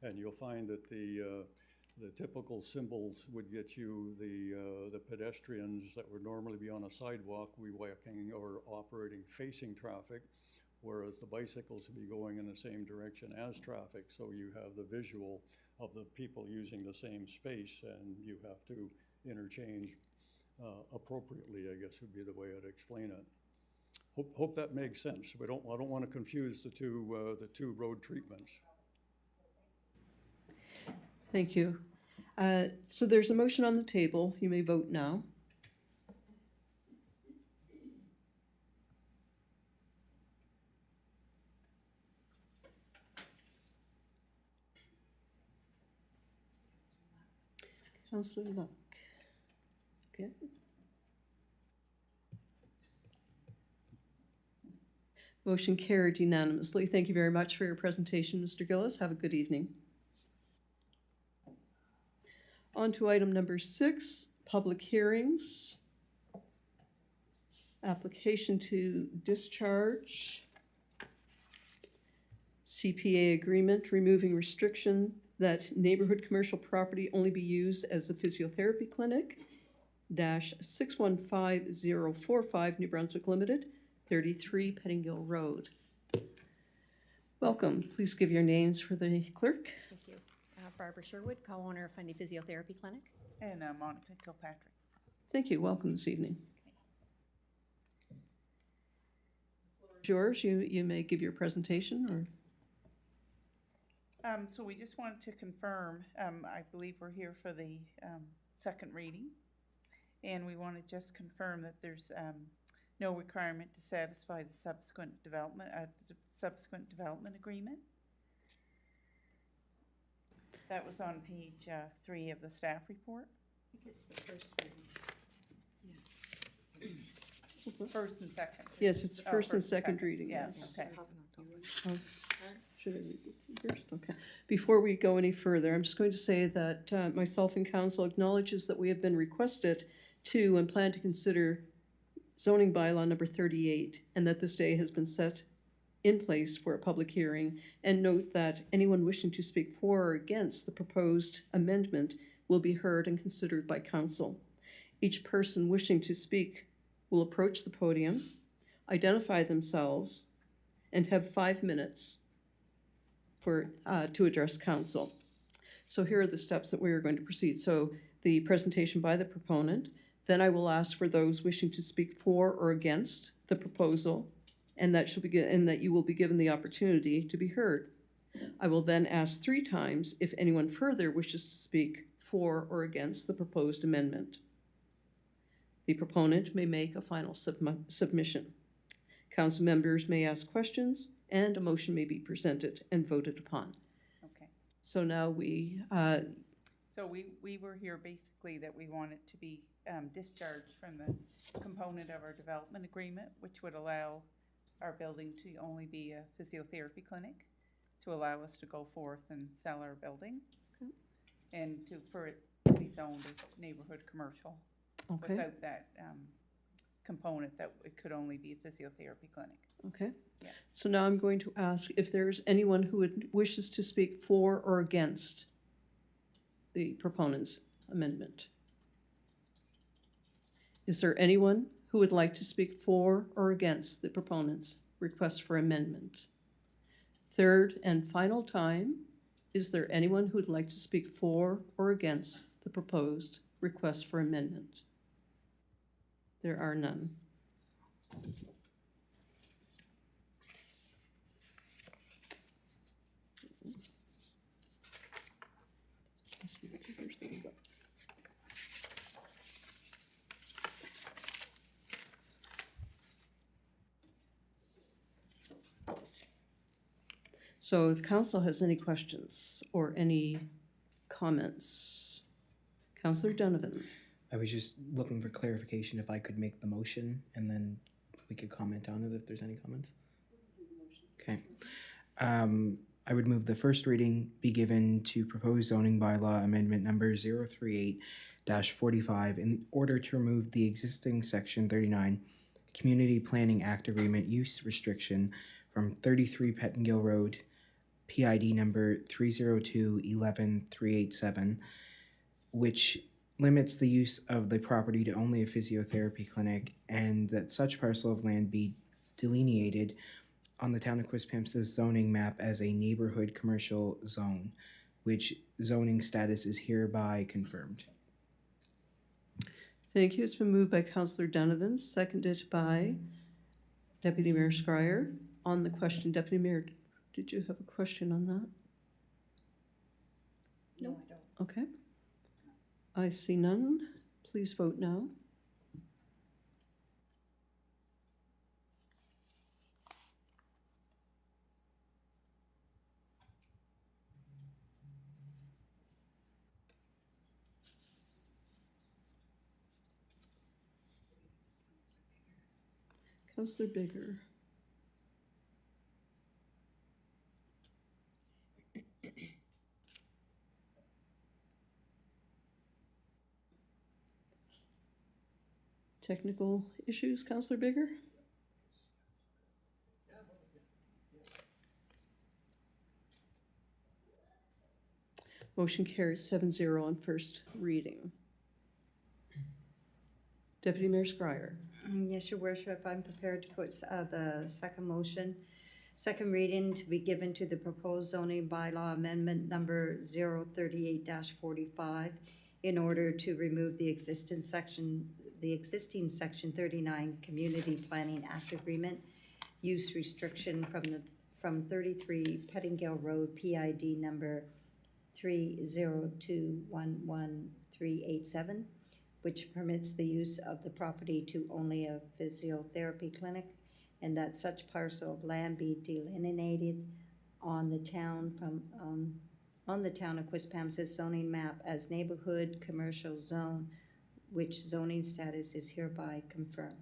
And you'll find that the typical symbols would get you the pedestrians that would normally be on a sidewalk walking or operating facing traffic, whereas the bicycles would be going in the same direction as traffic. So you have the visual of the people using the same space, and you have to interchange appropriately, I guess would be the way I'd explain it. Hope that makes sense. I don't want to confuse the two road treatments. Thank you. So there's a motion on the table. You may vote now. Councillor Luck. Okay. Motion carried unanimously. Thank you very much for your presentation, Mr. Gillis. Have a good evening. On to item number 6, public hearings. Application to discharge CPA agreement removing restriction that neighborhood commercial property only be used as a physiotherapy clinic, -615045 New Brunswick Limited, 33 Pettingill Road. Welcome. Please give your names for the clerk. Thank you. Barbara Sherwood, co-owner of Fundy Physiotherapy Clinic. And Monica Kilpatrick. Thank you. Welcome this evening. George, you may give your presentation, or So we just wanted to confirm, I believe we're here for the second reading. And we want to just confirm that there's no requirement to satisfy the subsequent development agreement. That was on page 3 of the staff report. I think it's the first reading. It's the first and second. Yes, it's the first and second reading, Yes, okay. Oh, should I read this one first? Okay. Before we go any further, I'm just going to say that myself and council acknowledges that we have been requested to and plan to consider zoning bylaw number 38, and that this day has been set in place for a public hearing, and note that anyone wishing to speak for or against the proposed amendment will be heard and considered by council. Each person wishing to speak will approach the podium, identify themselves, and have 5 minutes to address council. So here are the steps that we are going to proceed. So the presentation by the proponent, then I will ask for those wishing to speak for or against the proposal, and that you will be given the opportunity to be heard. I will then ask 3 times if anyone further wishes to speak for or against the proposed amendment. The proponent may make a final submission. Council members may ask questions, and a motion may be presented and voted upon. Okay. So now we were here basically that we wanted to be discharged from the component of our development agreement, which would allow our building to only be a physiotherapy clinic, to allow us to go forth and sell our building, and for it to be zoned as neighborhood commercial. Okay. Without that component that it could only be a physiotherapy clinic. Okay. Yeah. So now I'm going to ask if there's anyone who wishes to speak for or against the proponent's amendment. Is there anyone who would like to speak for or against the proponent's request for amendment? Third and final time, is there anyone who would like to speak for or against the proposed request for amendment? There are none. So if council has any questions or any comments, Councillor Donovan. I was just looking for clarification if I could make the motion and then we could comment on it if there's any comments. Okay. I would move the first reading be given to proposed zoning bylaw amendment number 038-45 in order to remove the existing section 39 Community Planning Act Agreement use restriction from 33 Pettingill Road, PID number 302-11387, which limits the use of the property to only a physiotherapy clinic, and that such parcel of land be delineated on the town of Quispamsis zoning map as a neighborhood commercial zone, which zoning status is hereby confirmed. Thank you. It's been moved by Councillor Donovan, seconded by Deputy Mayor Scryer. On the question, Deputy Mayor, did you have a question on that? No, I don't. Okay. I see none. Please vote now. Councillor Bigger. Technical issues, Councillor Bigger? Motion carries 7-0 on first reading. Deputy Mayor Scryer. Yes, Your Worship, I'm prepared to put the second motion. Second reading to be given to the proposed zoning bylaw amendment number 038-45 in order to remove the existing section 39 Community Planning Act Agreement use restriction from 33 Pettingill Road, PID number 302111387, which permits the use of the property to only a physiotherapy clinic, and that such parcel of land be delineated on the town of Quispamsis zoning map as neighborhood commercial zone, which zoning status is hereby confirmed.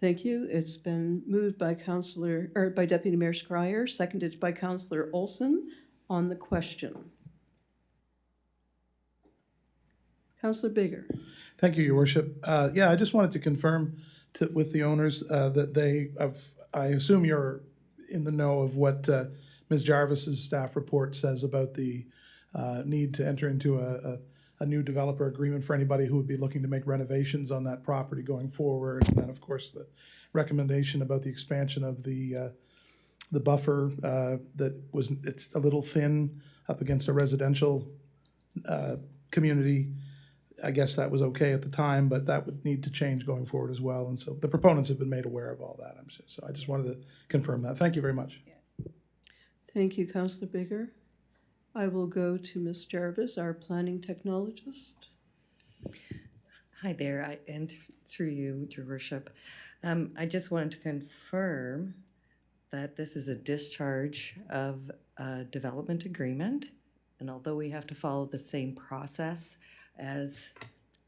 Thank you. It's been moved by by Deputy Mayor Scryer, seconded by Councillor Olson. On the question. Councillor Bigger. Thank you, Your Worship. Yeah, I just wanted to confirm with the owners that I assume you're in the know of what Ms. Jarvis's staff report says about the need to enter into a new developer agreement for anybody who would be looking to make renovations on that property going forward. And then, of course, the recommendation about the expansion of the buffer it's a little thin up against a residential community. I guess that was okay at the time, but that would need to change going forward as well. And so the proponents have been made aware of all that, I'm sure. So I just wanted to confirm that. Thank you very much. Yes. Thank you, Councillor Bigger. I will go to Ms. Jarvis, our planning technologist. Hi there, and through you, Your Worship. I just wanted to confirm that this is a discharge of a development agreement, and although we have to follow the same process as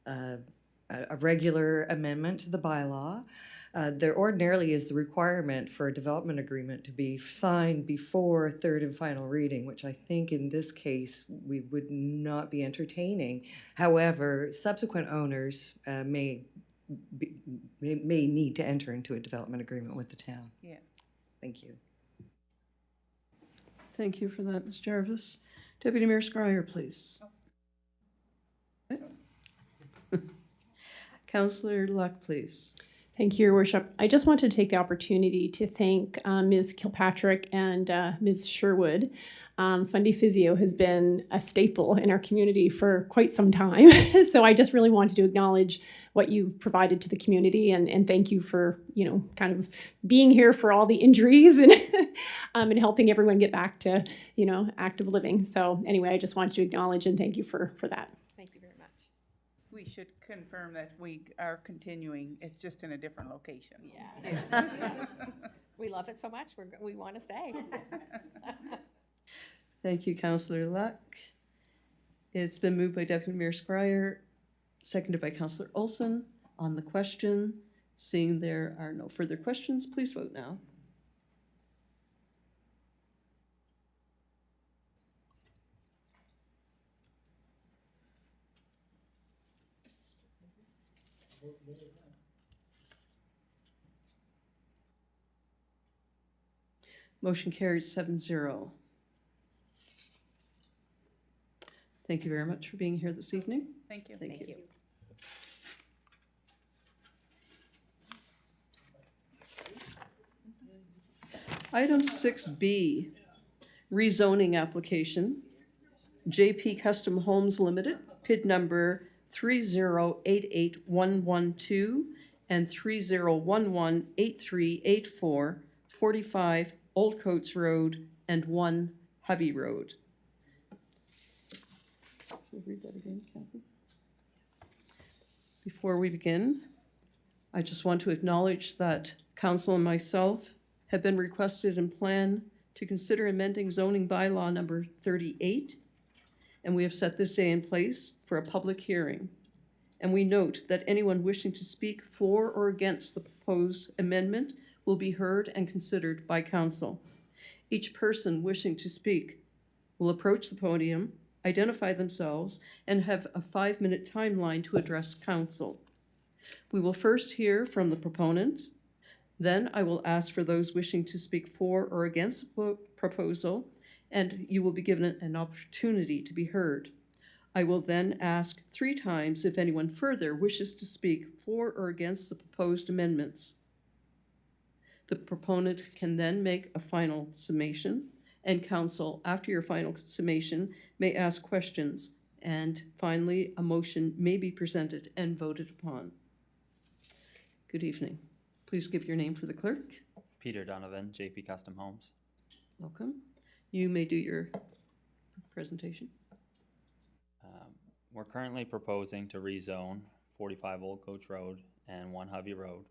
a regular amendment to the bylaw, there ordinarily is the requirement for a development agreement to be signed before third and final reading, which I think in this case we would not be entertaining. However, subsequent owners may need to enter into a development agreement with the town. Yeah. Thank you. Thank you for that, Ms. Jarvis. Deputy Mayor Scryer, please. Councillor Luck, please. Thank you, Your Worship. I just want to take the opportunity to thank Ms. Kilpatrick and Ms. Sherwood. Fundy Physio has been a staple in our community for quite some time. So I just really wanted to acknowledge what you've provided to the community and thank you for, kind of being here for all the injuries and, and helping everyone get back to, active living. So anyway, I just wanted to acknowledge and thank you for that. Thank you very much. We should confirm that we are continuing, it's just in a different location. Yeah. We love it so much, we want to stay. Thank you, Councillor Luck. It's been moved by Deputy Mayor Scryer, seconded by Councillor Olson. On the question, seeing there are no further questions, please vote now. Motion carried 7-0. Thank you very much for being here this evening. Thank you. Thank you. Item 6B, rezoning application, JP Custom Homes Limited, PID number 3088112 and 30118384, 45 Old Coates Road and 1 Hovey Road. Should we read that again, Kathy? Before we begin, I just want to acknowledge that Council and myself have been requested and plan to consider amending zoning bylaw number 38, and we have set this day in place for a public hearing. And we note that anyone wishing to speak for or against the proposed amendment will be heard and considered by council. Each person wishing to speak will approach the podium, identify themselves, and have a 5-minute timeline to address council. We will first hear from the proponent. Then I will ask for those wishing to speak for or against the proposal, and you will be given an opportunity to be heard. I will then ask 3 times if anyone further wishes to speak for or against the proposed amendments. The proponent can then make a final summation, and council, after your final summation, may ask questions, and finally, a motion may be presented and voted upon. Good evening. Please give your name for the clerk. Peter Donovan, JP Custom Homes. Welcome. You may do your presentation. We're currently proposing to rezone 45 Old Coach Road and 1 Hovey Road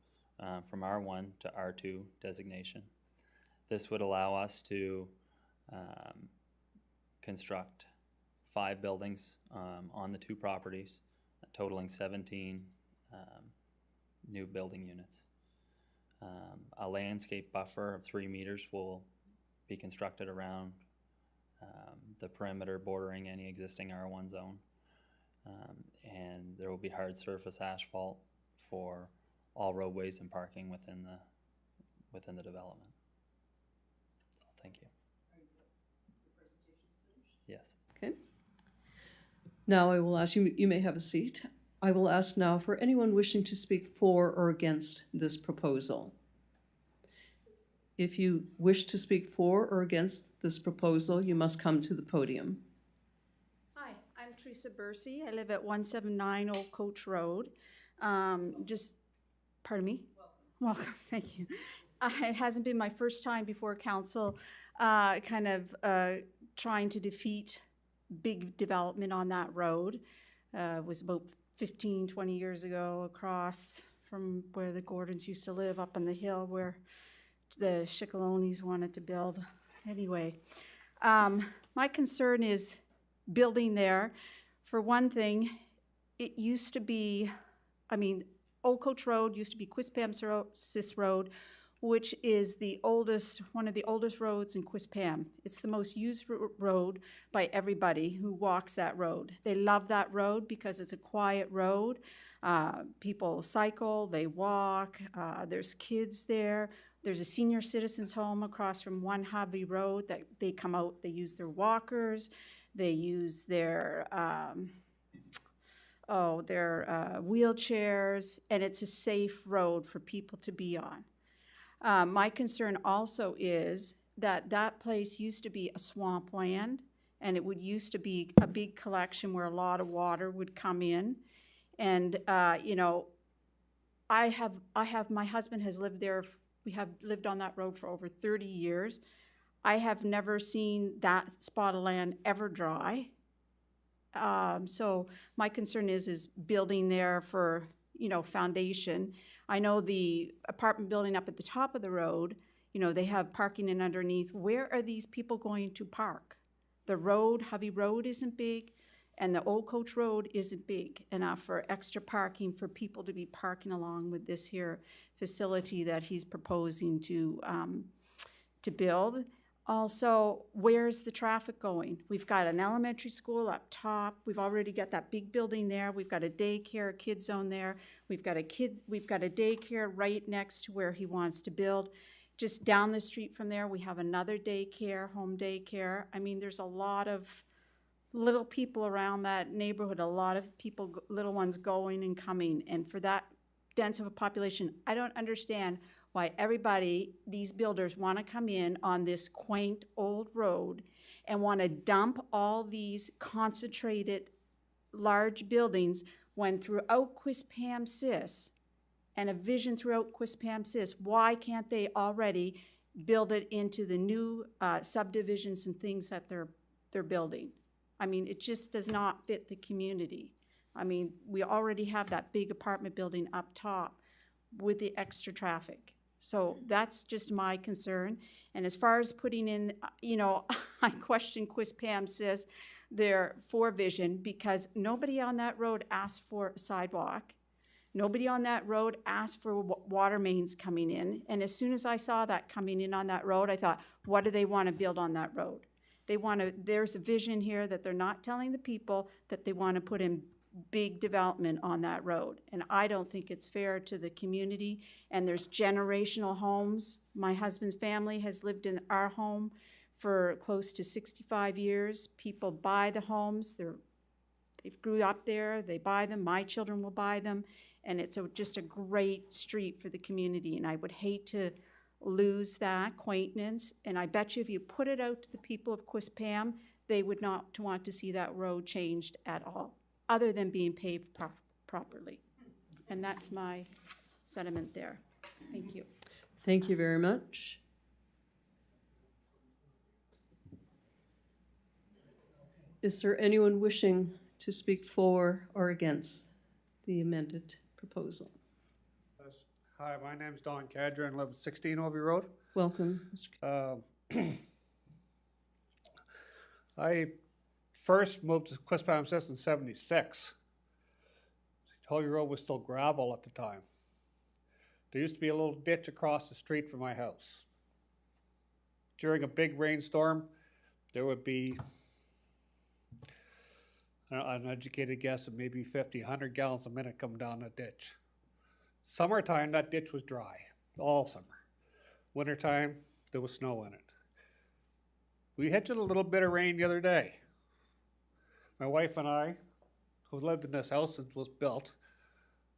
from R1 to R2 designation. This would allow us to construct 5 buildings on the 2 properties, totaling 17 new building units. A landscape buffer of 3 meters will be constructed around the perimeter bordering any existing R1 zone. And there will be hard surface asphalt for all roadways and parking within the development. So, thank you. Yes. Okay. Now I will ask you, you may have a seat. I will ask now for anyone wishing to speak for or against this proposal. If you wish to speak for or against this proposal, you must come to the podium. Hi, I'm Teresa Bursey. I live at 179 Old Coach Road. Pardon me? Welcome, thank you. It hasn't been my first time before council trying to defeat big development on that road. It was about 15, 20 years ago across from where the Gordons used to live up on the hill where the Shikalonis wanted to build. Anyway, my concern is building there. For one thing, it used to be, Old Coach Road used to be Quispamsis Road, which is one of the oldest roads in Quispam. It's the most used road by everybody who walks that road. They love that road because it's a quiet road. People cycle, they walk, there's kids there. There's a senior citizens home across from 1 Hovey Road that they come out, they use their walkers, they use their wheelchairs, and it's a safe road for people to be on. My concern also is that place used to be a swampland, and it used to be a big collection where a lot of water would come in. And, my husband has lived there. We have lived on that road for over 30 years. I have never seen that spot of land ever dry. So my concern is building there for, foundation. I know the apartment building up at the top of the road, they have parking in underneath. Where are these people going to park? The road, Hovey Road isn't big, and the Old Coach Road isn't big enough for extra parking for people to be parking along with this here facility that he's proposing to build. Also, where's the traffic going? We've got an elementary school up top. We've already got that big building there. We've got a daycare, a kid zone there. We've got a daycare right next to where he wants to build. Just down the street from there, we have another daycare, home daycare. There's a lot of little people around that neighborhood, a lot of people, little ones going and coming. And for that dense of a population, I don't understand why these builders want to come in on this quaint old road and want to dump all these concentrated large buildings when throughout Quispamsis and a vision throughout Quispamsis, why can't they already build it into the new subdivisions and things that they're building? It just does not fit the community. We already have that big apartment building up top with the extra traffic. So that's just my concern. And as far as putting in, I question Quispamsis, their vision, because nobody on that road asked for a sidewalk. Nobody on that road asked for water mains coming in. And as soon as I saw that coming in on that road, I thought, what do they want to build on that road? There's a vision here that they're not telling the people that they want to put in big development on that road. And I don't think it's fair to the community. And there's generational homes. My husband's family has lived in our home for close to 65 years. People buy the homes. They grew up there. They buy them. My children will buy them. And it's just a great street for the community. And I would hate to lose that quaintness. And I bet you if you put it out to the people of Quispam, they would not want to see that road changed at all, other than being paved properly. And that's my sentiment there. Thank you. Thank you very much. Is there anyone wishing to speak for or against the amended proposal? Hi, my name's Don Cadra and live at 16 Ovie Road. Welcome, Mr. I first moved to Quispamsis in 76. Ovie Road was still gravel at the time. There used to be a little ditch across the street from my house. During a big rainstorm, there would be an educated guess of maybe 50, 100 gallons a minute come down that ditch. Summertime, that ditch was dry, all summer. Wintertime, there was snow in it. We had just a little bit of rain the other day. My wife and I, who lived in this house since it was built,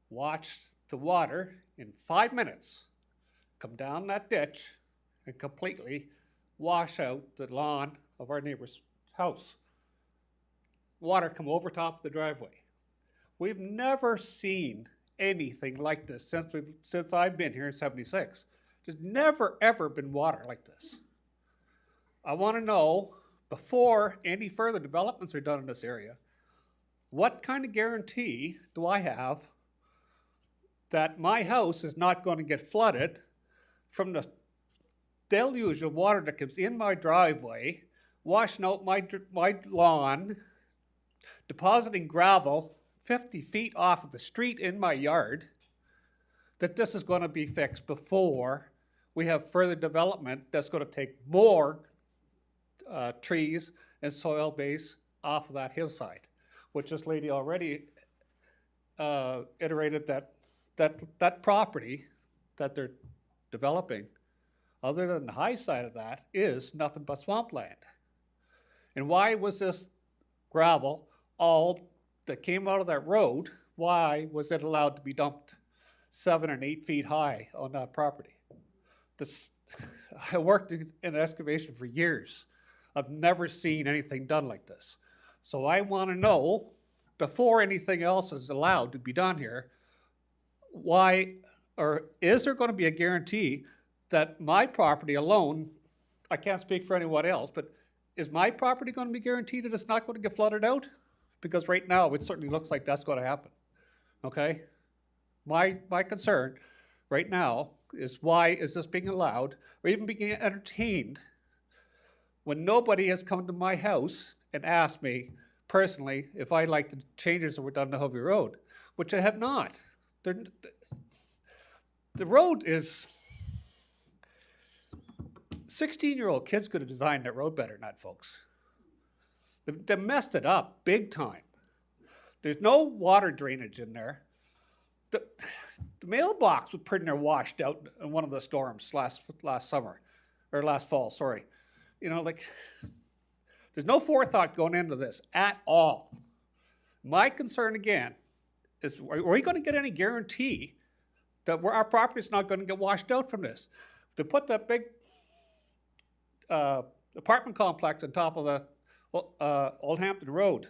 watched the water in 5 minutes come down that ditch and completely wash out the lawn of our neighbor's house. Water come over top of the driveway. We've never seen anything like this since I've been here in 76. There's never ever been water like this. I want to know, before any further developments are done in this area, what kind of guarantee do I have that my house is not going to get flooded from the deluge of water that comes in my driveway, washing out my lawn, depositing gravel 50 feet off of the street in my yard, that this is going to be fixed before we have further development that's going to take more trees and soil base off of that hillside, which this lady already iterated that property that they're developing, other than the high side of that, is nothing but swampland. And why was this gravel all that came out of that road, why was it allowed to be dumped 7 and 8 feet high on that property? I worked in excavation for years. I've never seen anything done like this. So I want to know, before anything else is allowed to be done here, why, or is there going to be a guarantee that my property alone, I can't speak for anyone else, but is my property going to be guaranteed that it's not going to get flooded out? Because right now, it certainly looks like that's going to happen, okay? My concern right now is, why is this being allowed or even being entertained when nobody has come to my house and asked me personally if I like the changes that were done to Hovey Road, which I have not. The road is, 16-year-old kids could have designed that road better than that, folks. They messed it up big time. There's no water drainage in there. The mailbox was pretty near washed out in one of the storms last summer, or last fall, sorry. You know, like, there's no forethought going into this at all. My concern again is, are we going to get any guarantee that our property is not going to get washed out from this? To put that big apartment complex on top of the Old Hampton Road,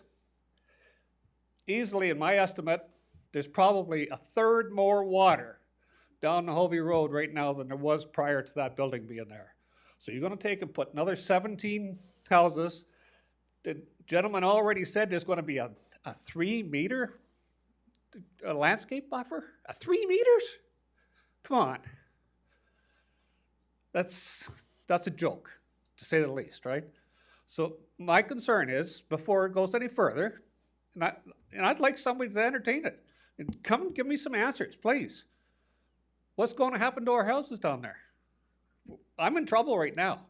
easily, in my estimate, there's probably a third more water down the Hovey Road right now than there was prior to that building being there. So you're going to take and put another 17 houses. The gentleman already said there's going to be a 3-meter landscape buffer? 3 meters? Come on. That's a joke, to say the least, right? So my concern is, before it goes any further, and I'd like somebody to entertain it, and come give me some answers, please. What's going to happen to our houses down there? I'm in trouble right now.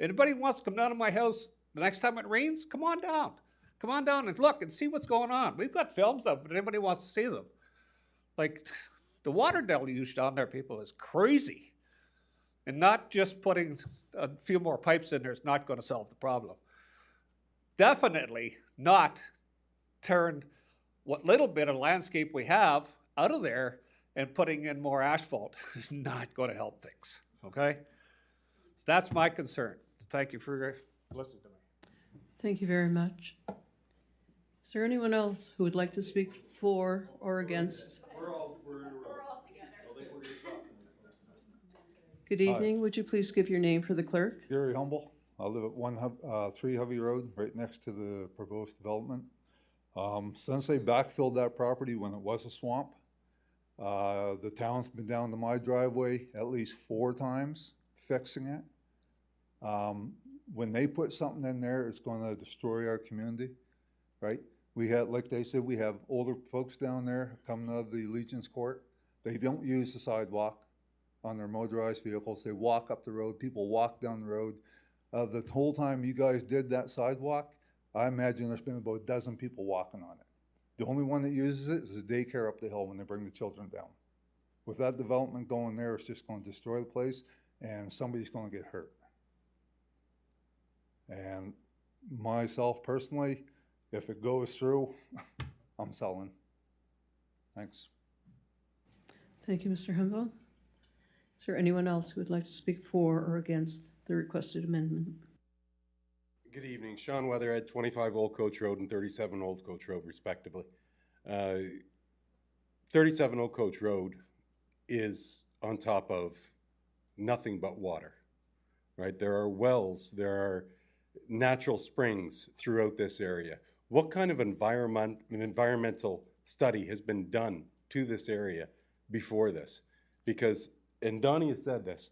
Anybody who wants to come down to my house the next time it rains, come on down. Come on down and look and see what's going on. We've got films of it, if anybody wants to see them. Like, the water deluge down there, people, is crazy. And not just putting a few more pipes in there is not going to solve the problem. Definitely not turn what little bit of landscape we have out of there and putting in more asphalt is not going to help things, okay? So that's my concern. Thank you for listening to me. Thank you very much. Is there anyone else who would like to speak for or against? We're all together. Good evening. Would you please give your name for the clerk? Gary Humble. I live at 3 Hovey Road, right next to the proposed development. Since they backfilled that property when it was a swamp, the town's been down to my driveway at least 4 times fixing it. When they put something in there, it's gonna destroy our community, right? We had, like they said, we have older folks down there coming out of the Legion's Court. They don't use the sidewalk on their motorized vehicles. They walk up the road. People walk down the road. The whole time you guys did that sidewalk, I imagine there's been about a dozen people walking on it. The only one that uses it is the daycare up the hill when they bring the children down. With that development going there, it's just going to destroy the place and somebody's going to get hurt. And myself personally, if it goes through, I'm selling. Thanks. Thank you, Mr. Hemphill. Is there anyone else who would like to speak for or against the requested amendment? Good evening. Sean Weatherhead, 25 Old Coach Road and 37 Old Coach Road, respectively. 37 Old Coach Road is on top of nothing but water, right? There are wells, there are natural springs throughout this area. What kind of environmental study has been done to this area before this? Because, and Donnie has said this,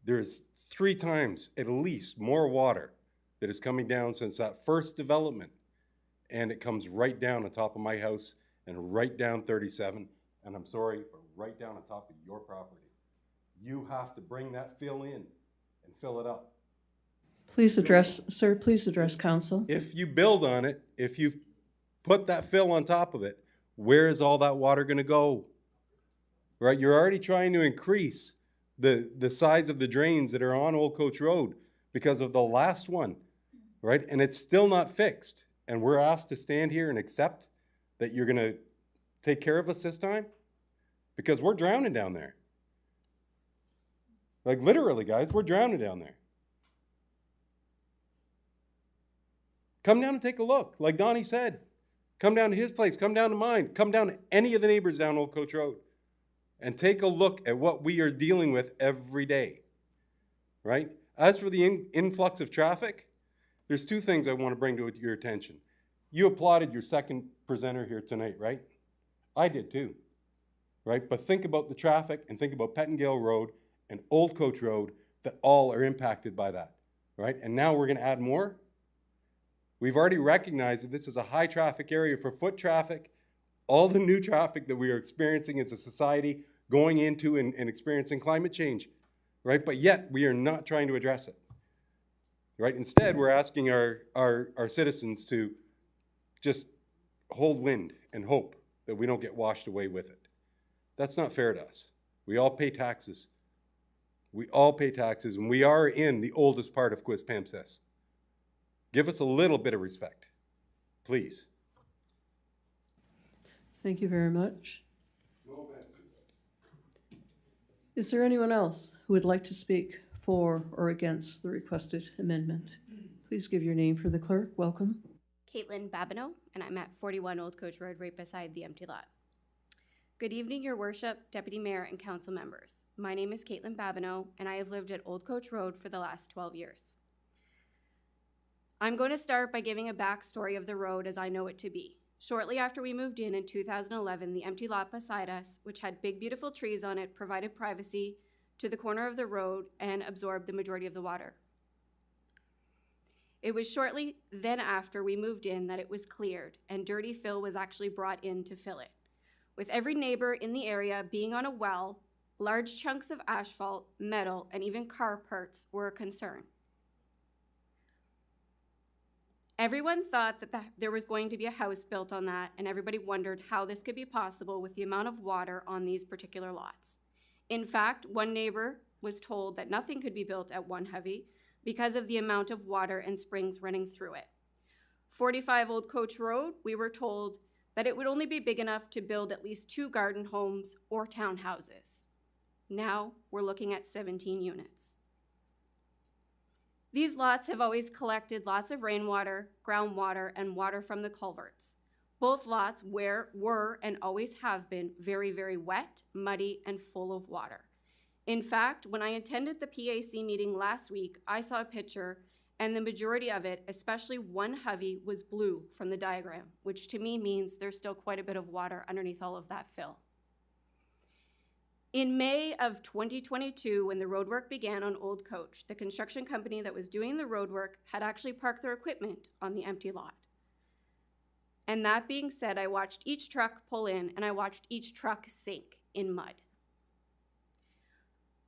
there's 3 times at least more water that is coming down since that first development, and it comes right down on top of my house and right down 37, and I'm sorry, but right down on top of your property. You have to bring that fill in and fill it up. Please address, sir, please address council. If you build on it, if you put that fill on top of it, where is all that water gonna go? Right, you're already trying to increase the size of the drains that are on Old Coach Road because of the last one, right? And it's still not fixed. And we're asked to stand here and accept that you're gonna take care of us this time? Because we're drowning down there. Like literally, guys, we're drowning down there. Come down and take a look. Like Donnie said, come down to his place, come down to mine, come down to any of the neighbors down Old Coach Road and take a look at what we are dealing with every day, right? As for the influx of traffic, there's 2 things I want to bring to your attention. You applauded your second presenter here tonight, right? I did too, right? But think about the traffic and think about Pettingale Road and Old Coach Road that all are impacted by that, right? And now we're going to add more. We've already recognized that this is a high traffic area for foot traffic. All the new traffic that we are experiencing as a society going into and experiencing climate change, right? But yet we are not trying to address it, right? Instead, we're asking our citizens to just hold wind and hope that we don't get washed away with it. That's not fair to us. We all pay taxes. We all pay taxes, and we are in the oldest part of Quispamsis. Give us a little bit of respect, please. Thank you very much. Is there anyone else who would like to speak for or against the requested amendment? Please give your name for the clerk. Welcome. Caitlin Babineau, and I'm at 41 Old Coach Road, right beside the empty lot. Good evening, Your Worship, Deputy Mayor, and Council members. My name is Caitlin Babineau, and I have lived at Old Coach Road for the last 12 years. I'm going to start by giving a backstory of the road as I know it to be. Shortly after we moved in 2011, the empty lot beside us, which had big, beautiful trees on it, provided privacy to the corner of the road and absorbed the majority of the water. It was shortly then after we moved in that it was cleared and dirty fill was actually brought in to fill it. With every neighbor in the area being on a well, large chunks of asphalt, metal, and even car parts were a concern. Everyone thought that there was going to be a house built on that, and everybody wondered how this could be possible with the amount of water on these particular lots. In fact, one neighbor was told that nothing could be built at 1 Hovey because of the amount of water and springs running through it. 45 Old Coach Road, we were told that it would only be big enough to build at least 2 garden homes or townhouses. Now we're looking at 17 units. These lots have always collected lots of rainwater, groundwater, and water from the culverts. Both lots were and always have been very, very wet, muddy, and full of water. In fact, when I attended the PAC meeting last week, I saw a picture and the majority of it, especially one hovey, was blue from the diagram, which to me means there's still quite a bit of water underneath all of that fill. In May of 2022, when the roadwork began on Old Coach, the construction company that was doing the roadwork had actually parked their equipment on the empty lot. And that being said, I watched each truck pull in and I watched each truck sink in mud.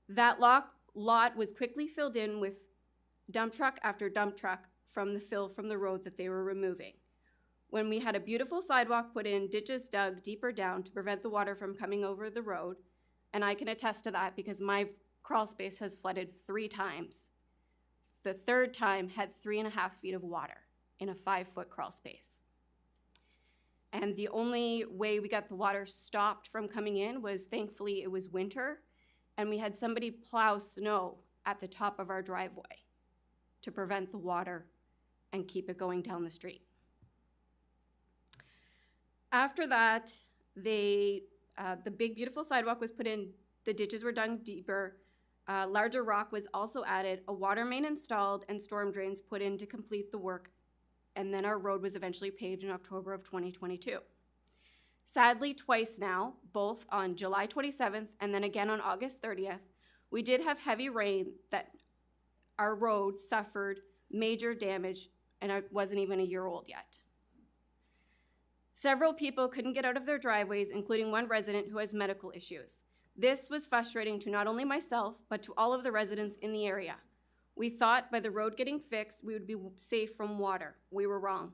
That lot was quickly filled in with dump truck after dump truck from the fill from the road that they were removing. When we had a beautiful sidewalk put in, ditches dug deeper down to prevent the water from coming over the road, and I can attest to that because my crawl space has flooded 3 times. The third time had 3.5 feet of water in a 5-foot crawl space. And the only way we got the water stopped from coming in was, thankfully, it was winter, and we had somebody plow snow at the top of our driveway to prevent the water and keep it going down the street. After that, the big, beautiful sidewalk was put in, the ditches were dug deeper, larger rock was also added, a water main installed, and storm drains put in to complete the work, and then our road was eventually paved in October of 2022. Sadly, twice now, both on July 27th and then again on August 30th, we did have heavy rain that our road suffered major damage, and it wasn't even a year old yet. Several people couldn't get out of their driveways, including one resident who has medical issues. This was frustrating to not only myself, but to all of the residents in the area. We thought by the road getting fixed, we would be safe from water. We were wrong.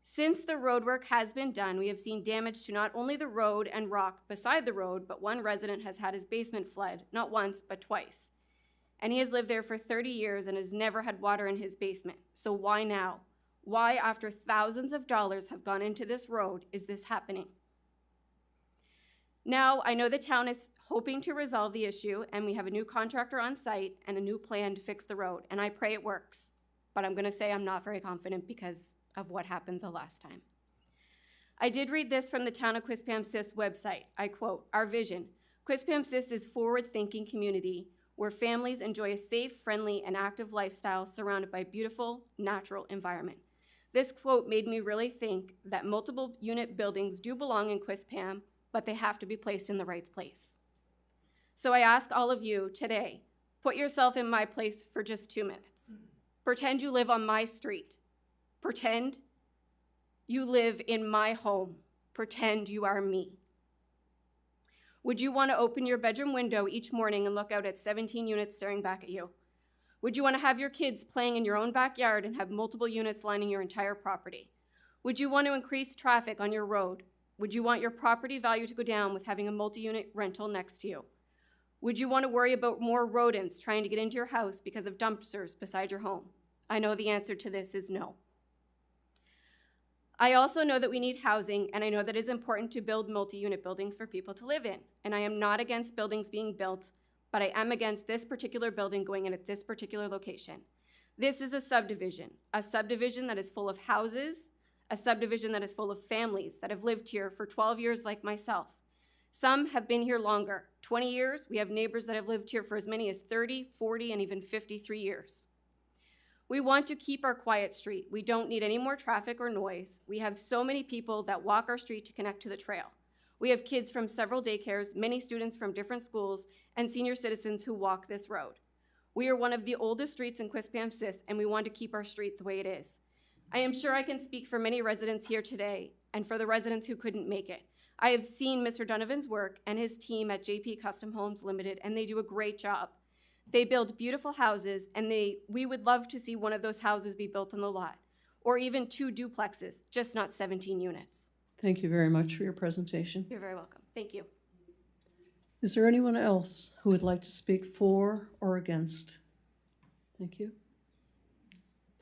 Since the road work has been done, we have seen damage to not only the road and rock beside the road, but one resident has had his basement flood, not once, but twice. And he has lived there for 30 years and has never had water in his basement. So why now? Why, after thousands of dollars have gone into this road, is this happening? Now, I know the town is hoping to resolve the issue, and we have a new contractor on site and a new plan to fix the road, and I pray it works. But I'm gonna say I'm not very confident because of what happened the last time. I did read this from the Town of Quispamsis website. I quote, "Our vision, Quispamsis is forward-thinking community where families enjoy a safe, friendly, and active lifestyle surrounded by beautiful, natural environment." This quote made me really think that multiple unit buildings do belong in Quispam, but they have to be placed in the right place. So I ask all of you today, put yourself in my place for just 2 minutes. Pretend you live on my street. Pretend you live in my home. Pretend you are me. Would you want to open your bedroom window each morning and look out at 17 units staring back at you? Would you want to have your kids playing in your own backyard and have multiple units lining your entire property? Would you want to increase traffic on your road? Would you want your property value to go down with having a multi-unit rental next to you? Would you want to worry about more rodents trying to get into your house because of dumpsters beside your home? I know the answer to this is no. I also know that we need housing, and I know that it is important to build multi-unit buildings for people to live in. And I am not against buildings being built, but I am against this particular building going in at this particular location. This is a subdivision that is full of houses, a subdivision that is full of families that have lived here for 12 years like myself. Some have been here longer, 20 years. We have neighbors that have lived here for as many as 30, 40, and even 53 years. We want to keep our quiet street. We don't need any more traffic or noise. We have so many people that walk our street to connect to the trail. We have kids from several daycares, many students from different schools, and senior citizens who walk this road. We are one of the oldest streets in Quispamsis, and we want to keep our street the way it is. I am sure I can speak for many residents here today, and for the residents who couldn't make it. I have seen Mr. Donovan's work and his team at JP Custom Homes Limited, and they do a great job. They build beautiful houses, and we would love to see one of those houses be built on the lot, or even 2 duplexes, just not 17 units. Thank you very much for your presentation. You're very welcome. Thank you. Is there anyone else who would like to speak for or against? Thank you.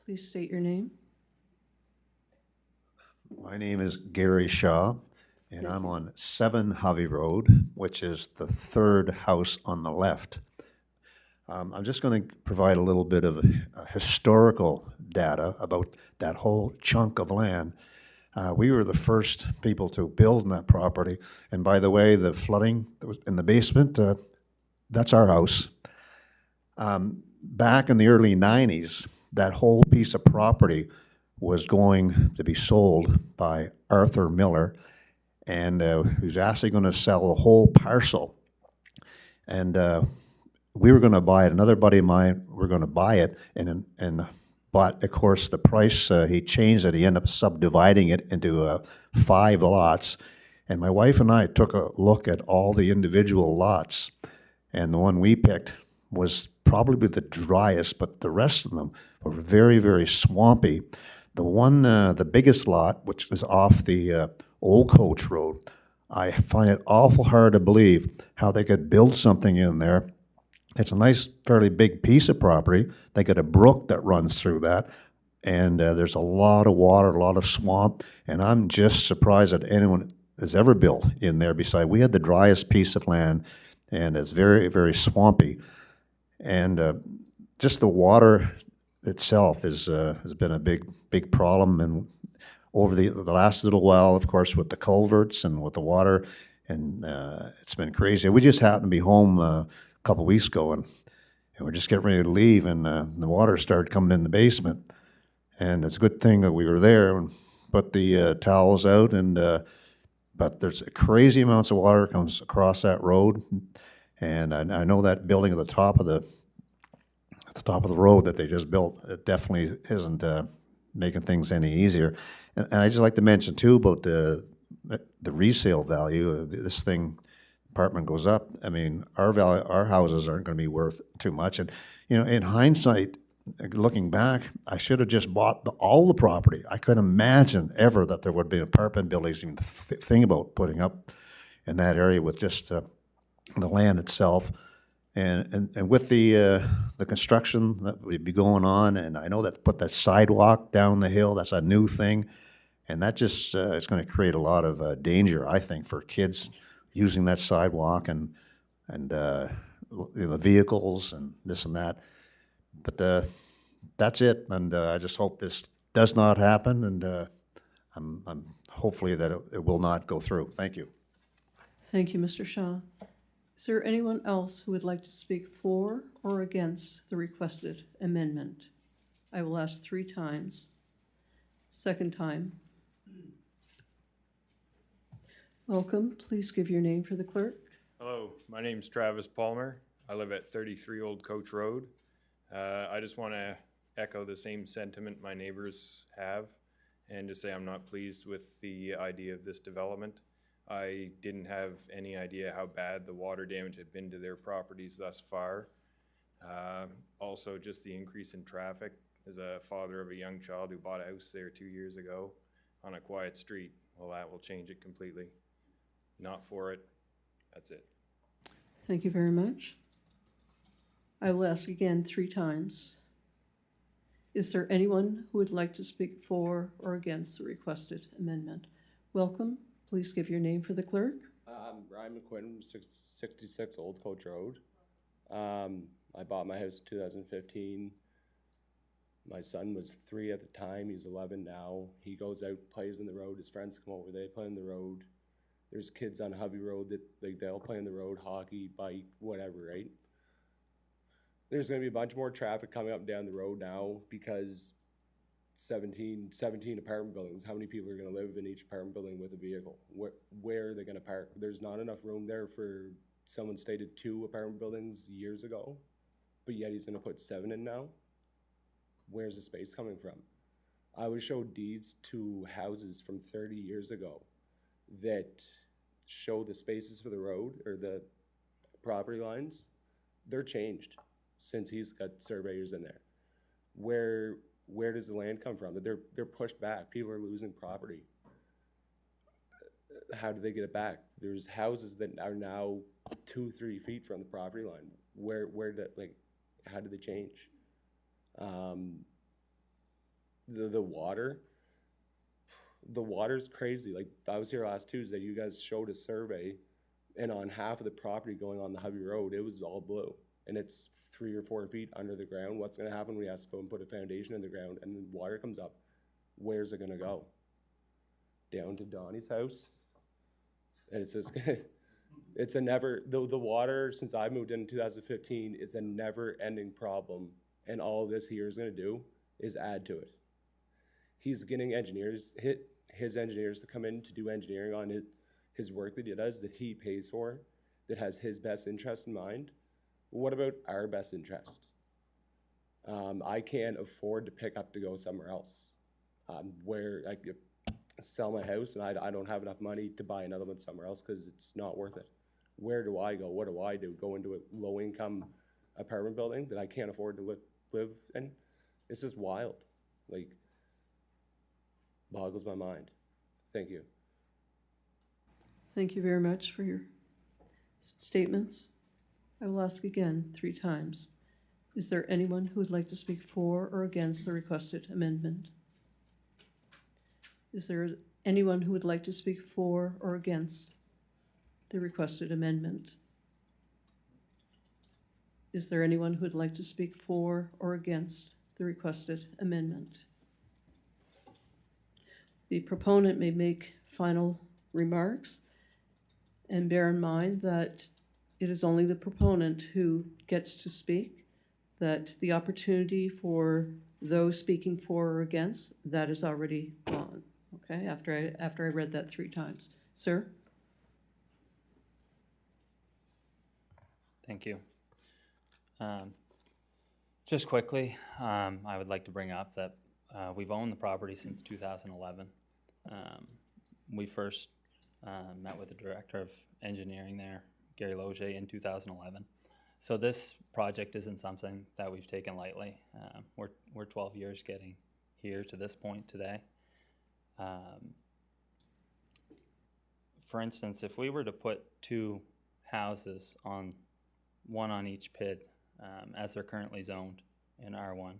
Please state your name. My name is Gary Shaw, and I'm on 7 Hovey Road, which is the 3rd house on the left. I'm just going to provide a little bit of historical data about that whole chunk of land. We were the first people to build on that property, and by the way, the flooding that was in the basement, that's our house. back in the early 90s, that whole piece of property was going to be sold by Arthur Miller, and who's actually going to sell the whole parcel. And we were going to buy it. Another buddy of mine, we're going to buy it, but of course the price, he changed it. He ended up subdividing it into 5 lots. And my wife and I took a look at all the individual lots, and the one we picked was probably the driest, but the rest of them were very, very swampy. The one, the biggest lot, which is off the Old Coach Road, I find it awful hard to believe how they could build something in there. It's a nice, fairly big piece of property. They got a brook that runs through that, and there's a lot of water, a lot of swamp, and I'm just surprised that anyone has ever built in there. Besides, we had the driest piece of land, and it's very, very swampy. And just the water itself has been a big problem. And over the last little while, of course, with the culverts and with the water, and it's been crazy. We just happened to be home a couple weeks ago, and we're just getting ready to leave, and the water started coming in the basement. And it's a good thing that we were there and put the towels out, and but there's crazy amounts of water comes across that road, and I know that building at the top of the road that they just built, it definitely isn't making things any easier. And I just like to mention too about the resale value of this thing. Apartment goes up. I mean, our houses aren't going to be worth too much. And you know, in hindsight, looking back, I should have just bought all the property. I couldn't imagine ever that there would be apartment buildings even think about putting up in that area with just the land itself. And with the construction that would be going on, and I know that put that sidewalk down the hill, that's a new thing, and that just it's going to create a lot of danger, I think, for kids using that sidewalk and the vehicles and this and that. But that's it, and I just hope this does not happen, and I'm hopefully that it will not go through. Thank you. Thank you, Mr. Shaw. Is there anyone else who would like to speak for or against the requested amendment? I will ask 3 times. Second time. Welcome. Please give your name for the clerk. Hello, my name's Travis Palmer. I live at 33 Old Coach Road. I just want to echo the same sentiment my neighbors have and to say I'm not pleased with the idea of this development. I didn't have any idea how bad the water damage had been to their properties thus far. Also, just the increase in traffic. As a father of a young child who bought a house there 2 years ago on a quiet street, well, that will change it completely. Not for it. That's it. Thank you very much. I will ask again 3 times. Is there anyone who would like to speak for or against the requested amendment? Welcome. Please give your name for the clerk. I'm Ryan McQuinn, 66 Old Coach Road. I bought my house in 2015. My son was 3 at the time. He's 11 now. He goes out, plays in the road. His friends come over. They play in the road. There's kids on Hubby Road that they'll play in the road, hockey, bike, whatever, right? There's going to be a bunch more traffic coming up and down the road now because 17 apartment buildings. How many people are going to live in each apartment building with a vehicle? Where are they going to park? There's not enough room there for, someone stated 2 apartment buildings years ago, but yet he's going to put 7 in now. Where's the space coming from? I was showed deeds to houses from 30 years ago that show the spaces for the road or the property lines. They're changed since he's got surveyors in there. Where does the land come from? They're pushed back. People are losing property. How do they get it back? There's houses that are now 2-3 feet from the property line. How did they change? The water's crazy. Like, I was here last Tuesday, you guys showed a survey, and on half of the property going on the Hubby Road, it was all blue, and it's 3 or 4 feet under the ground. What's going to happen when we have to go and put a foundation in the ground and then water comes up? Where's it going to go? Down to Donnie's house? And it's just It's a never, the water, since I moved in 2015, is a never-ending problem, and all this here is gonna do is add to it. He's getting his engineers to come in to do engineering on his work that he does, that he pays for, that has his best interest in mind. What about our best interest? I can't afford to pick up to go somewhere else, where I could sell my house and I don't have enough money to buy another one somewhere else because it's not worth it. Where do I go? What do I do? Go into a low-income apartment building that I can't afford to live in? It's just wild. Like, boggles my mind. Thank you. Thank you very much for your statements. I will ask again 3 times. Is there anyone who would like to speak for or against the requested amendment? Is there anyone who would like to speak for or against the requested amendment? Is there anyone who would like to speak for or against the requested amendment? The proponent may make final remarks, and bear in mind that it is only the proponent who gets to speak, that the opportunity for those speaking for or against, that is already gone, okay, after I read that 3 times. Sir? Thank you. Just quickly, I would like to bring up that we've owned the property since 2011. We first met with the director of engineering there, Gary Loge, in 2011. So this project isn't something that we've taken lightly. We're 12 years getting here to this point today. For instance, if we were to put 2 houses on one on each PID, as they're currently zoned in R1,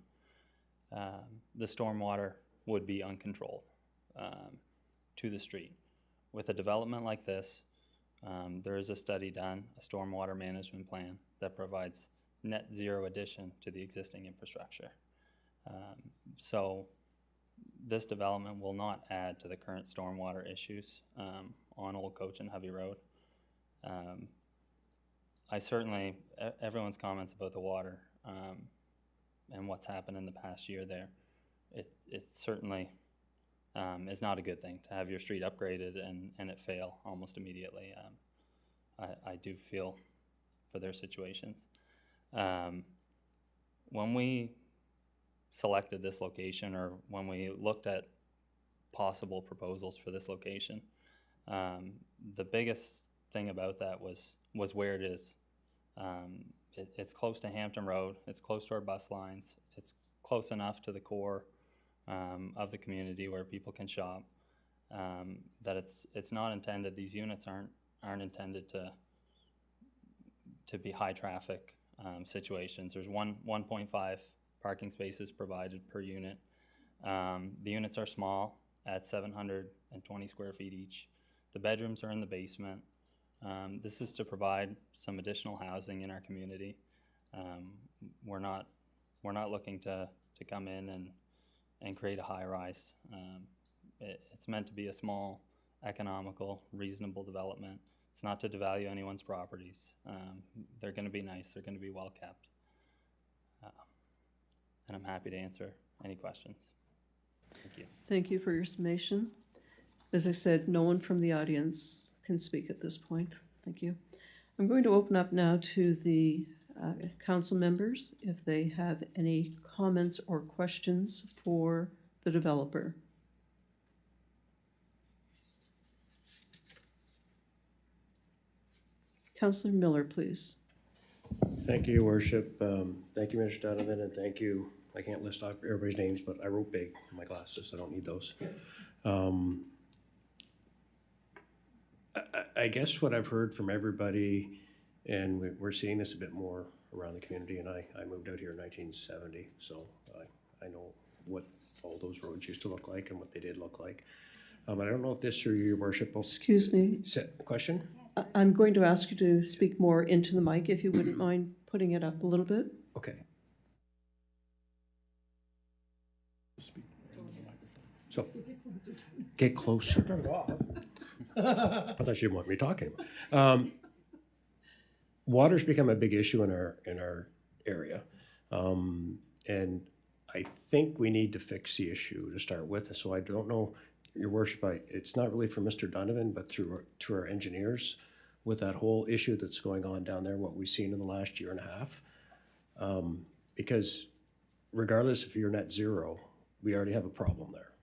the stormwater would be uncontrolled to the street. With a development like this, there is a study done, a stormwater management plan that provides net zero addition to the existing infrastructure. So this development will not add to the current stormwater issues on Old Coach and Hovey Road. I certainly, everyone's comments about the water and what's happened in the past year there, it certainly is not a good thing to have your street upgraded and it fail almost immediately. I do feel for their situations. When we selected this location, or when we looked at possible proposals for this location, the biggest thing about that was where it is. It's close to Hampton Road, it's close to our bus lines, it's close enough to the core of the community where people can shop, that it's not intended, these units aren't intended to be high traffic situations. There's 1.5 parking spaces provided per unit. The units are small at 720 square feet each. The bedrooms are in the basement. This is to provide some additional housing in our community. We're not looking to come in and create a high-rise. It's meant to be a small, economical, reasonable development. It's not to devalue anyone's properties. They're going to be nice. They're going to be well kept. And I'm happy to answer any questions. Thank you. Thank you for your summation. As I said, no one from the audience can speak at this point. Thank you. I'm going to open up now to the council members if they have any comments or questions for the developer. Councillor Miller, please. Thank you, Your Worship. Thank you, Mr. Donovan, and thank you. I can't list off everybody's names, but I wrote big in my glasses. I don't need those. I guess what I've heard from everybody, and we're seeing this a bit more around the community, and I moved out here in 1970, so I know what all those roads used to look like and what they did look like. I don't know if this, through Your Worship, will... Excuse me. Question? I'm going to ask you to speak more into the mic, if you wouldn't mind putting it up a little bit. Okay. So, get closer. Turn it off. I thought you didn't want me talking. water's become a big issue in our area. And I think we need to fix the issue to start with. So I don't know, Your Worship, it's not really for Mr. Donovan, but through our engineers with that whole issue that's going on down there, what we've seen in the last year and a half. Because regardless if you're net zero, we already have a problem there.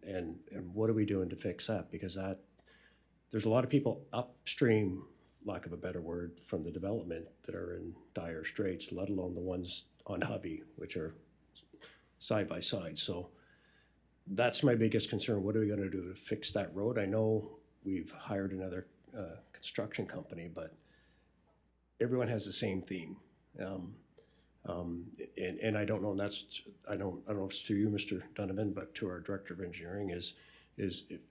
And what are we doing to fix that? Because there's a lot of people upstream, lack of a better word, from the development that are in dire straits, let alone the ones on Hovey, which are side by side. So that's my biggest concern. What are we going to do to fix that road? I know we've hired another construction company, but everyone has the same theme. And I don't know, and I don't know if it's to you, Mr. Donovan, but to our Director of Engineering is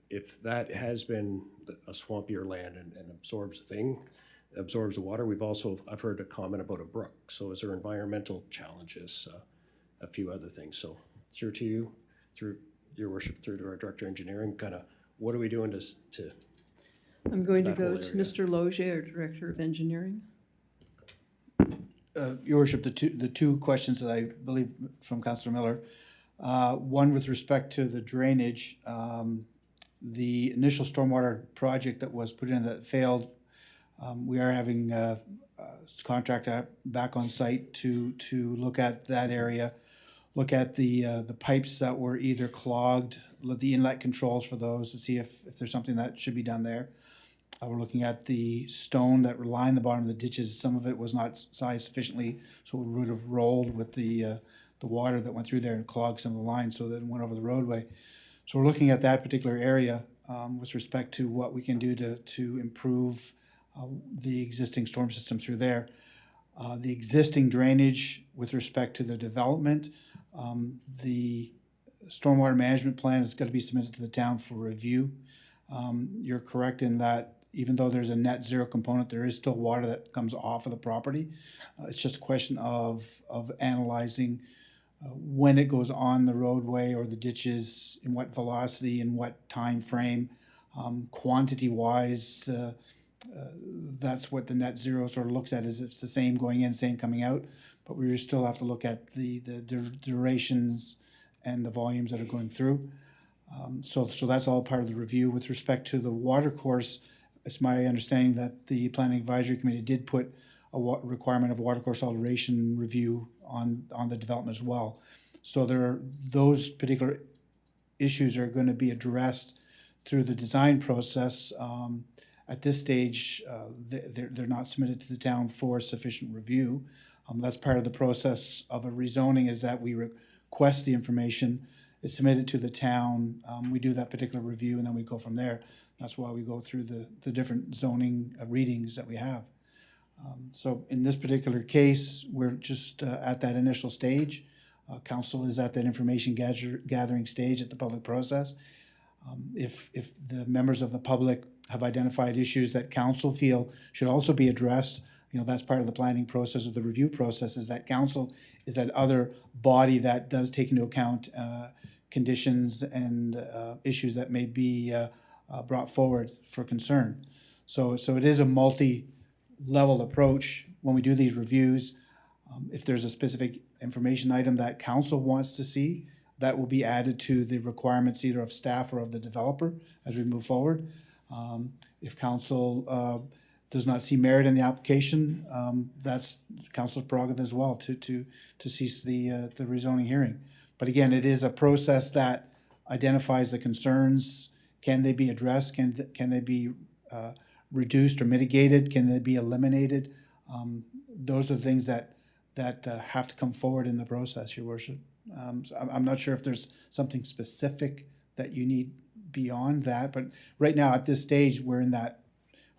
if that has been a swampier land and absorbs the water. I've heard a comment about a brook. So is there environmental challenges, a few other things. So through to you, through Your Worship, through to our Director of Engineering, kind of what are we doing to I'm going to that go whole to area? Mr. Logier, our Director of Engineering. Your Worship, the two questions that I believe from Councillor Miller, one with respect to the drainage, the initial stormwater project that was put in that failed, we are having a contractor back on site to look at that area, look at the pipes that were either clogged, the inlet controls for those to see if there's something that should be done there. We're looking at the stone that lined the bottom of the ditches. Some of it was not sized sufficiently, so it would have rolled with the water that went through there and clogged some of the lines, so that it went over the roadway. So we're looking at that particular area with respect to what we can do to improve the existing storm system through there. The existing drainage with respect to the development, the stormwater management plan has got to be submitted to the town for review. You're correct in that even though there's a net zero component, there is still water that comes off of the property. It's just a question of analyzing when it goes on the roadway or the ditches, in what velocity, in what time frame. Quantity-wise, that's what the net zero sort of looks at, is it's the same going in, same coming out, but we still have to look at the durations and the volumes that are going through. So that's all part of the review. With respect to the water course, it's my understanding that the Planning Advisory Committee did put a requirement of water course alteration review on the development as well. So those particular issues are going to be addressed through the design process. At this stage, they're not submitted to the town for sufficient review. That's part of the process of a rezoning, is that we request the information, it's submitted to the town, we do that particular review, and then we go from there. That's why we go through the different zoning readings that we have. So in this particular case, we're just at that initial stage. Council is at that information gathering stage at the public process. If the members of the public have identified issues that council feel should also be addressed, that's part of the planning process or the review process, is that council is that other body that does take into account conditions and issues that may be brought forward for concern. So it is a multi-level approach when we do these reviews. If there's a specific information item that council wants to see, that will be added to the requirements either of staff or of the developer as we move forward. If council does not see merit in the application, that's council's prerogative as well to cease the rezoning hearing. But again, it is a process that identifies the concerns. Can they be addressed? Can they be reduced or mitigated? Can they be eliminated? Those are the things that have to come forward in the process, Your Worship. So I'm not sure if there's something specific that you need beyond that, but right now at this stage, we're in that,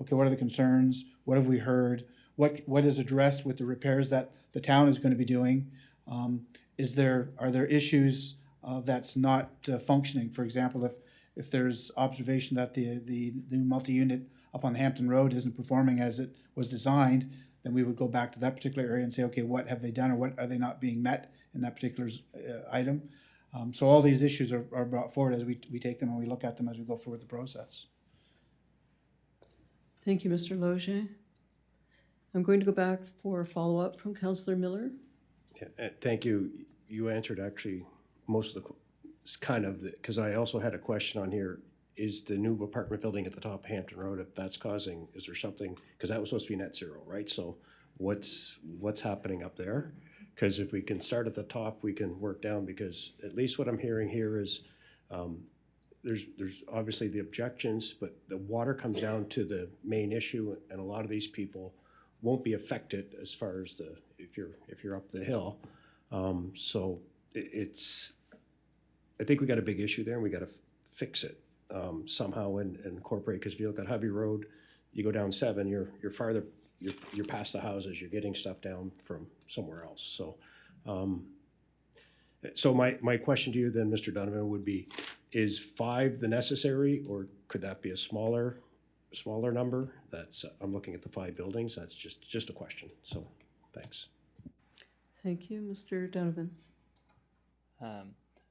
okay, what are the concerns? What have we heard? What is addressed with the repairs that the town is going to be doing? Are there issues that's not functioning? For example, if there's observation that the multi-unit up on Hampton Road isn't performing as it was designed, then we would go back to that particular area and say, okay, what have they done, or what are they not being met in that particular item? So all these issues are brought forward as we take them and we look at them as we go forward the process. Thank you, Mr. Logier. I'm going to go back for a follow-up from Councillor Miller. Yeah, thank you. You answered actually most of the, it's kind of, because I also had a question on here. Is the new apartment building at the top of Hampton Road, if that's causing, is there something, because that was supposed to be net zero, right? So what's happening up there? Because if we can start at the top, we can work down, because at least what I'm hearing here is there's obviously the objections, but the water comes down to the main issue, and a lot of these people won't be affected as far as the, if you're up the hill. So it's, I think we got a big issue there, and we got to fix it somehow and incorporate. Because if you look at Hovey Road, you go down 7, you're farther, you're past the houses, you're getting stuff down from somewhere else. So, so my question to you then, Mr. Donovan, would be: is 5 the necessary, or could that be a smaller number? That's I'm looking at the 5 buildings. That's just a question. So, thanks. Thank you, Mr. Donovan.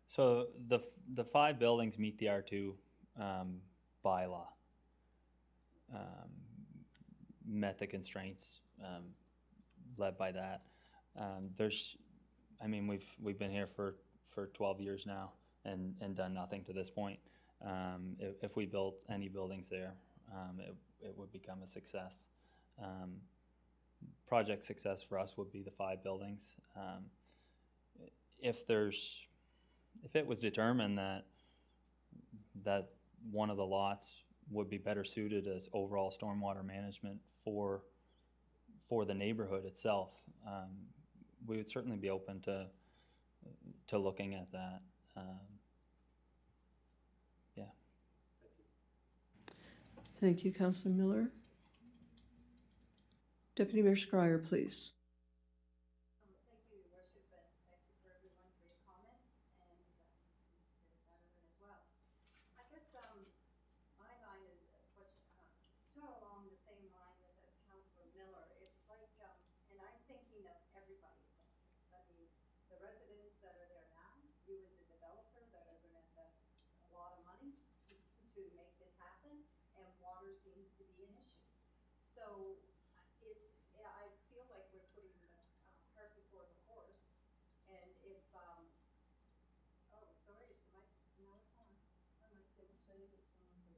So the 5 buildings meet the R2 bylaw. Met the constraints led by that. There's, I mean, we've been here for 12 years now and done nothing to this point. If we built any buildings there, it would become a success. Project success for us would be the 5 buildings. If it was determined that one of the lots would be better suited as overall stormwater management for the neighborhood itself, we would certainly be open to looking at that. Yeah. Thank you, Councillor Miller. Deputy Mayor Schreier, please. So I feel like we're putting the cart before the horse, and if, oh, sorry, is the mic, no, it's on. I might say it's on, but,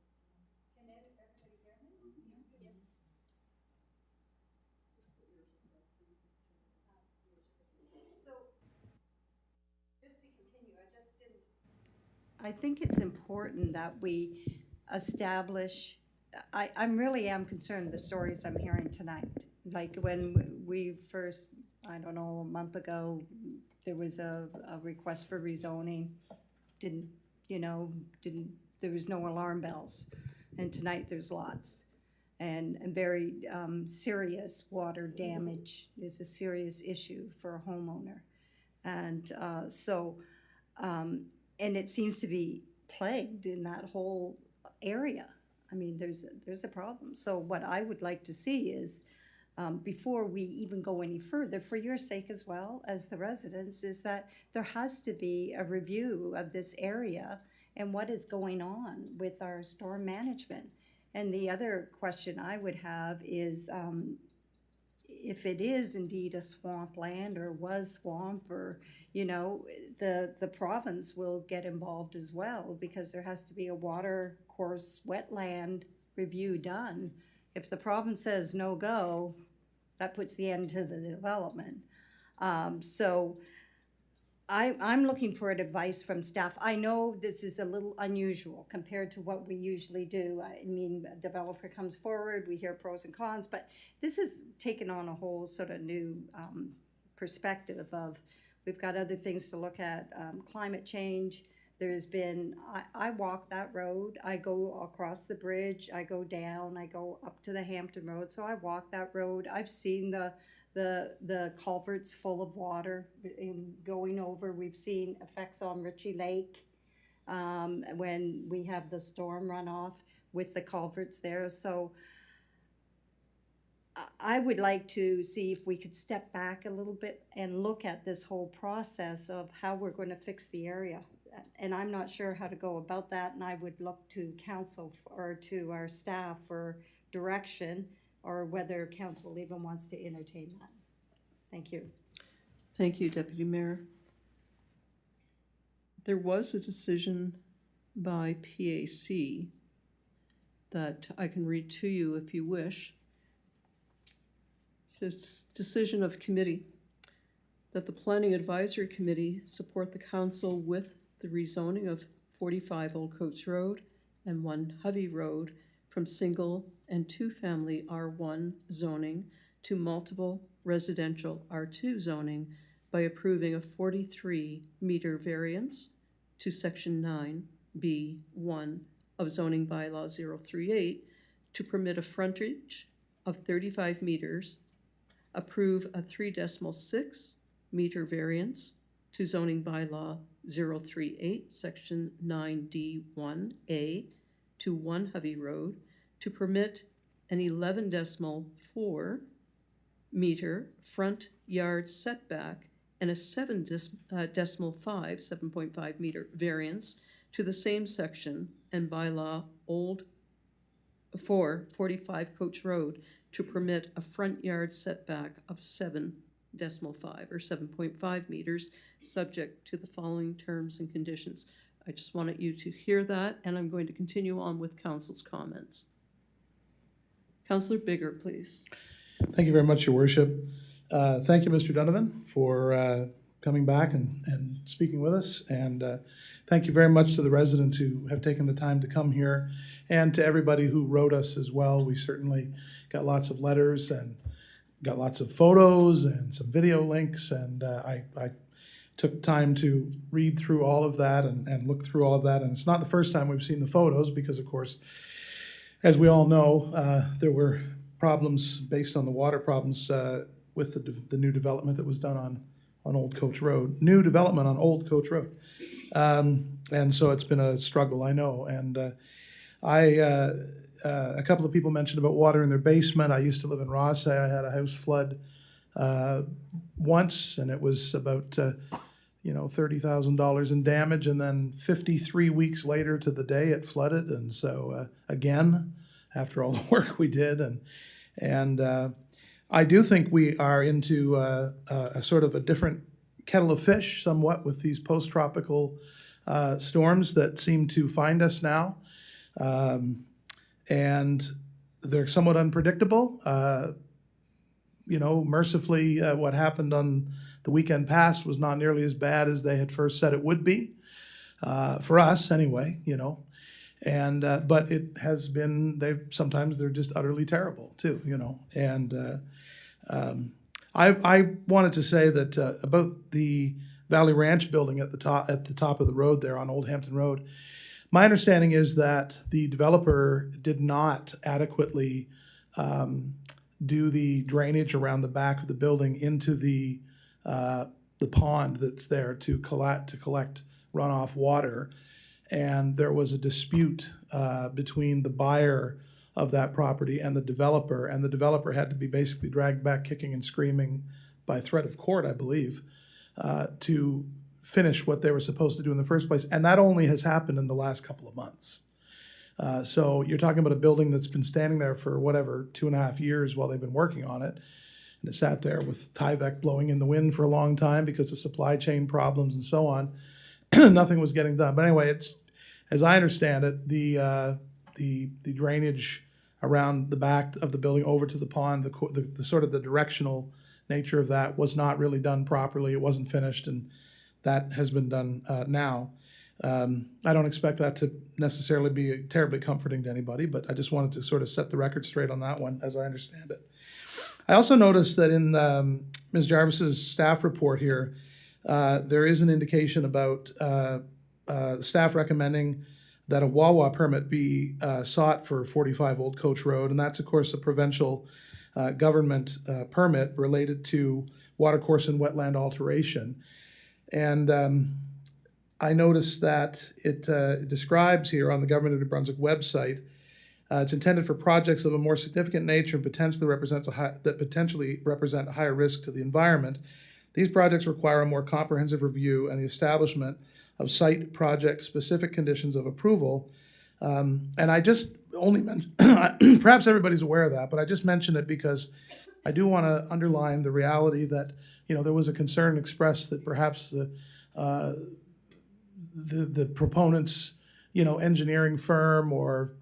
can everybody hear me? Yeah. So, just to continue, I think it's important that we establish, I really am concerned the stories I'm hearing tonight. Like when we first, I don't know, a month ago, there was a request for rezoning. There was no alarm bells. And tonight there's lots. And very serious water damage is a serious issue for a homeowner. And and it seems to be plagued in that whole area. I mean, there's a problem. So what I would like to see is, before we even go any further, for your sake as well as the residents, is that there has to be a review of this area and what is going on with our storm management. And the other question I would have is, if it is indeed a swamp land or was swamp, or, the province will get involved as well, because there has to be a water course wetland review done. If the province says no go, that puts the end to the development. So I'm looking for advice from staff. I know this is a little unusual compared to what we usually do. I mean, a developer comes forward, we hear pros and cons, but this has taken on a whole sort of new perspective of, we've got other things to look at, climate change. There's been, I walk that road, I go across the bridge, I go down, I go up to the Hampton Road, so I walk that road. I've seen the culverts full of water in going over. We've seen effects on Ritchie Lake when we have the storm runoff with the culverts there. So I would like to see if we could step back a little bit and look at this whole process of how we're going to fix the area. And I'm not sure how to go about that, and I would look to council or to our staff for direction, or whether council even wants to entertain that. Thank you. Thank you, Deputy Mayor. There was a decision by PAC that I can read to you if you wish. It says, decision of committee that the Planning Advisory Committee support the council with the rezoning of 45 Old Coach Road and 1 Hovey Road from single and two-family R1 zoning to multiple residential R2 zoning by approving a 43-meter variance to Section 9B1 of zoning bylaw 038 to permit a frontage of 35 meters, approve a 3.6 meter variance to zoning bylaw 038, section 9D1A to 1 Hovey Road to permit an 11.4 meter front yard setback and a 7.5 meter variance to the same section and bylaw for 45 Coach Road to permit a front yard setback of 7.5 or 7.5 meters, subject to the following terms and conditions. I just wanted you to hear that, and I'm going to continue on with council's comments. Councillor Bigger, please. Thank you very much, Your Worship. Thank you, Mr. Donovan, for coming back and speaking with us. And thank you very much to the residents who have taken the time to come here, and to everybody who wrote us as well. We certainly got lots of letters and got lots of photos and some video links, and I took time to read through all of that and look through all of that. And it's not the first time we've seen the photos because, of course, as we all know, there were problems based on the water problems with the new development that was done on Old Coach Road. New development on Old Coach Road. And so it's been a struggle, I know. And a couple of people mentioned about water in their basement. I used to live in Ross. I had a house flood once, and it was about $30,000 in damage. And then 53 weeks later to the day, it flooded. And so again, after all the work we did, and I do think we are into a sort of a different kettle of fish, somewhat, with these post-tropical storms that seem to find us now. And they're somewhat unpredictable. Mercifully, what happened on the weekend past was not nearly as bad as they had first said it would be, for us anyway, And but it has been, sometimes they're just utterly terrible too, And I wanted to say that about the Valley Ranch building at the top of the road there on Old Hampton Road. My understanding is that the developer did not adequately do the drainage around the back of the building into the pond that's there to collect runoff water. And there was a dispute between the buyer of that property and the developer had to be basically dragged back kicking and screaming by threat of court, I believe, to finish what they were supposed to do in the first place. And that only has happened in the last couple of months. So you're talking about a building that's been standing there for 2.5 years while they've been working on it. And it sat there with Tyvek blowing in the wind for a long time because of supply chain problems and so on. Nothing was getting done. But anyway, it's, as I understand it, the drainage around the back of the building over to the pond, the sort of the directional nature of that was not really done properly. It wasn't finished, and that has been done now. I don't expect that to necessarily be terribly comforting to anybody, but I just wanted to sort of set the record straight on that one, as I understand it. I also noticed that in Ms. Jarvis's staff report here, there is an indication about staff recommending that a Wawa permit be sought for 45 Old Coach Road, and that's, of course, a provincial government permit related to watercourse and wetland alteration. And I noticed that it describes here on the Government of New Brunswick website, it's intended for projects of a more significant nature and potentially represent a higher risk to the environment. These projects require a more comprehensive review and the establishment of site project-specific conditions of approval. And I just only mention, perhaps everybody's aware of that, but I just mention it because I do want to underline the reality that, there was a concern expressed that perhaps the proponents, engineering firm or,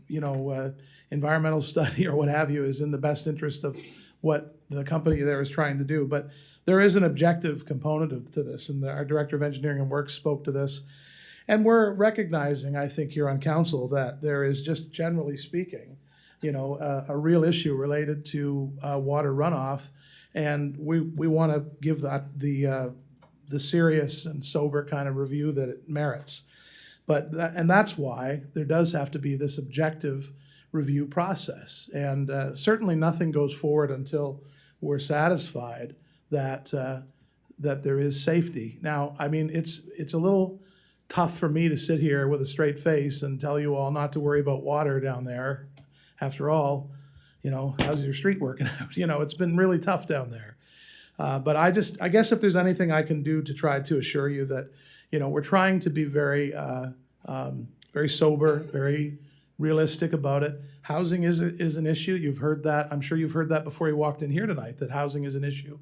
environmental study or what have you is in the best interest of what the company there is trying to do. But there is an objective component to this, and our Director of Engineering and Works spoke to this. And we're recognizing, I think, here on council that there is, just generally speaking, a real issue related to water runoff, and we want to give that the serious and sober kind of review that it merits. And that's why there does have to be this objective review process. And certainly nothing goes forward until we're satisfied that that there is safety. Now, I mean, it's a little tough for me to sit here with a straight face and tell you all not to worry about water down there. After all, how's your street working out? It's been really tough down there. But I guess if there's anything I can do to try to assure you that, we're trying to be very, very sober, very realistic about it. Housing is an issue. You've heard that. I'm sure you've heard that before you walked in here tonight, that housing is an issue.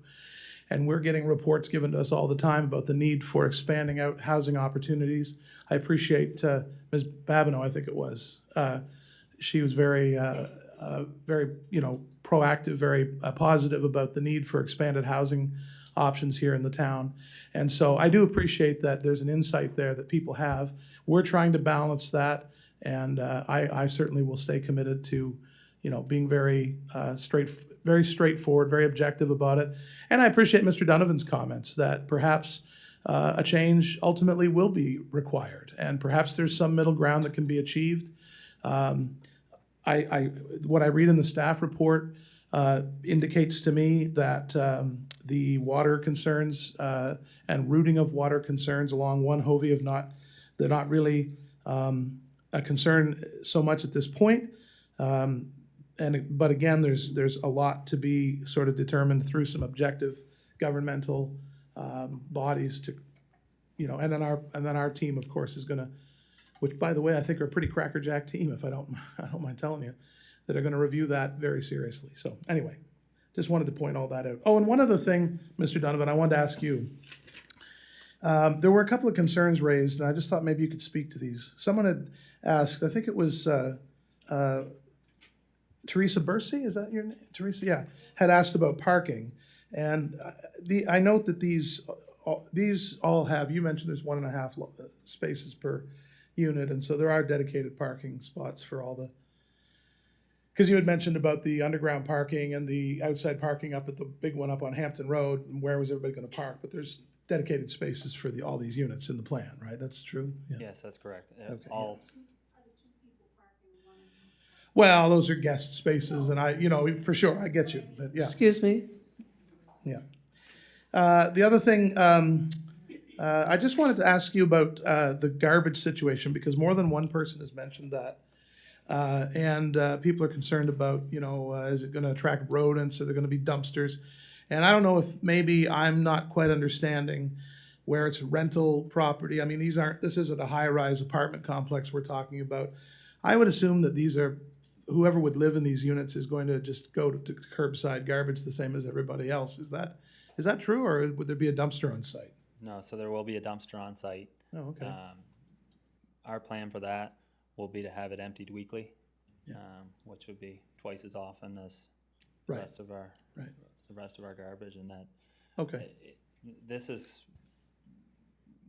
And we're getting reports given to us all the time about the need for expanding out housing opportunities. I appreciate Ms. Babineau, I think it was. She was very, very, proactive, very positive about the need for expanded housing options here in the town. And so I do appreciate that there's an insight there that people have. We're trying to balance that, and I certainly will stay committed to, being very straightforward, very objective about it. And I appreciate Mr. Donovan's comments that perhaps a change ultimately will be required, and perhaps there's some middle ground that can be achieved. What I read in the staff report indicates to me that the water concerns and routing of water concerns along one Hovey they're not really a concern so much at this point. But again, there's a lot to be sort of determined through some objective governmental bodies to, and then our team, of course, is going to, which, by the way, I think are a pretty crackerjack team, if I don't mind telling you, that are going to review that very seriously. So anyway, just wanted to point all that out. Oh, and one other thing, Mr. Donovan, I wanted to ask you. There were a couple of concerns raised, and I just thought maybe you could speak to these. Someone had asked, I think it was Teresa Bursey, is that your name? Teresa, yeah, had asked about parking. And I note that these all have, you mentioned there's 1.5 spaces per unit, and so there are dedicated parking spots for all the, because you had mentioned about the underground parking and the outside parking up at the big one up on Hampton Road, and where was everybody going to park? But there's dedicated spaces for all these units in the plan, right? That's true? Yeah. Yes, that's correct. Okay, All Well, those are guest spaces, and for sure, I get you, but yeah. Excuse me? Yeah. The other thing, I just wanted to ask you about the garbage situation, because more than one person has mentioned that. And people are concerned about, is it going to attract rodents? Are there going to be dumpsters? And I don't know if maybe I'm not quite understanding where it's rental property. I mean, this isn't a high-rise apartment complex we're talking about. I would assume that whoever would live in these units is going to just go to curbside garbage the same as everybody else. Is that true, or would there be a dumpster on site? No, so there will be a dumpster on site. Oh, okay. Our plan for that will be to have it emptied weekly, Yeah. Which would be twice as often as Right. the rest of our Right. the rest of our garbage, and that. Okay. This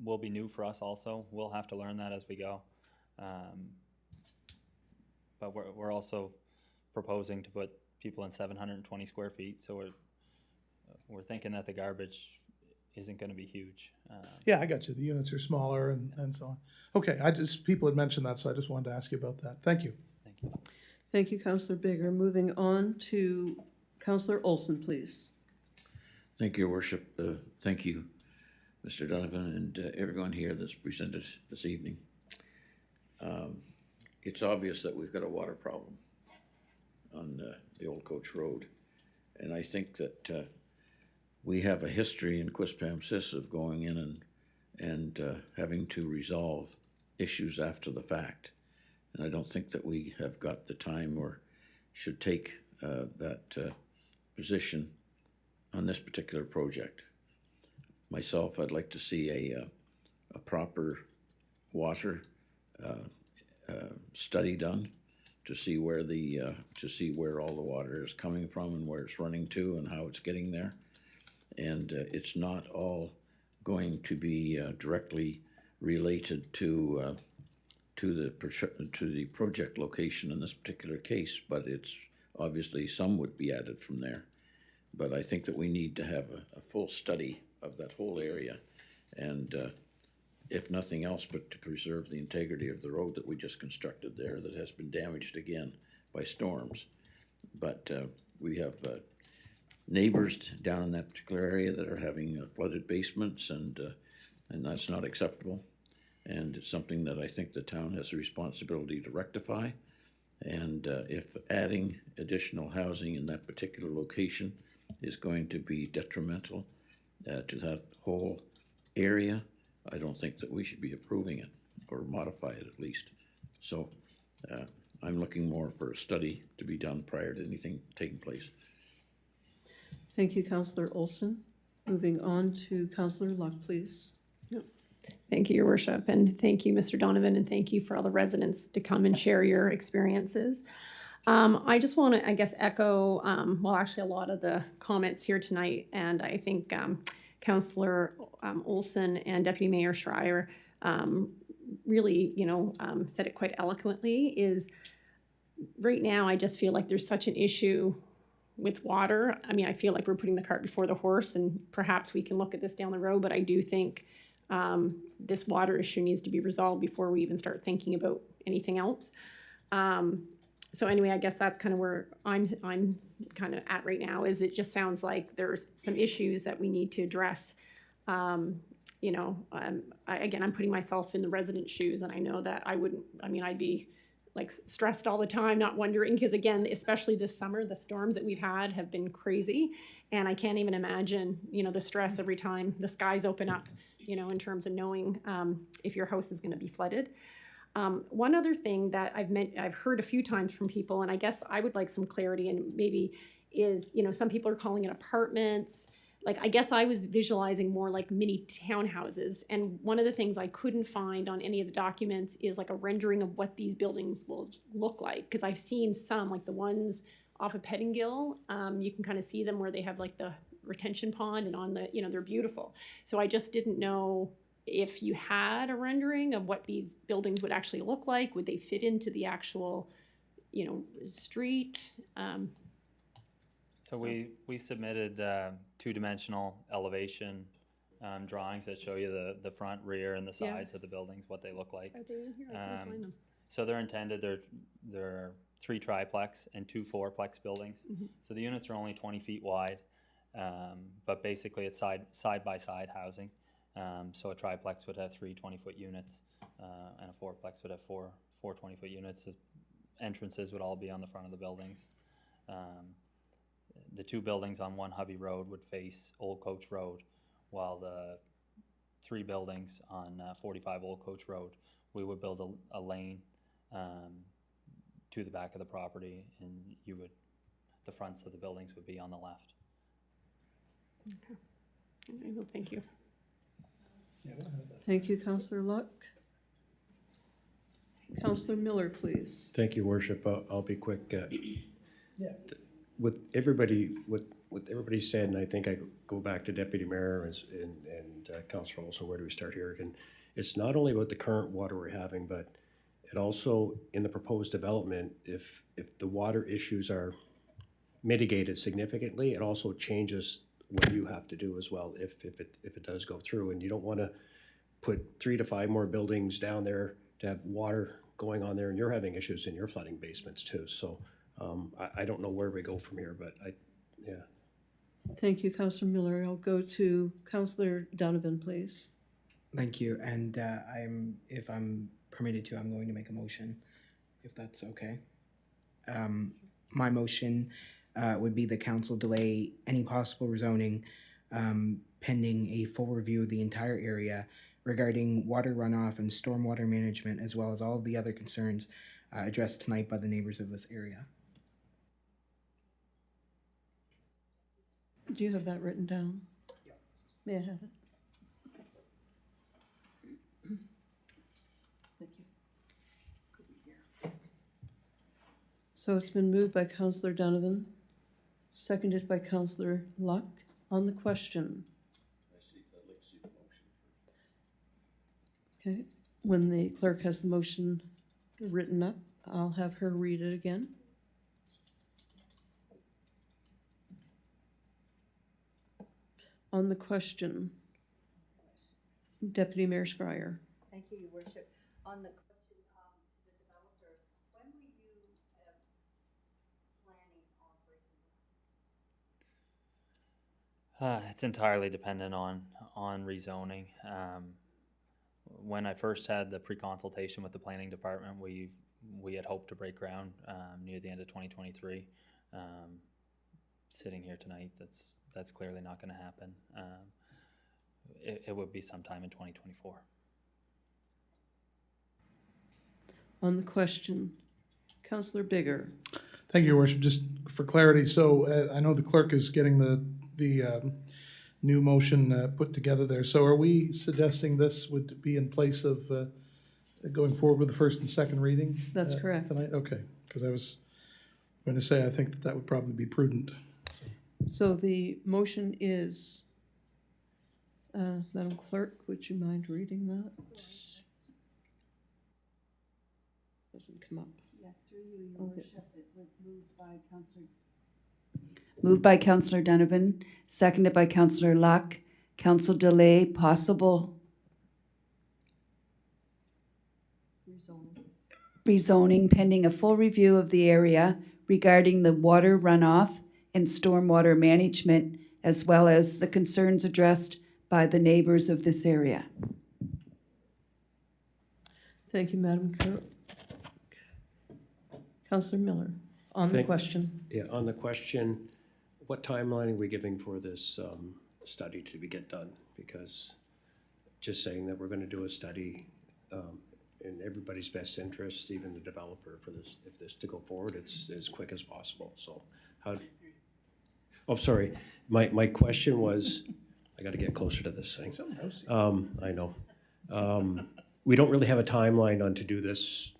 will be new for us also. We'll have to learn that as we go. But we're also proposing to put people in 720 square feet, so we're thinking that the garbage isn't going to be huge. Yeah, I got you. The units are smaller and so on. Okay, people had mentioned that, so I just wanted to ask you about that. Thank you. Thank you. Thank you, Councillor Bigger. Moving on to Councillor Olson, please. Thank you, Your Worship. Thank you, Mr. Donovan, and everyone here that's presented this evening. It's obvious that we've got a water problem on the Old Coach Road, and I think that we have a history in Quispamsis of going in and having to resolve issues after the fact. And I don't think that we have got the time or should take that position on this particular project. Myself, I'd like to see a proper water study done to see where all the water is coming from and where it's running to and how it's getting there. And it's not all going to be directly related to the project location in this particular case, but it's obviously some would be added from there. But I think that we need to have a full study of that whole area, and if nothing else, but to preserve the integrity of the road that we just constructed there that has been damaged again by storms. But we have neighbors down in that particular area that are having flooded basements, and that's not acceptable. And it's something that I think the town has a responsibility to rectify. And if adding additional housing in that particular location is going to be detrimental to that whole area, I don't think that we should be approving it, or modify it at least. So I'm looking more for a study to be done prior to anything taking place. Thank you, Councillor Olson. Moving on to Councillor Luck, please. Thank you, Your Worship, and thank you, Mr. Donovan, and thank you for all the residents to come and share your experiences. I just want to, I guess, echo, well, actually a lot of the comments here tonight, and I think Councillor Olson and Deputy Mayor Schreier really, said it quite eloquently, is right now I just feel like there's such an issue with water. I mean, I feel like we're putting the cart before the horse, and perhaps we can look at this down the road, but I do think this water issue needs to be resolved before we even start thinking about anything else. So anyway, I guess that's kind of where I'm kind of at right now, is it just sounds like there's some issues that we need to address. Again, I'm putting myself in the resident shoes, and I know that I'd be like stressed all the time, not wondering, because again, especially this summer, the storms that we've had have been crazy, and I can't even imagine, the stress every time the skies open up, in terms of knowing if your house is going to be flooded. One other thing that I've heard a few times from people, and I guess I would like some clarity, and maybe is, some people are calling it apartments. Like, I guess I was visualizing more like mini townhouses. And one of the things I couldn't find on any of the documents is like a rendering of what these buildings will look like. Because I've seen some, like the ones off of Pettingill, you can kind of see them where they have like the retention pond, and on the, they're beautiful. So I just didn't know if you had a rendering of what these buildings would actually look like. Would they fit into the actual, street? So we submitted two-dimensional elevation drawings that show you the front, rear, and the sides of the buildings, what they look like. Are they in here? I can't find them. So they're intended, there are 3 triplex and 2 fourplex buildings. Mhm. So the units are only 20 feet wide, but basically it's side-by-side housing. So a triplex would have 3 20-foot units, and a fourplex would have four 20-foot units. The entrances would all be on the front of the buildings. The 2 buildings on One Hubby Road would face Old Coach Road, while the 3 buildings on 45 Old Coach Road, we would build a lane to the back of the property, and the fronts of the buildings would be on the left. Okay. Well, thank you. Thank you, Councillor Luck. Councillor Miller, please. Thank you, Worship. I'll be quick. With everybody said, and I think I go back to Deputy Mayor and Councillor Olson, where do we start here? And it's not only about the current water we're having, but it also, in the proposed development, if the water issues are mitigated significantly, it also changes what you have to do as well if it does go through. And you don't want to put 3 to 5 more buildings down there to have water going on there, and you're having issues in your flooding basements too. So I don't know where we go from here, but yeah. Thank you, Councillor Miller. I'll go to Councillor Donovan, please. Thank you, and if I'm permitted to, I'm going to make a motion, if that's okay. My motion would be the council delay any possible rezoning pending a full review of the entire area regarding water runoff and stormwater management, as well as all of the other concerns addressed tonight by the neighbors of this area. Do you have that written down? May I have it? Thank you. So it's been moved by Councillor Donovan, seconded by Councillor Luck. On the question. Okay, when the clerk has the motion written up, I'll have her read it again. On the question, Deputy Mayor Scryer. Thank you, Your Worship. On the question to the developer, when were you planning on breaking? It's entirely dependent on rezoning. When I first had the pre-consultation with the planning department, we had hoped to break ground near the end of 2023. Sitting here tonight, that's clearly not going to happen. It would be sometime in 2024. On the question, Councillor Bigger. Thank you, Your Worship. Just for clarity, so I know the clerk is getting the new motion put together there. So are we suggesting this would be in place of going forward with the first and second reading? That's correct. Tonight? Okay, because I was going to say I think that would probably be prudent. So the motion is, Madam Clerk, would you mind reading that? Doesn't come up. Yes, through you, Your Okay. Worship. It was moved by Councillor Donovan, seconded by Councillor Luck. Council delay possible rezoning pending a full review of the area regarding the water runoff and stormwater management, as well as the concerns addressed by the neighbors of this area. Thank you, Madam Clerk. Councillor Miller, on the question. Yeah, on the question, what timeline are we giving for this study to get done? Because just saying that we're going to do a study in everybody's best interest, even the developer, for this, if this to go forward, it's as quick as possible. So how? Oh, sorry. My question was, I got to get closer to this thing. I know. We don't really have a timeline on to do this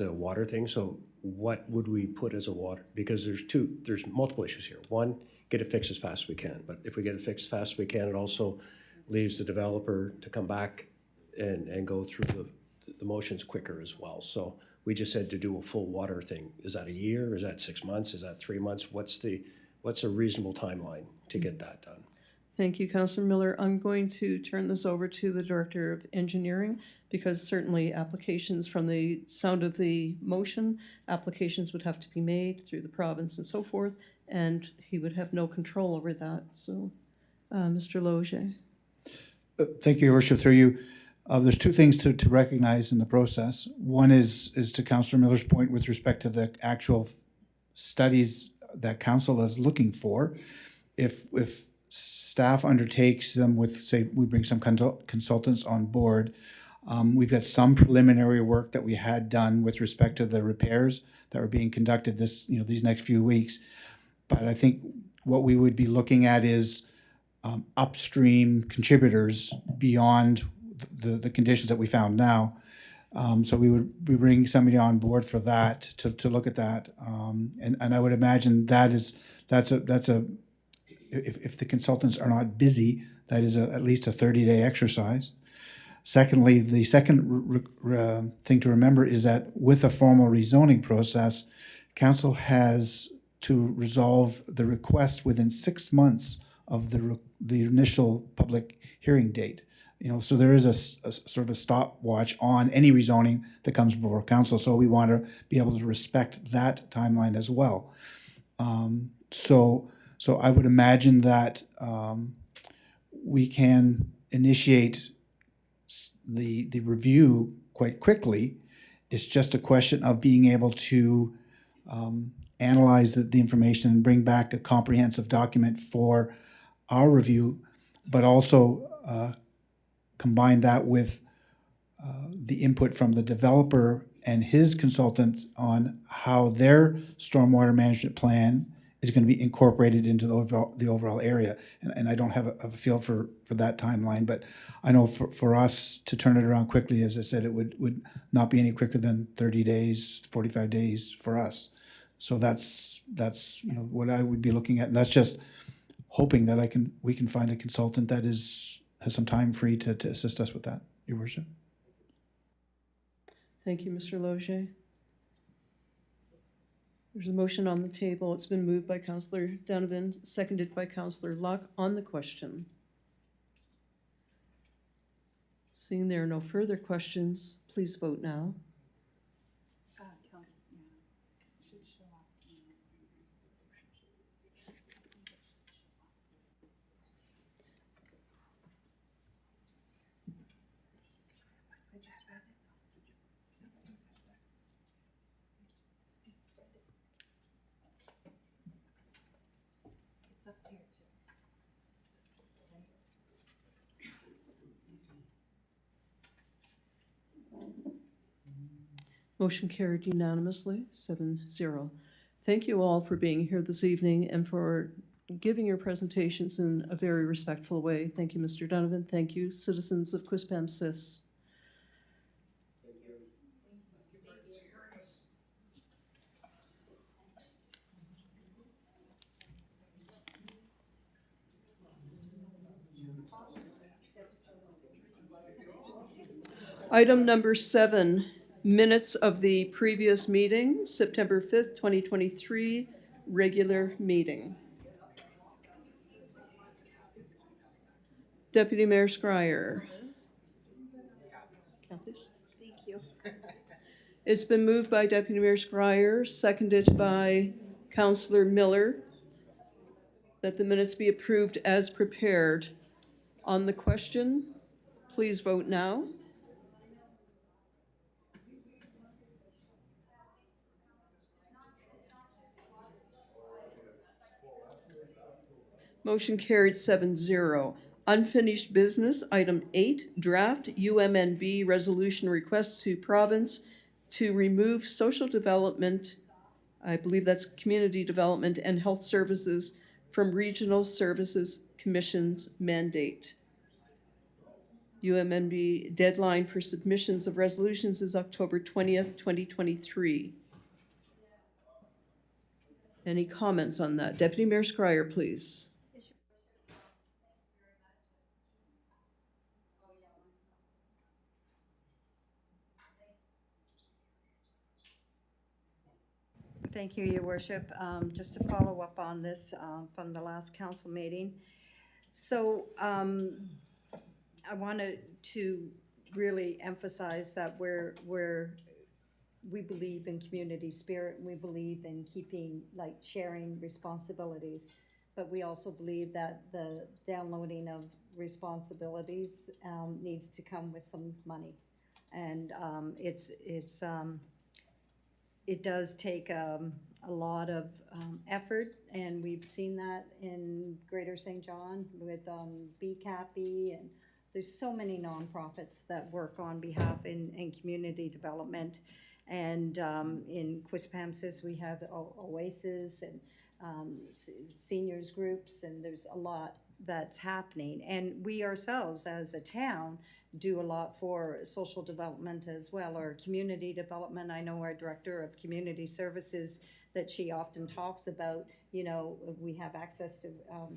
water thing. So what would we put as a water? Because there's multiple issues here. One, get it fixed as fast as we can. But if we get it fixed as fast as we can, it also leaves the developer to come back and go through the motions quicker as well. So we just said to do a full water thing. Is that a year? Is that 6 months? Is that 3 months? What's a reasonable timeline to get that done? Thank you, Councillor Miller. I'm going to turn this over to the Director of Engineering, because certainly applications, from the sound of the motion, applications would have to be made through the province and so forth, and he would have no control over that. So, Mr. Loge. Thank you, Your Worship. Through you, there's two things to recognize in the process. One is to Councillor Miller's point with respect to the actual studies that council is looking for. If staff undertakes them with, say, we bring some consultants on board, we've got some preliminary work that we had done with respect to the repairs that are being conducted these next few weeks. But I think what we would be looking at is upstream contributors beyond the conditions that we found now. So we would be bringing somebody on board for that, to look at that. And I would imagine that's a if the consultants are not busy, that is at least a 30-day exercise. Secondly, the second thing to remember is that with a formal rezoning process, council has to resolve the request within 6 months of the initial public hearing date. So there is a sort of a stopwatch on any rezoning that comes before council. So we want to be able to respect that timeline as well. So I would imagine that we can initiate the review quite quickly. It's just a question of being able to analyze the information and bring back a comprehensive document for our review, but also combine that with the input from the developer and his consultant on how their stormwater management plan is going to be incorporated into the overall area. And I don't have a feel for that timeline, but I know for us to turn it around quickly, as I said, it would not be any quicker than 30 days, 45 days for us. So that's what I would be looking at. And that's just hoping that we can find a consultant that has some time free to assist us with that, Your Worship. Thank you, Mr. Loge. There's a motion on the table. It's been moved by Councillor Donovan, seconded by Councillor Luck on the question. Seeing there are no further questions, please vote now. Motion carried unanimously, 7-0. Thank you all for being here this evening and for giving your presentations in a very respectful way. Thank you, Mr. Donovan. Thank you, citizens of Quispamsis. Item number 7, minutes of the previous meeting, September 5th, 2023, regular meeting. Deputy Mayor Scryer. Thank you. It's been moved by Deputy Mayor Scryer, seconded by Councillor Miller, that the minutes be approved as prepared. On the question, please vote now. Motion carried 7-0. Unfinished business, item 8, draft UMNB resolution request to province to remove social development, I believe that's community development and health services, from Regional Services Commission's mandate. UMNB deadline for submissions of resolutions is October 20th, 2023. Any comments on that? Deputy Mayor Scryer, please. Thank you, Your Worship. Just to follow up on this from the last council meeting. So I wanted to really emphasize that we believe in community spirit, and we believe in sharing responsibilities. But we also believe that the downloading of responsibilities needs to come with some money. And it does take a lot of effort, and we've seen that in Greater St. John with BCAPI, and there's so many nonprofits that work on behalf in community development. And in Quispamsis, we have Oasis and seniors groups, and there's a lot that's happening. And we ourselves as a town do a lot for social development as well, or community development. I know our director of community services, that she often talks about, we have access to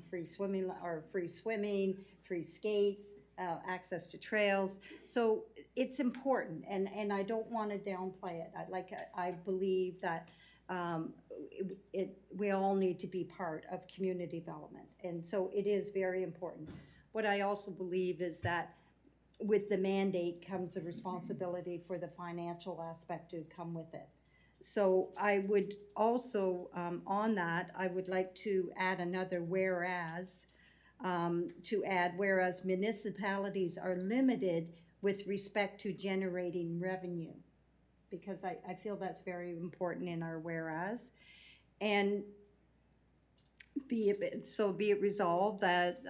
free swimming, free skates, access to trails. So it's important, and I don't want to downplay it. I believe that we all need to be part of community development, and so it is very important. What I also believe is that with the mandate comes a responsibility for the financial aspect to come with it. So I would also, on that, I would like to add another whereas, whereas municipalities are limited with respect to generating revenue, because I feel that's very important in our whereas. And be it resolved that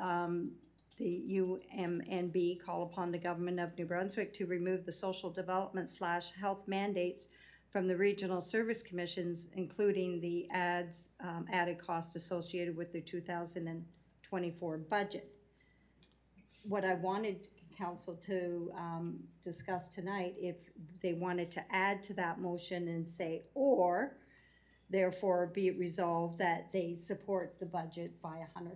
the UMNB call upon the government of New Brunswick to remove the social development / health mandates from the regional service commissions, including the added cost associated with the 2024 budget. What I wanted council to discuss tonight, if they wanted to add to that motion and say, or therefore be it resolved that they support the budget by 100%.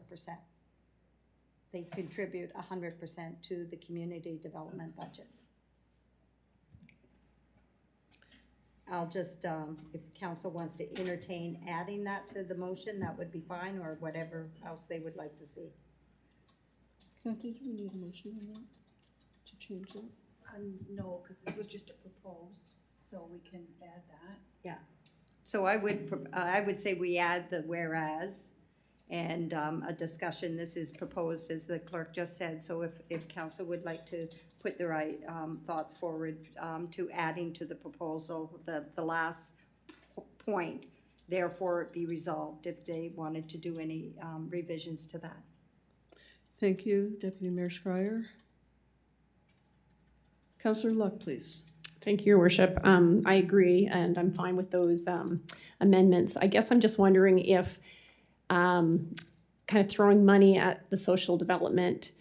They contribute 100% to the community development budget. I'll just, if council wants to entertain adding that to the motion, that would be fine, or whatever else they would like to see. Kathy, do we need a motion on that to change that? No, because this was just a propose, so we can add that. Yeah. So I would say we add the whereas and a discussion. This is proposed, as the clerk just said. So if council would like to put the right thoughts forward to adding to the proposal, the last point, therefore it be resolved, if they wanted to do any revisions to that. Thank you, Deputy Mayor Schreier. Councillor Luck, please. Thank you, Your Worship. I agree, and I'm fine with those amendments. I guess I'm just wondering if kind of throwing money at the social development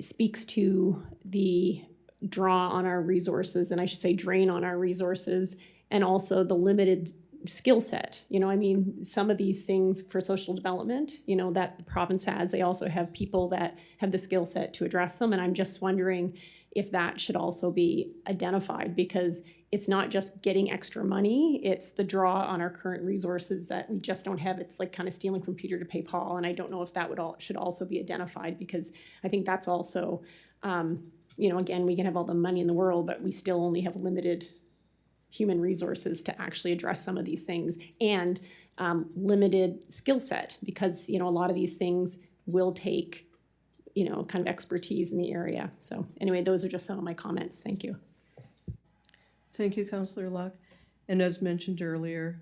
speaks to the draw on our resources, and I should say drain on our resources, and also the limited skill set. You know, I mean, some of these things for social development, you know, that the province has, they also have people that have the skill set to address them, and I'm just wondering if that should also be identified, because it's not just getting extra money, it's the draw on our current resources that we just don't have. It's like kind of stealing from Peter to pay Paul, and I don't know if that should also be identified, because I think that's also, you know, again, we can have all the money in the world, but we still only have limited human resources to actually address some of these things, and limited skill set, because, you know, a lot of these things will take, you know, kind of expertise in the area. So anyway, those are just some of my comments. Thank you. Thank you, Councillor Luck. And as mentioned earlier,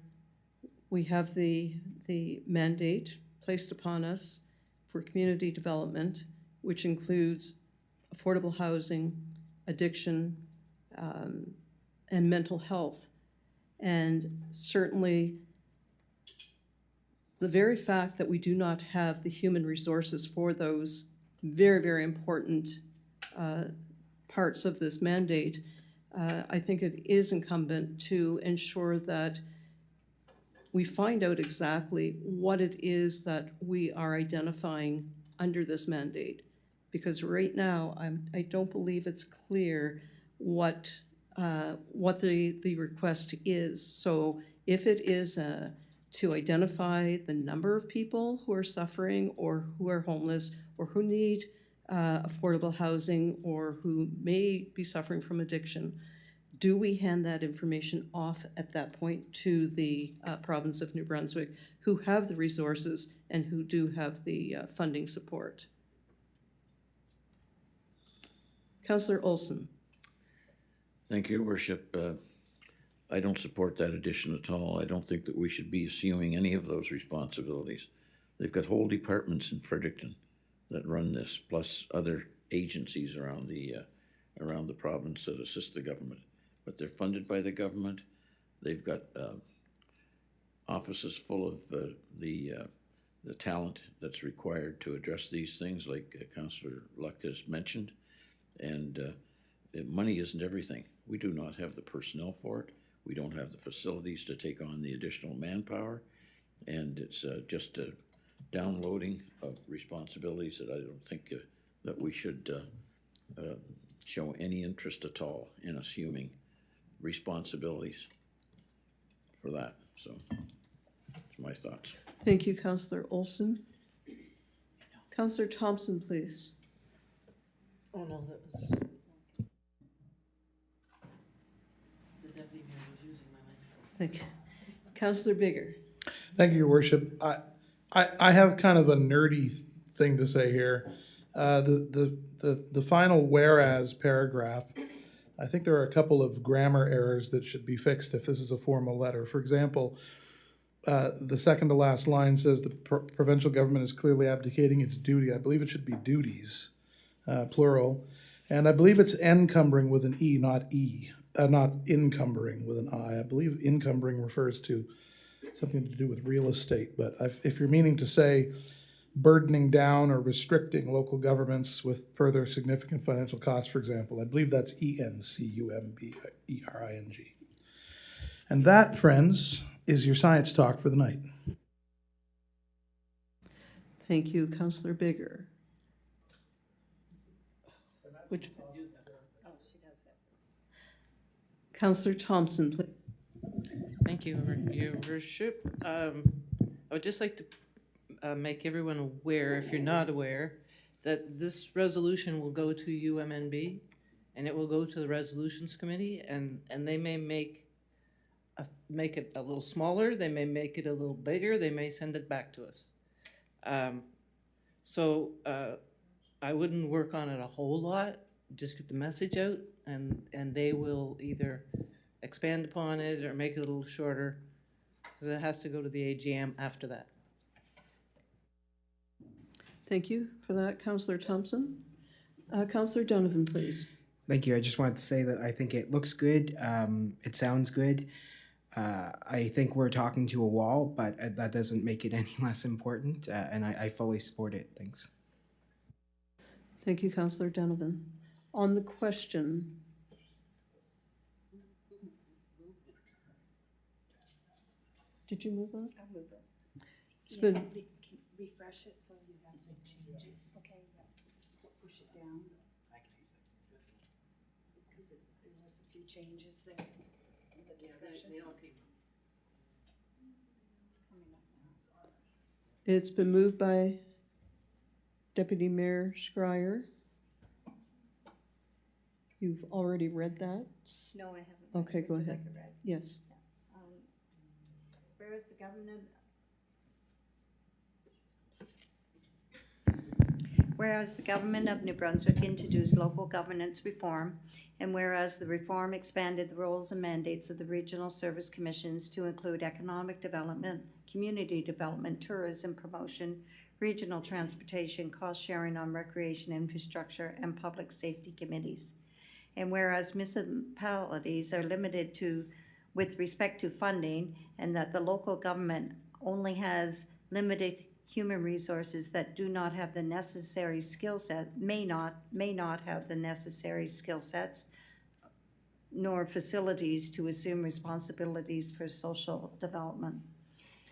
we have the mandate placed upon us for community development, which includes affordable housing, addiction, and mental health. And certainly the very fact that we do not have the human resources for those very, very important parts of this mandate, I think it is incumbent to ensure that we find out exactly what it is that we are identifying under this mandate. Because right now, I don't believe it's clear what the request is. So if it is to identify the number of people who are suffering or who are homeless or who need affordable housing or who may be suffering from addiction, do we hand that information off at that point to the province of New Brunswick, who have the resources and who do have the funding support? Councillor Olson. Thank you, Your Worship. I don't support that addition at all. I don't think that we should be assuming any of those responsibilities. They've got whole departments in Fredericton that run this, plus other agencies around the province that assist the government. But they're funded by the government. They've got offices full of the talent that's required to address these things, like Councillor Luck has mentioned. And money isn't everything. We do not have the personnel for it. We don't have the facilities to take on the additional manpower. And it's just a downloading of responsibilities that I don't think that we should show any interest at all in assuming responsibilities for that. So that's my thoughts. Thank you, Councillor Olson. Councillor Thompson, please. Oh, no, that was... The deputy mayor was using my microphone. Thank you. Councillor Bigger. Thank you, Your Worship. I have kind of a nerdy thing to say here. The final whereas paragraph, I think there are a couple of grammar errors that should be fixed if this is a formal letter. For example, the second to last line says the provincial government is clearly abdicating its duty. I believe it should be duties. plural. And I believe it's encumbering with an E, not E, not encumbering with an I. I believe encumbering refers to something to do with real estate. But if you're meaning to say burdening down or restricting local governments with further significant financial costs, for example, I believe that's encumbering. And that, friends, is your science talk for the night. Thank you, Councillor Bigger. Which? Councillor Thompson, please. Thank you, Your Worship. I would just like to make everyone aware, if you're not aware, that this resolution will go to UMNB and it will go to the Resolutions Committee, and they may make it a little smaller, they may make it a little bigger, they may send it back to us. So I wouldn't work on it a whole lot, just get the message out, and they will either expand upon it or make it a little shorter, because it has to go to the AGM after that. Thank you for that, Councillor Thompson. Councillor Donovan, please. Thank you. I just wanted to say that I think it looks good. It sounds good. I think we're talking to a wall, but that doesn't make it any less important, and I fully support it. Thanks. Thank you, Councillor Donovan. On the question, did you move on? I'll move it. It's Yeah, been, refresh it so you have the changes. Okay, yes. Push it down. Because there was a few changes there in the discussion. it's been moved by Deputy Mayor Schreier. You've already read that? No, I haven't. Okay, go Would you ahead. like it read? Yes. Whereas the government of New Brunswick introduced local governance reform, and whereas the reform expanded the roles and mandates of the regional service commissions to include economic development, community development, tourism promotion, regional transportation, cost sharing on recreation infrastructure, and public safety committees. And whereas municipalities are limited to with respect to funding, and that the local government only has limited human resources that do not have the necessary skill set, may not have the necessary skill sets, nor facilities to assume responsibilities for social development.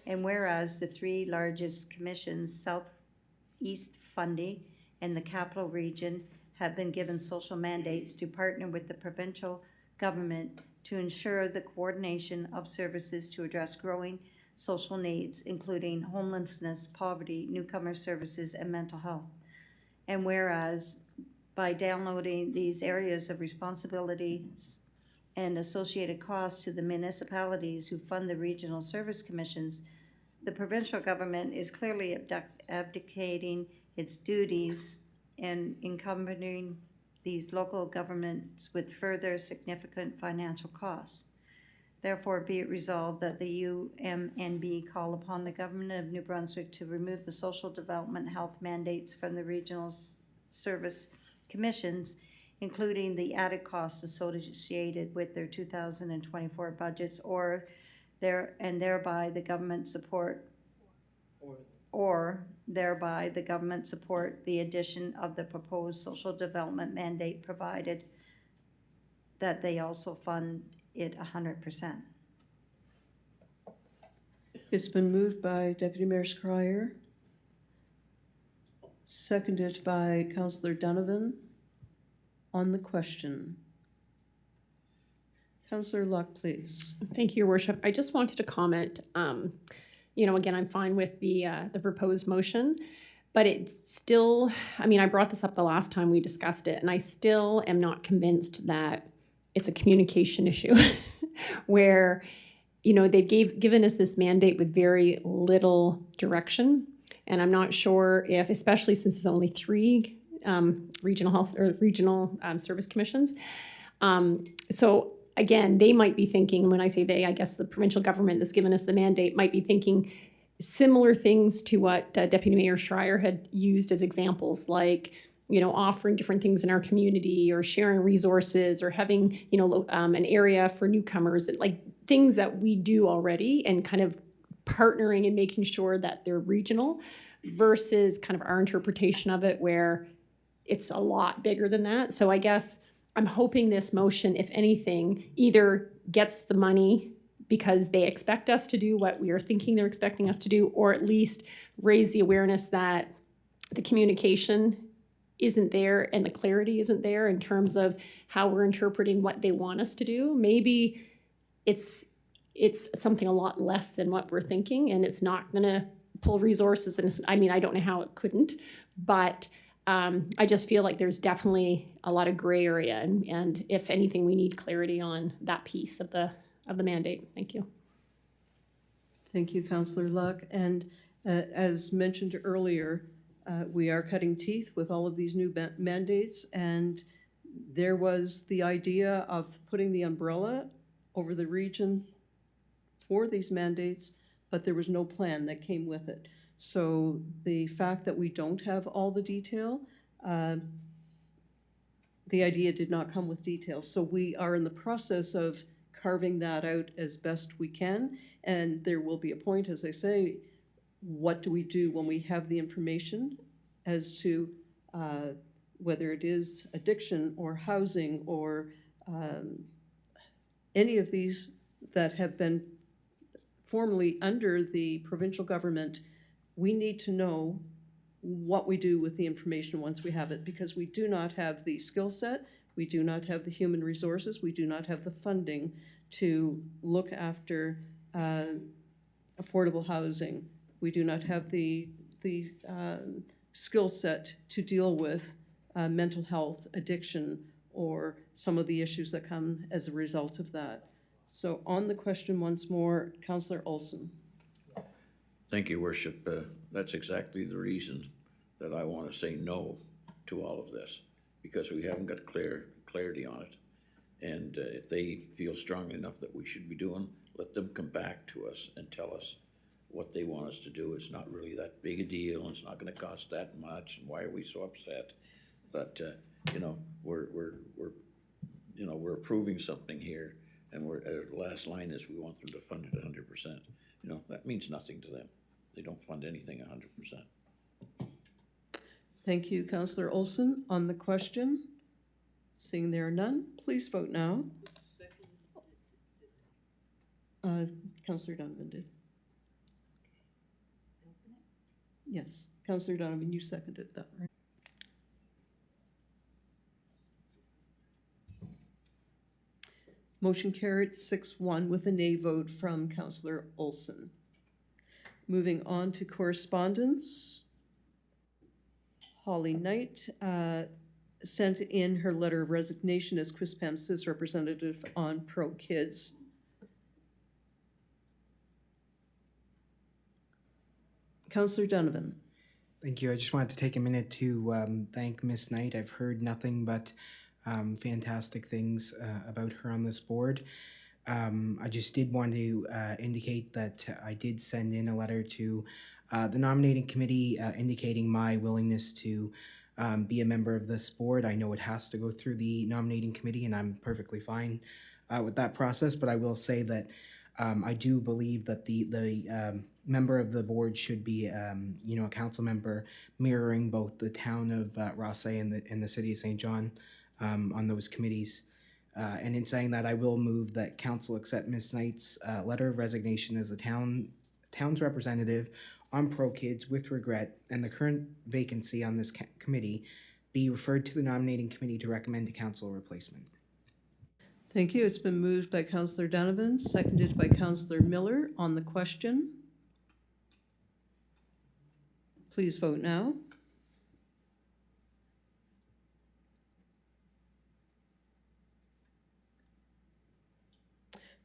And whereas the three largest commissions, Southeast Fundy and the Capital Region, have been given social mandates to partner with the provincial government to ensure the coordination of services to address growing social needs, including homelessness, poverty, newcomer services, and mental health. And whereas by downloading these areas of responsibilities and associated costs to the municipalities who fund the regional service commissions, the provincial government is clearly abdicating its duties and encumbering these local governments with further significant financial costs. Therefore, be it resolved that the UMNB call upon the government of New Brunswick to remove the social development health mandates from the regional service commissions, including the added costs associated with their 2024 budgets, or thereby the government support the addition of the proposed social development mandate, provided that they also fund it 100%. It's been moved by Deputy Mayor Schreier, seconded by Councillor Donovan. On the question, Councillor Luck, please. Thank you, Your Worship. I just wanted to comment. Again, I'm fine with the proposed motion, but it's still, I brought this up the last time we discussed it, and I still am not convinced that it's a communication issue where, they've given us this mandate with very little direction. And I'm not sure if, especially since there's only 3 regional service commissions. So again, they might be thinking, when I say they, I guess the provincial government that's given us the mandate might be thinking similar things to what Deputy Mayor Schreier had used as examples, like, offering different things in our community or sharing resources or having, an area for newcomers, like things that we do already, and kind of partnering and making sure that they're regional versus kind of our interpretation of it where it's a lot bigger than that. So I guess I'm hoping this motion, if anything, either gets the money because they expect us to do what we are thinking they're expecting us to do, or at least raise the awareness that the communication isn't there and the clarity isn't there in terms of how we're interpreting what they want us to do. Maybe it's something a lot less than what we're thinking, and it's not going to pull resources. And I don't know how it couldn't, but I just feel like there's definitely a lot of gray area, and if anything, we need clarity on that piece of the mandate. Thank you. Thank you, Councillor Luck. And as mentioned earlier, we are cutting teeth with all of these new mandates, and there was the idea of putting the umbrella over the region for these mandates, but there was no plan that came with it. So the fact that we don't have all the detail, the idea did not come with detail. So we are in the process of carving that out as best we can, and there will be a point, as I say, what do we do when we have the information as to whether it is addiction or housing or any of these that have been formerly under the provincial government. We need to know what we do with the information once we have it, because we do not have the skill set, we do not have the human resources, we do not have the funding to look after affordable housing. We do not have the skill set to deal with mental health, addiction, or some of the issues that come as a result of that. So on the question once more, Councillor Olson. Thank you, Worship. That's exactly the reason that I want to say no to all of this, because we haven't got clarity on it. And if they feel strongly enough that we should be doing, let them come back to us and tell us what they want us to do. It's not really that big a deal, and it's not going to cost that much, and why are we so upset? But we're approving something here, and the last line is we want them to fund it 100%. That means nothing to them. They don't fund anything 100%. Thank you, Councillor Olson. On the question, seeing there are none, please vote now. Councillor Donovan did. Yes, Councillor Donovan, you seconded that, right? Motion carried 6-1 with a nay vote from Councillor Olson. Moving on to correspondence. Holly Knight sent in her letter of resignation as Quispamsis representative on Pro Kids. Councillor Donovan. Thank you. I just wanted to take a minute to thank Miss Knight. I've heard nothing but fantastic things about her on this board. I just did want to indicate that I did send in a letter to the nominating committee indicating my willingness to be a member of this board. I know it has to go through the nominating committee, and I'm perfectly fine with that process, but I will say that I do believe that the member of the board should be a council member mirroring both the town of Rothesay and the city of St. John on those committees. And in saying that, I will move that council accept Ms. Knight's letter of resignation as a town's representative on Pro Kids with regret, and the current vacancy on this committee be referred to the nominating committee to recommend to council a replacement. Thank you. It's been moved by Councillor Donovan, seconded by Councillor Miller. On the question, please vote now.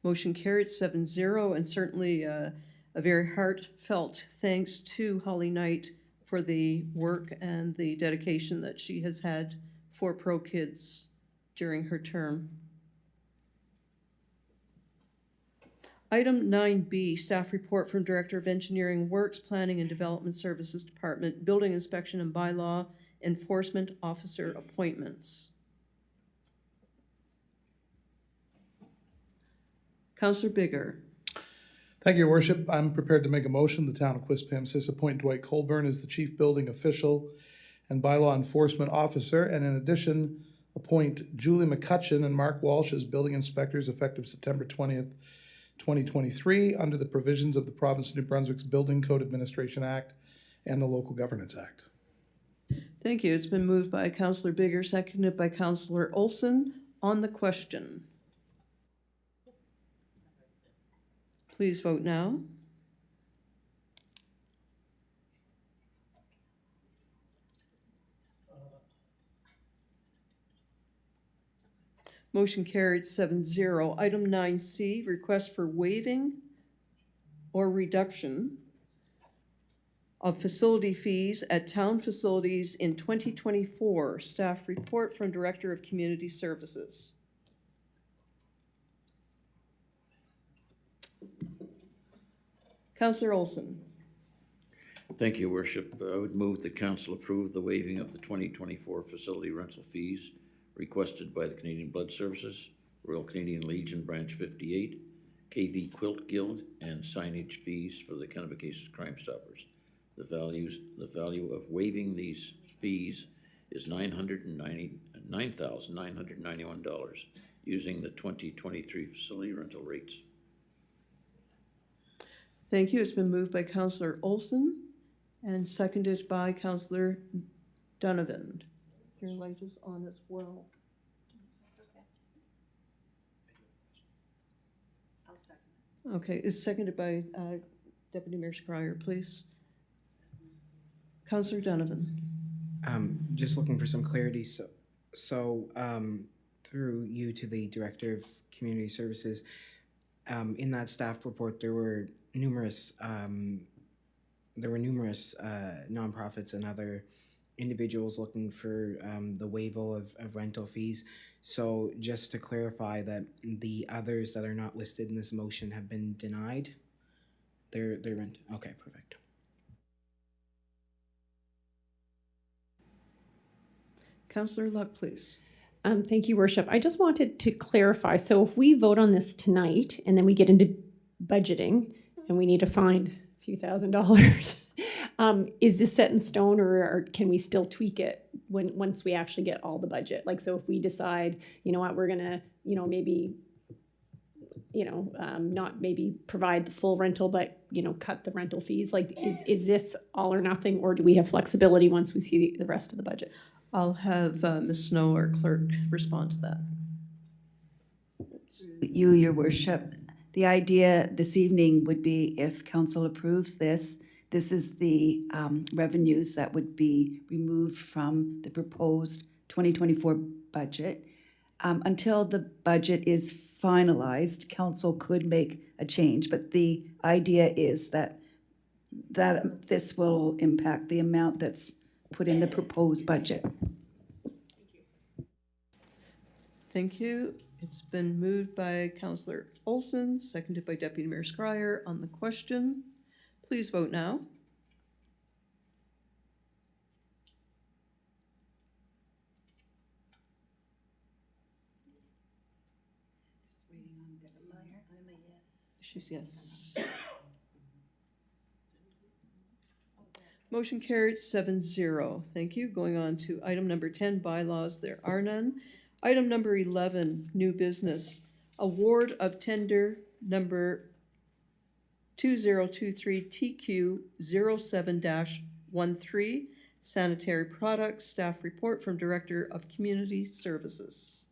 Motion carried 7-0, and certainly a very heartfelt thanks to Holly Knight for the work and the dedication that she has had for Pro Kids during her term. Item 9B, staff report from Director of Engineering Works, Planning and Development Services Department, Building Inspection and Bylaw, enforcement officer appointments. Counselor Bigger. Thank you, Your Worship. I'm prepared to make a motion. The town of Quispamsis appoint Dwight Colburn as the chief building official and bylaw enforcement officer, and in addition, appoint Julie McCutcheon and Mark Walsh as building inspectors effective September 20th, 2023, under the provisions of the Province of New Brunswick's Building Code Administration Act and the Local Governance Act. Thank you. It's been moved by Counselor Bigger, seconded by Counselor Olson. On the question, please vote now. Motion carried 7-0. Item 9C, request for waiving or reduction of facility fees at town facilities in 2024. Staff report from Director of Community Services. Councillor Olson. Thank you, Worship. I would move that council approve the waiving of the 2024 facility rental fees requested by the Canadian Blood Services, Royal Canadian Legion Branch 58, KV Quilt Guild, and signage fees for the Kennebecasis Crime Stoppers. The value of waiving these fees is $9,991 using the 2023 facility rental rates. Thank you. It's been moved by Councillor Olson and seconded by Councillor Donovan. Your light is on as well. I'll second. Okay, it's seconded by Deputy Mayor Schreier, please. Councillor Donovan. Just looking for some clarity. So through you to the Director of Community Services, in that staff report, there were numerous nonprofits and other individuals looking for the waiver of rental fees. So just to clarify that the others that are not listed in this motion have been denied their rent. Okay, perfect. Councillor Luck, please. Thank you, Worship. I just wanted to clarify. So if we vote on this tonight and then we get into budgeting and we need to find a few $1,000s, is this set in stone, or can we still tweak it once we actually get all the budget? Like, so if we decide, you know what, we're gonna, maybe, not maybe provide the full rental, but, cut the rental fees, like, is this all or nothing, or do we have flexibility once we see the rest of the budget? I'll have Ms. Snow, our clerk, respond to that. You, Your Worship, the idea this evening would be if council approves this, this is the revenues that would be removed from the proposed 2024 budget. Until the budget is finalized, council could make a change, but the idea is that this will impact the amount that's put in the proposed budget. Thank you. It's been moved by Councillor Olson, seconded by Deputy Mayor Schreier. On the question, please vote now. Just waiting on Deputy Mayor. I'm a yes. She's yes. Motion carried 7-0. Thank you. Going on to item number 10, bylaws. There are none. Item number 11, new business. Award of tender number 2023TQ07-13, sanitary products. Staff report from Director of Community Services.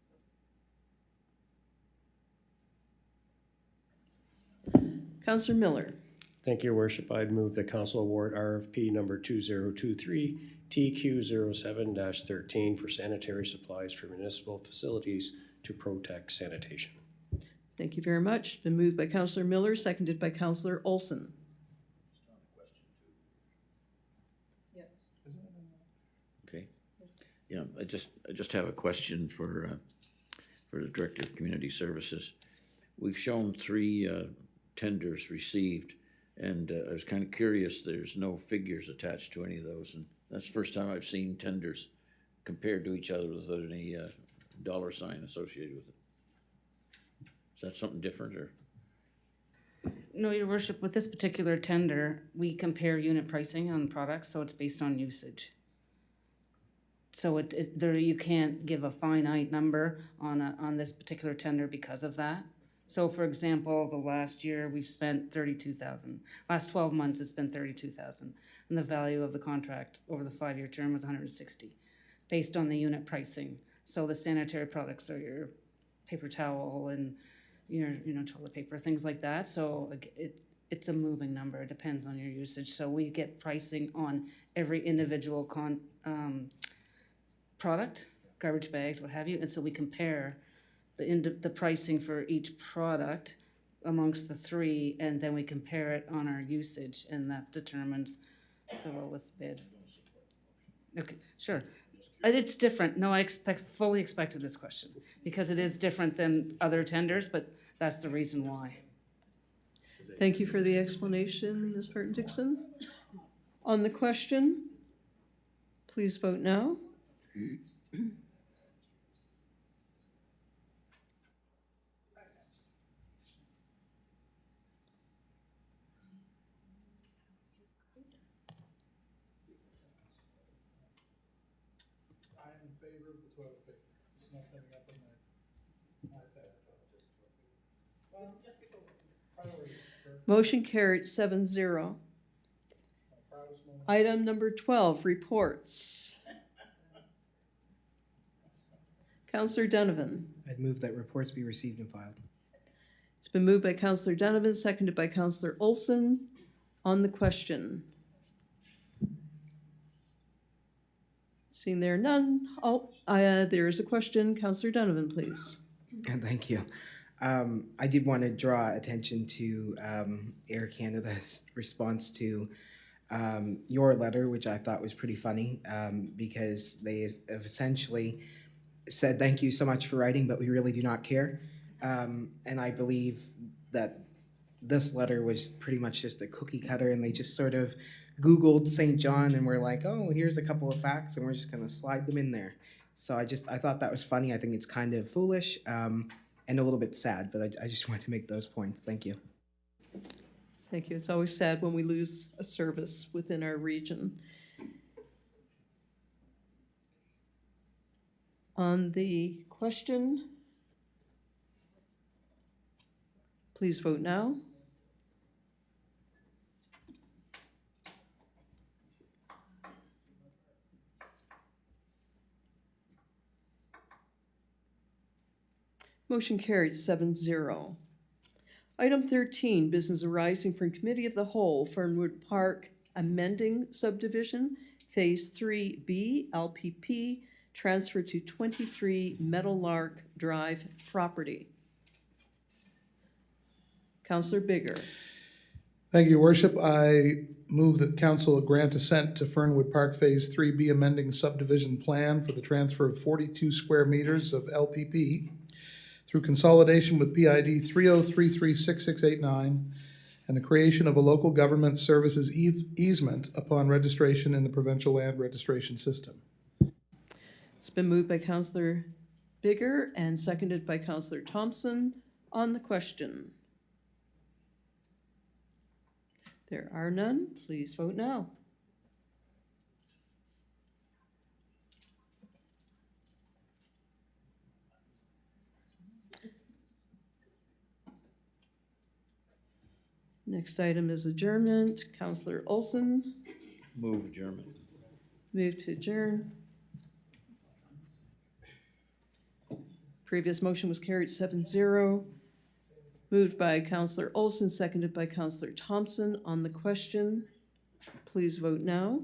Councillor Miller. Thank you, Your Worship. I'd move that council award RFP number 2023 TQ07-13 for sanitary supplies for municipal facilities to Protect Sanitation. Thank you very much. Been moved by Councillor Miller, seconded by Councillor Olson. Yes. Okay. Yeah, I just have a question for the Director of Community Services. We've shown 3 tenders received, and I was kind of curious, there's no figures attached to any of those, and That's the first time I've seen tenders compared to each other without any dollar sign associated with it. Is that something different, or? No, Your Worship, with this particular tender, we compare unit pricing on products, so it's based on usage. So you can't give a finite number on this particular tender because of that. So for example, the last year we've spent 32,000. Last 12 months it's been 32,000. And the value of the contract over the 5-year term was 160, based on the unit pricing. So the sanitary products are your paper towel and your toilet paper, things like that. So it's a moving number. It depends on your usage. So we get pricing on every individual product, garbage bags, what have you, and so we compare the pricing for each product amongst the three, and then we compare it on our usage, and that determines the lowest bid. Okay, sure. It's different. No, I fully expected this question, because it is different than other tenders, but that's the reason why. Thank you for the explanation, Ms. Burton-Dixon. On the question, please vote now. I am in favor of the toilet paper. It's not coming up on my iPad. Motion carried 7-0. Item number 12, reports. Councillor Donovan. I'd move that reports be received and filed. It's been moved by Councillor Donovan, seconded by Councillor Olson. On the question. Seeing there are none. There is a question. Councillor Donovan, please. Thank you. I did want to draw attention to Air Canada's response to your letter, which I thought was pretty funny, because they have essentially said, thank you so much for writing, but we really do not care. And I believe that this letter was pretty much just a cookie cutter, and they just sort of Googled St. John and were like, oh, here's a couple of facts, and we're just going to slide them in there. So I thought that was funny. I think it's kind of foolish and a little bit sad, but I just wanted to make those points. Thank you. Thank you. It's always sad when we lose a service within our region. On the question, please vote now. Motion carried 7-0. Item 13, business arising from Committee of the Whole, Fernwood Park amending subdivision, Phase 3B, LPP, transfer to 23 Meadowlark Drive property. Councillor Bigger. Thank you, Your Worship. I move that council grant assent to Fernwood Park Phase 3B amending subdivision plan for the transfer of 42 square meters of LPP through consolidation with PID 30336689 and the creation of a local government services easement upon registration in the provincial land registration system. It's been moved by Councillor Bigger and seconded by Councillor Thompson. On the question. There are none. Please vote now. Next item is adjournment. Councillor Olson. Move adjournment. Move to adjourn. Previous motion was carried 7-0. Moved by Councillor Olson, seconded by Councillor Thompson. On the question, please vote now.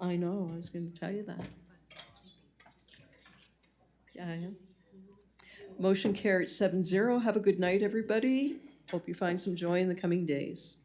I know, I was going to tell you that. Yeah, I am. Motion carried 7-0. Have a good night, everybody. Hope you find some joy in the coming days.